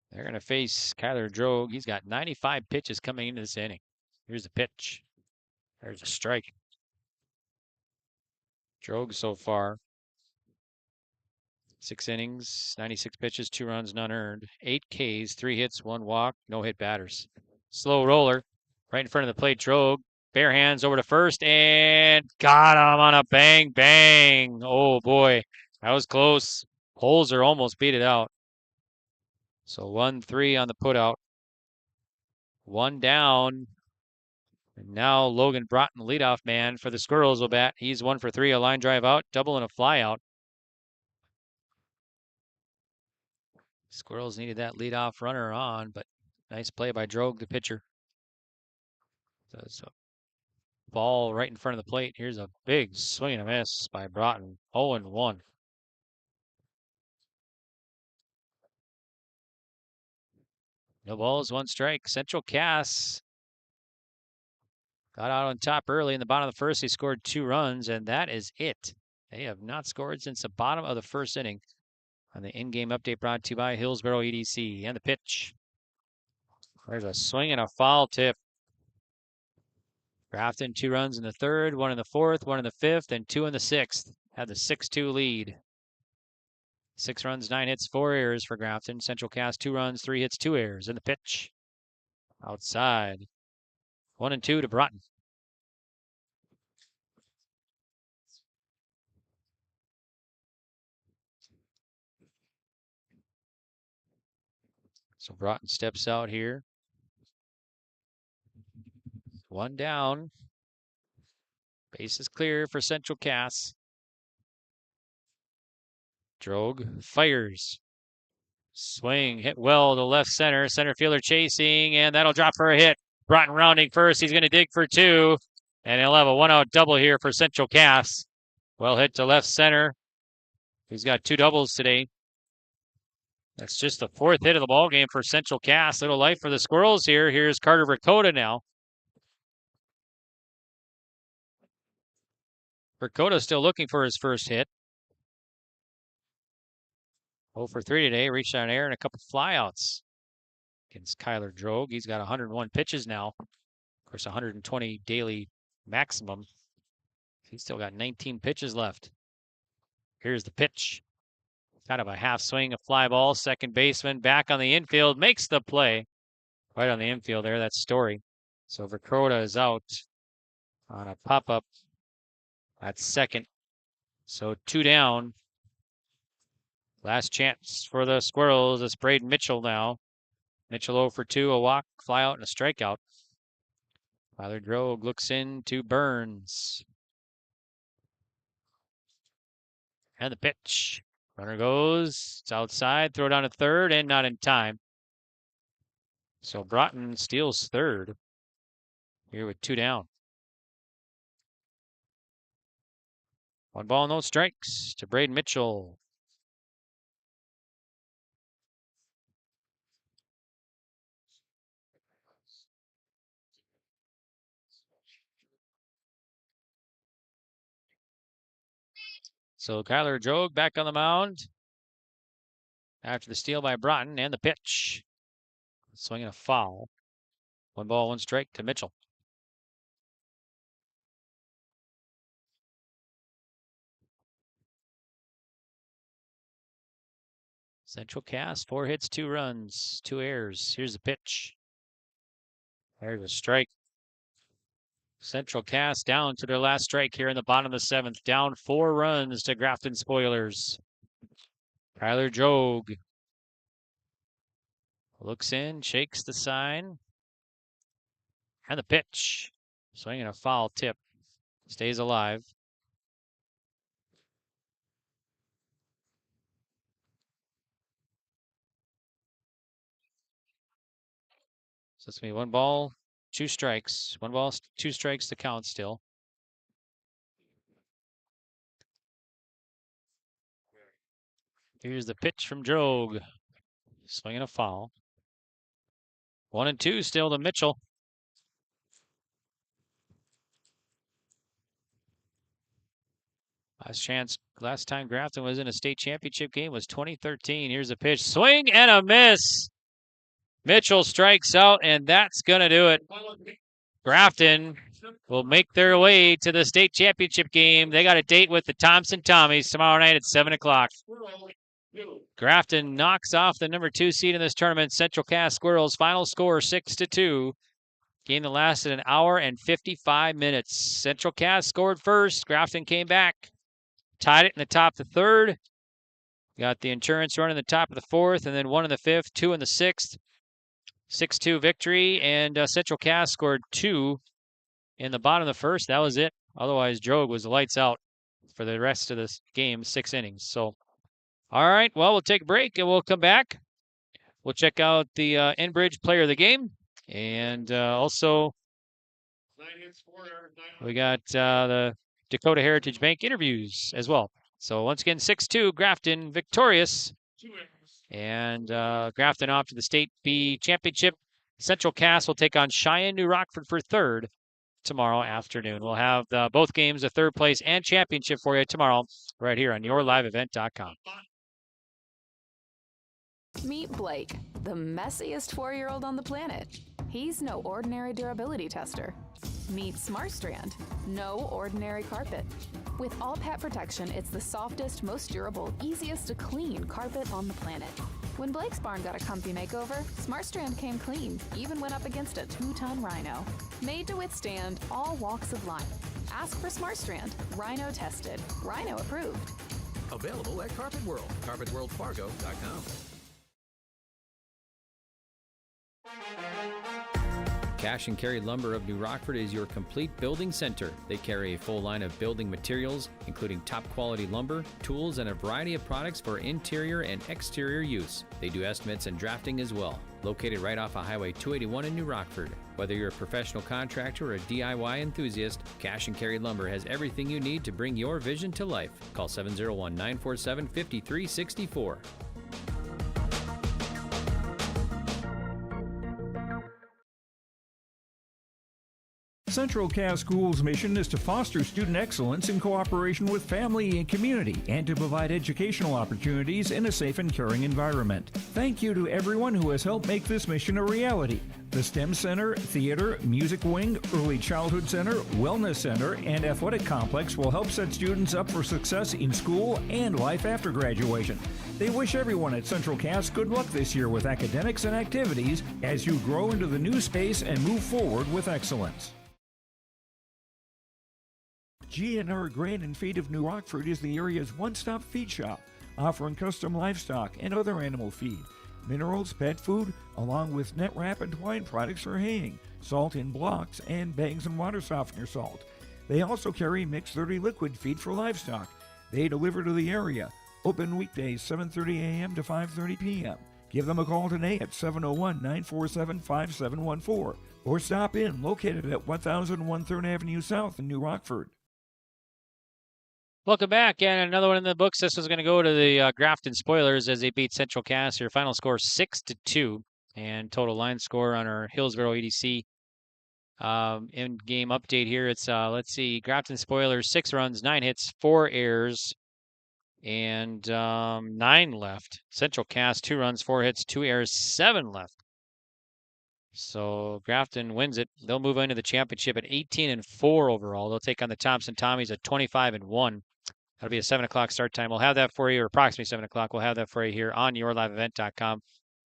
They're going to face Kyler Drogue. He's got 95 pitches coming into this inning. Here's the pitch. There's a strike. Drogue so far, 6 innings, 96 pitches, 2 runs, none earned, 8 Ks, 3 hits, 1 walk, no hit batters. Slow roller right in front of the plate. Drogue, bare hands over to first and got him on a bang bang. Oh boy, that was close. Holzer almost beat it out. So 1-3 on the putout. 1 down. And now Logan Broughton, leadoff man for the Squirrels, will bat. He's 1 for 3, a line drive out, double and a fly out. Squirrels needed that leadoff runner on, but nice play by Drogue, the pitcher. So ball right in front of the plate. Here's a big swing and a miss by Broughton. 0-1. No balls, 1 strike. Central Cass got out on top early in the bottom of the first. He scored 2 runs, and that is it. They have not scored since the bottom of the first inning. On the in-game update brought to you by Hillsboro EDC. And the pitch. There's a swing and a foul tip. Grafton 2 runs in the 3rd, 1 in the 4th, 1 in the 5th, and 2 in the 6th. Had the 6-2 lead. 6 runs, 9 hits, 4 errors for Grafton. Central Cass 2 runs, 3 hits, 2 errors. And the pitch. Outside. 1-2 to Broughton. So Broughton steps out here. 1 down. Base is clear for Central Cass. Drogue fires. Swing, hit well to left center. Center fielder chasing, and that'll drop for a hit. Broughton rounding first. He's going to dig for 2, and he'll have a 1-out double here for Central Cass. Well hit to left center. He's got 2 doubles today. That's just the 4th hit of the ball game for Central Cass. Little life for the Squirrels here. Here's Carter Dakota now. Dakota still looking for his first hit. 0 for 3 today. Reached on air and a couple flyouts against Kyler Drogue. He's got 101 pitches now. Of course, 120 daily maximum. He's still got 19 pitches left. Here's the pitch. Kind of a half swing, a fly ball. Second baseman back on the infield. Makes the play. Right on the infield there. That's Story. So Dakota is out on a pop-up at second. So 2 down. Last chance for the Squirrels. It's Braden Mitchell now. Mitchell 0 for 2, a walk, fly out, and a strikeout. Tyler Drogue looks in to Burns. And the pitch. Runner goes. It's outside. Throw down to third and not in time. So Broughton steals third here with 2 down. 1 ball, no strikes to Braden Mitchell. So Kyler Drogue back on the mound after the steal by Broughton and the pitch. Swinging a foul. 1 ball, 1 strike to Mitchell. Central Cass, 4 hits, 2 runs, 2 errors. Here's the pitch. There's a strike. Central Cass down to their last strike here in the bottom of the 7th. Down 4 runs to Grafton Spoilers. Kyler Drogue looks in, shakes the sign. And the pitch. Swinging a foul tip. Stays alive. So it's going to be 1 ball, 2 strikes. 1 ball, 2 strikes to count still. Here's the pitch from Drogue. Swinging a foul. 1-2 still to Mitchell. Last time Grafton was in a state championship game was 2013. Here's a pitch. Swing and a miss. Mitchell strikes out, and that's going to do it. Grafton will make their way to the state championship game. They got a date with the Thompson Tommies tomorrow night at 7 o'clock. Grafton knocks off the number 2 seed in this tournament, Central Cass Squirrels. Final score 6-2. Game that lasted 1 hour and 55 minutes. Central Cass scored first. Grafton came back. Tied it in the top of the 3rd. Got the insurance run in the top of the 4th, and then 1 in the 5th, 2 in the 6th. 6-2 victory, and Central Cass scored 2 in the bottom of the 1st. That was it. Otherwise, Drogue was the lights out for the rest of this game, 6 innings. So, all right, well, we'll take a break, and we'll come back. We'll check out the Enbridge player of the game, and also we got the Dakota Heritage Bank interviews as well. So once again, 6-2, Grafton victorious And Grafton off to the State B Championship. Central Cass will take on Cheyenne New Rockford for third tomorrow afternoon. We'll have both games, the third place and championship for you tomorrow right here on yourliveevent.com. Meet Blake, the messiest 4-year-old on the planet. He's no ordinary durability tester. Meet SmartStrand, no ordinary carpet. With all pet protection, it's the softest, most durable, easiest to clean carpet on the planet. When Blake's barn got a comfy makeover, SmartStrand came clean, even went up against a 2-ton rhino. Made to withstand all walks of life. Ask for SmartStrand, rhino tested, rhino approved. Available at Carpet World, carpetworldfargo.com. Cash and Carry Lumber of New Rockford is your complete building center. They carry a full line of building materials, including top quality lumber, tools, and a variety of products for interior and exterior use. They do estimates and drafting as well. Located right off of Highway 281 in New Rockford. Whether you're a professional contractor or a DIY enthusiast, Cash and Carry Lumber has everything you need to bring your vision to life. Call 701-947-5364. Central Cass Schools' mission is to foster student excellence in cooperation with family and community and to provide educational opportunities in a safe and caring environment. Thank you to everyone who has helped make this mission a reality. The STEM Center, Theater, Music Wing, Early Childhood Center, Wellness Center, and Athletic Complex will help set students up for success in school and life after graduation. They wish everyone at Central Cass good luck this year with academics and activities as you grow into the new space and move forward with excellence. G&R Grain and Feed of New Rockford is the area's one-stop feed shop, offering custom livestock and other animal feed, minerals, pet food, along with net wrap and twine products for haying, salt in blocks, and bags and water softener salt. They also carry mixed 30 liquid feed for livestock. They deliver to the area. Open weekdays 7:30 a.m. to 5:30 p.m. Give them a call today at 701-947-5714 or stop in located at 1001 3rd Avenue South in New Rockford. Welcome back, and another one in the books. This was going to go to the Grafton Spoilers as they beat Central Cass. Your final score 6-2, and total line score on our Hillsboro EDC in-game update here. It's let's see, Grafton Spoilers 6 runs, 9 hits, 4 errors, and 9 left. Central Cass 2 runs, 4 hits, 2 errors, 7 left. So Grafton wins it. They'll move into the championship at 18-4 overall. They'll take on the Thompson Tommies at 25-1. That'll be a 7 o'clock start time. We'll have that for you, or approximately 7 o'clock. We'll have that for you here on yourliveevent.com.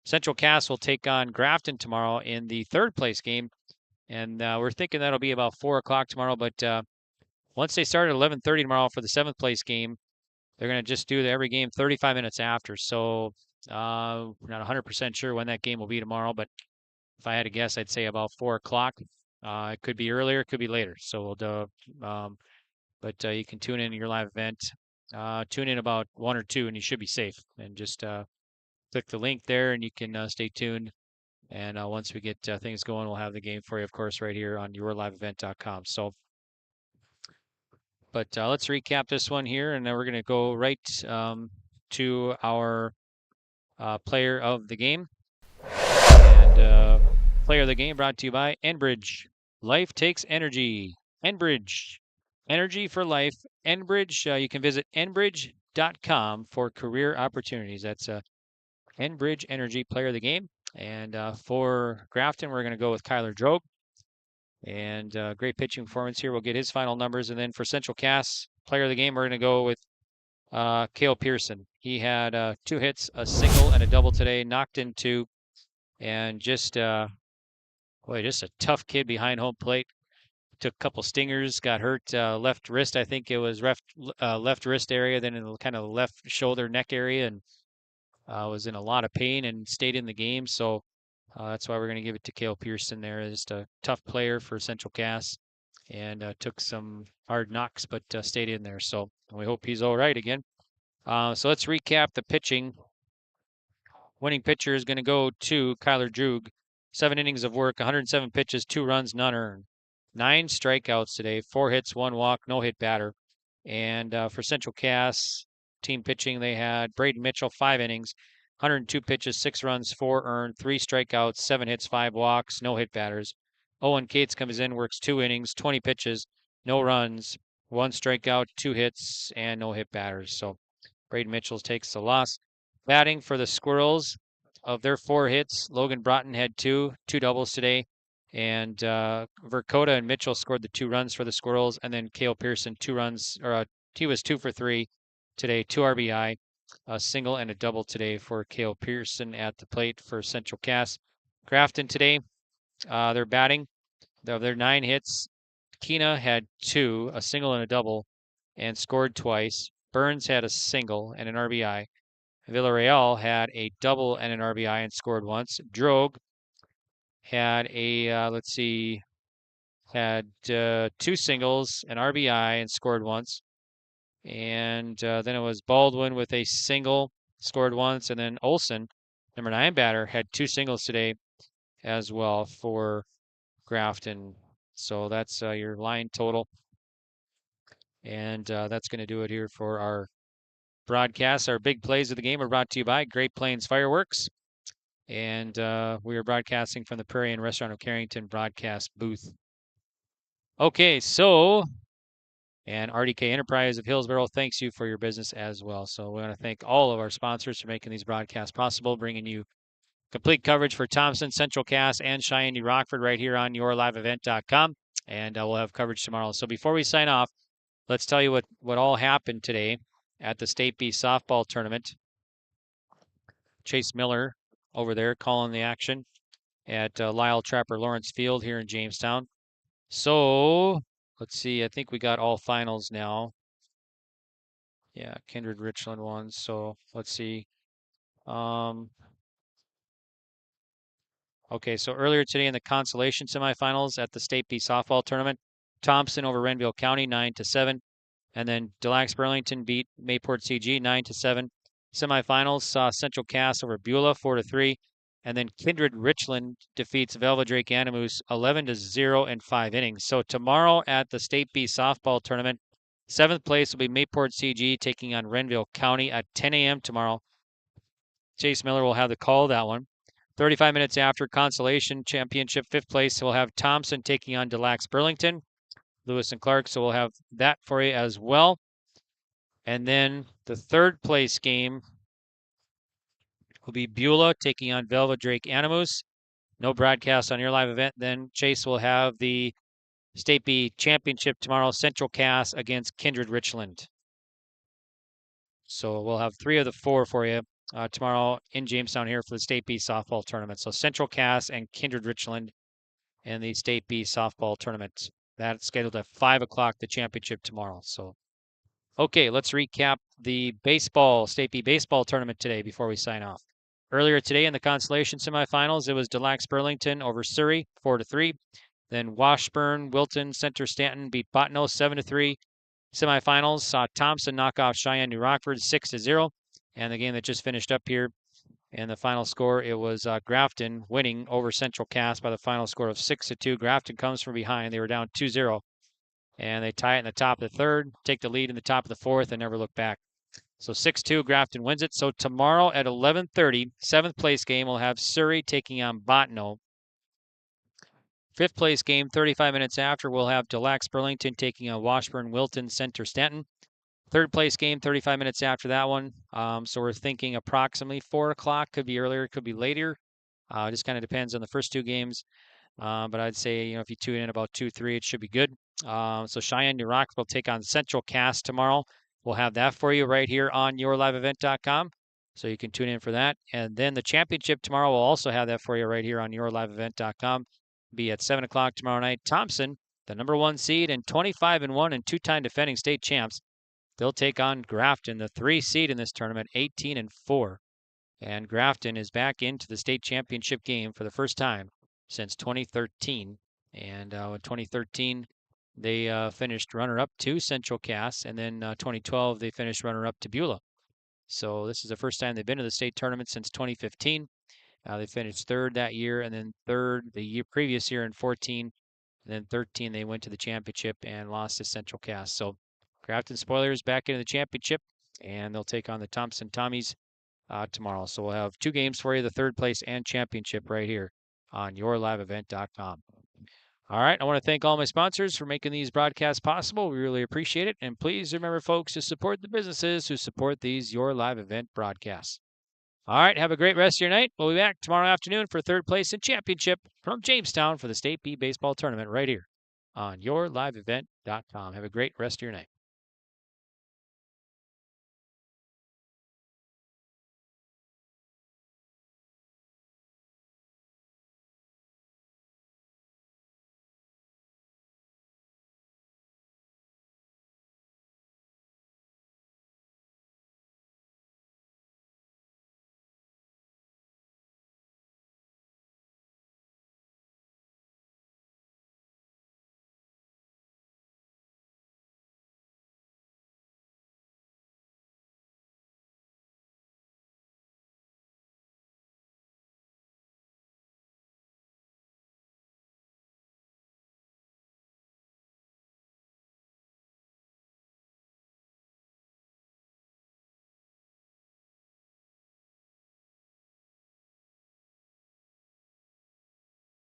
Central Cass will take on Grafton tomorrow in the third place game. And we're thinking that'll be about 4 o'clock tomorrow. But once they start at 11:30 tomorrow for the 7th place game, they're going to just do every game 35 minutes after. So we're not 100% sure when that game will be tomorrow. But if I had to guess, I'd say about 4 o'clock. It could be earlier, it could be later. So we'll do. But you can tune in to your live event. Tune in about 1 or 2, and you should be safe. And just click the link there, and you can stay tuned. And once we get things going, we'll have the game for you, of course, right here on yourliveevent.com. So, but let's recap this one here, and then we're going to go right to our player of the game. And player of the game brought to you by Enbridge. Life takes energy. Enbridge. Energy for life. Enbridge. You can visit enbridge.com for career opportunities. That's Enbridge Energy player of the game. And for Grafton, we're going to go with Kyler Drogue. And great pitching performance here. We'll get his final numbers. And then for Central Cass, player of the game, we're going to go with Cale Pearson. He had 2 hits, a single, and a double today. Knocked in 2. And just, just a tough kid behind home plate. Took a couple stingers, got hurt left wrist. I think it was left wrist area, then in the kind of left shoulder, neck area, and was in a lot of pain and stayed in the game. So that's why we're going to give it to Cale Pearson there. Just a tough player for Central Cass and took some hard knocks, but stayed in there. So we hope he's all right again. So let's recap the pitching. Winning pitcher is going to go to Kyler Drogue. 7 innings of work, 107 pitches, 2 runs, none earned. 9 strikeouts today, 4 hits, 1 walk, no hit batter. And for Central Cass, team pitching, they had Braden Mitchell, 5 innings, 102 pitches, 6 runs, 4 earned, 3 strikeouts, 7 hits, 5 walks, no hit batters. Owen Cates comes in, works 2 innings, 20 pitches, no runs, 1 strikeout, 2 hits, and no hit batters. So Braden Mitchell takes the loss. Batting for the Squirrels, of their 4 hits, Logan Broughton had 2 doubles today. And Dakota and Mitchell scored the 2 runs for the Squirrels. And then Cale Pearson, 2 runs, or he was 2 for 3 today, 2 RBI, a single and a double today for Cale Pearson at the plate for Central Cass. Grafton today, they're batting. Of their 9 hits, Keena had 2, a single and a double, and scored twice. Burns had a single and an RBI. Villarreal had a double and an RBI and scored once. Drogue had a, had 2 singles, an RBI, and scored once. And then it was Baldwin with a single, scored once. And then Olson, number 9 batter, had 2 singles today as well for Grafton. So that's your line total. And that's going to do it here for our broadcast. Our big plays of the game are brought to you by Great Plains Fireworks. And we are broadcasting from the Prairie Inn Restaurant of Carrington broadcast booth. Okay, so, and RDK Enterprise of Hillsboro thanks you for your business as well. So we want to thank all of our sponsors for making these broadcasts possible, bringing you complete coverage for Thompson, Central Cass, and Cheyenne New Rockford right here on yourliveevent.com. And we'll have coverage tomorrow. So before we sign off, let's tell you what all happened today at the State B softball tournament. Chase Miller over there calling the action at Lyle Trapper Lawrence Field here in Jamestown. So let's see. I think we got all finals now. Yeah, Kindred Richland won. So let's see. Okay, so earlier today in the consolation semifinals at the State B softball tournament, Thompson over Renville County 9-7, and then Des Lacs Burlington beat Mayport CG 9-7. Semifinals saw Central Cass over Beulah 4-3, and then Kindred Richland defeats Velva Drake Animus 11-0 in 5 innings. So tomorrow at the State B softball tournament, 7th place will be Mayport CG taking on Renville County at 10 a.m. tomorrow. Chase Miller will have the call of that one. 35 minutes after consolation championship, 5th place, we'll have Thompson taking on Des Lacs Burlington. Lewis and Clark, so we'll have that for you as well. And then the 3rd place game will be Beulah taking on Velva Drake Animus. No broadcast on your live event. Then Chase will have the State B championship tomorrow, Central Cass against Kindred Richland. So we'll have 3 of the 4 for you tomorrow in Jamestown here for the State B softball tournament. So Central Cass and Kindred Richland in the State B softball tournament. That's scheduled at 5 o'clock, the championship tomorrow. So, okay, let's recap the State B baseball tournament today before we sign off. Earlier today in the consolation semifinals, it was Des Lacs Burlington over Surrey 4-3. Then Washburn, Wilton, Center Stanton beat Bottineau 7-3. Semifinals saw Thompson knock off Cheyenne New Rockford 6-0. And the game that just finished up here, and the final score, it was Grafton winning over Central Cass by the final score of 6-2. Grafton comes from behind. They were down 2-0. And they tie it in the top of the 3rd, take the lead in the top of the 4th, and never look back. So 6-2, Grafton wins it. So tomorrow at 11:30, 7th place game, we'll have Surrey taking on Bottineau. 5th place game, 35 minutes after, we'll have Des Lacs Burlington taking on Washburn, Wilton, Center Stanton. 3rd place game, 35 minutes after that one. So we're thinking approximately 4 o'clock. Could be earlier, could be later. Just kind of depends on the first 2 games. But I'd say, if you tune in about 2-3, it should be good. So Cheyenne New Rockford will take on Central Cass tomorrow. We'll have that for you right here on yourliveevent.com. So you can tune in for that. And then the championship tomorrow, we'll also have that for you right here on yourliveevent.com. Be at 7 o'clock tomorrow night. Thompson, the number 1 seed and 25-1 and 2-time defending state champs. They'll take on Grafton, the 3 seed in this tournament, 18-4. And Grafton is back into the state championship game for the first time since 2013. And in 2013, they finished runner-up to Central Cass. And then 2012, they finished runner-up to Beulah. So this is the first time they've been to the state tournament since 2015. They finished 3rd that year, and then 3rd the previous year in 14. And then 13, they went to the championship and lost to Central Cass. So Grafton Spoilers back into the championship, and they'll take on the Thompson Tommies tomorrow. So we'll have 2 games for you, the third place and championship right here on yourliveevent.com. All right. I want to thank all my sponsors for making these broadcasts possible. We really appreciate it. And please remember, folks, to support the businesses who support these Your Live Event broadcasts. All right. Have a great rest of your night. We'll be back tomorrow afternoon for third place and championship from Jamestown for the State B Baseball Tournament right here on yourliveevent.com. Have a great rest of your night.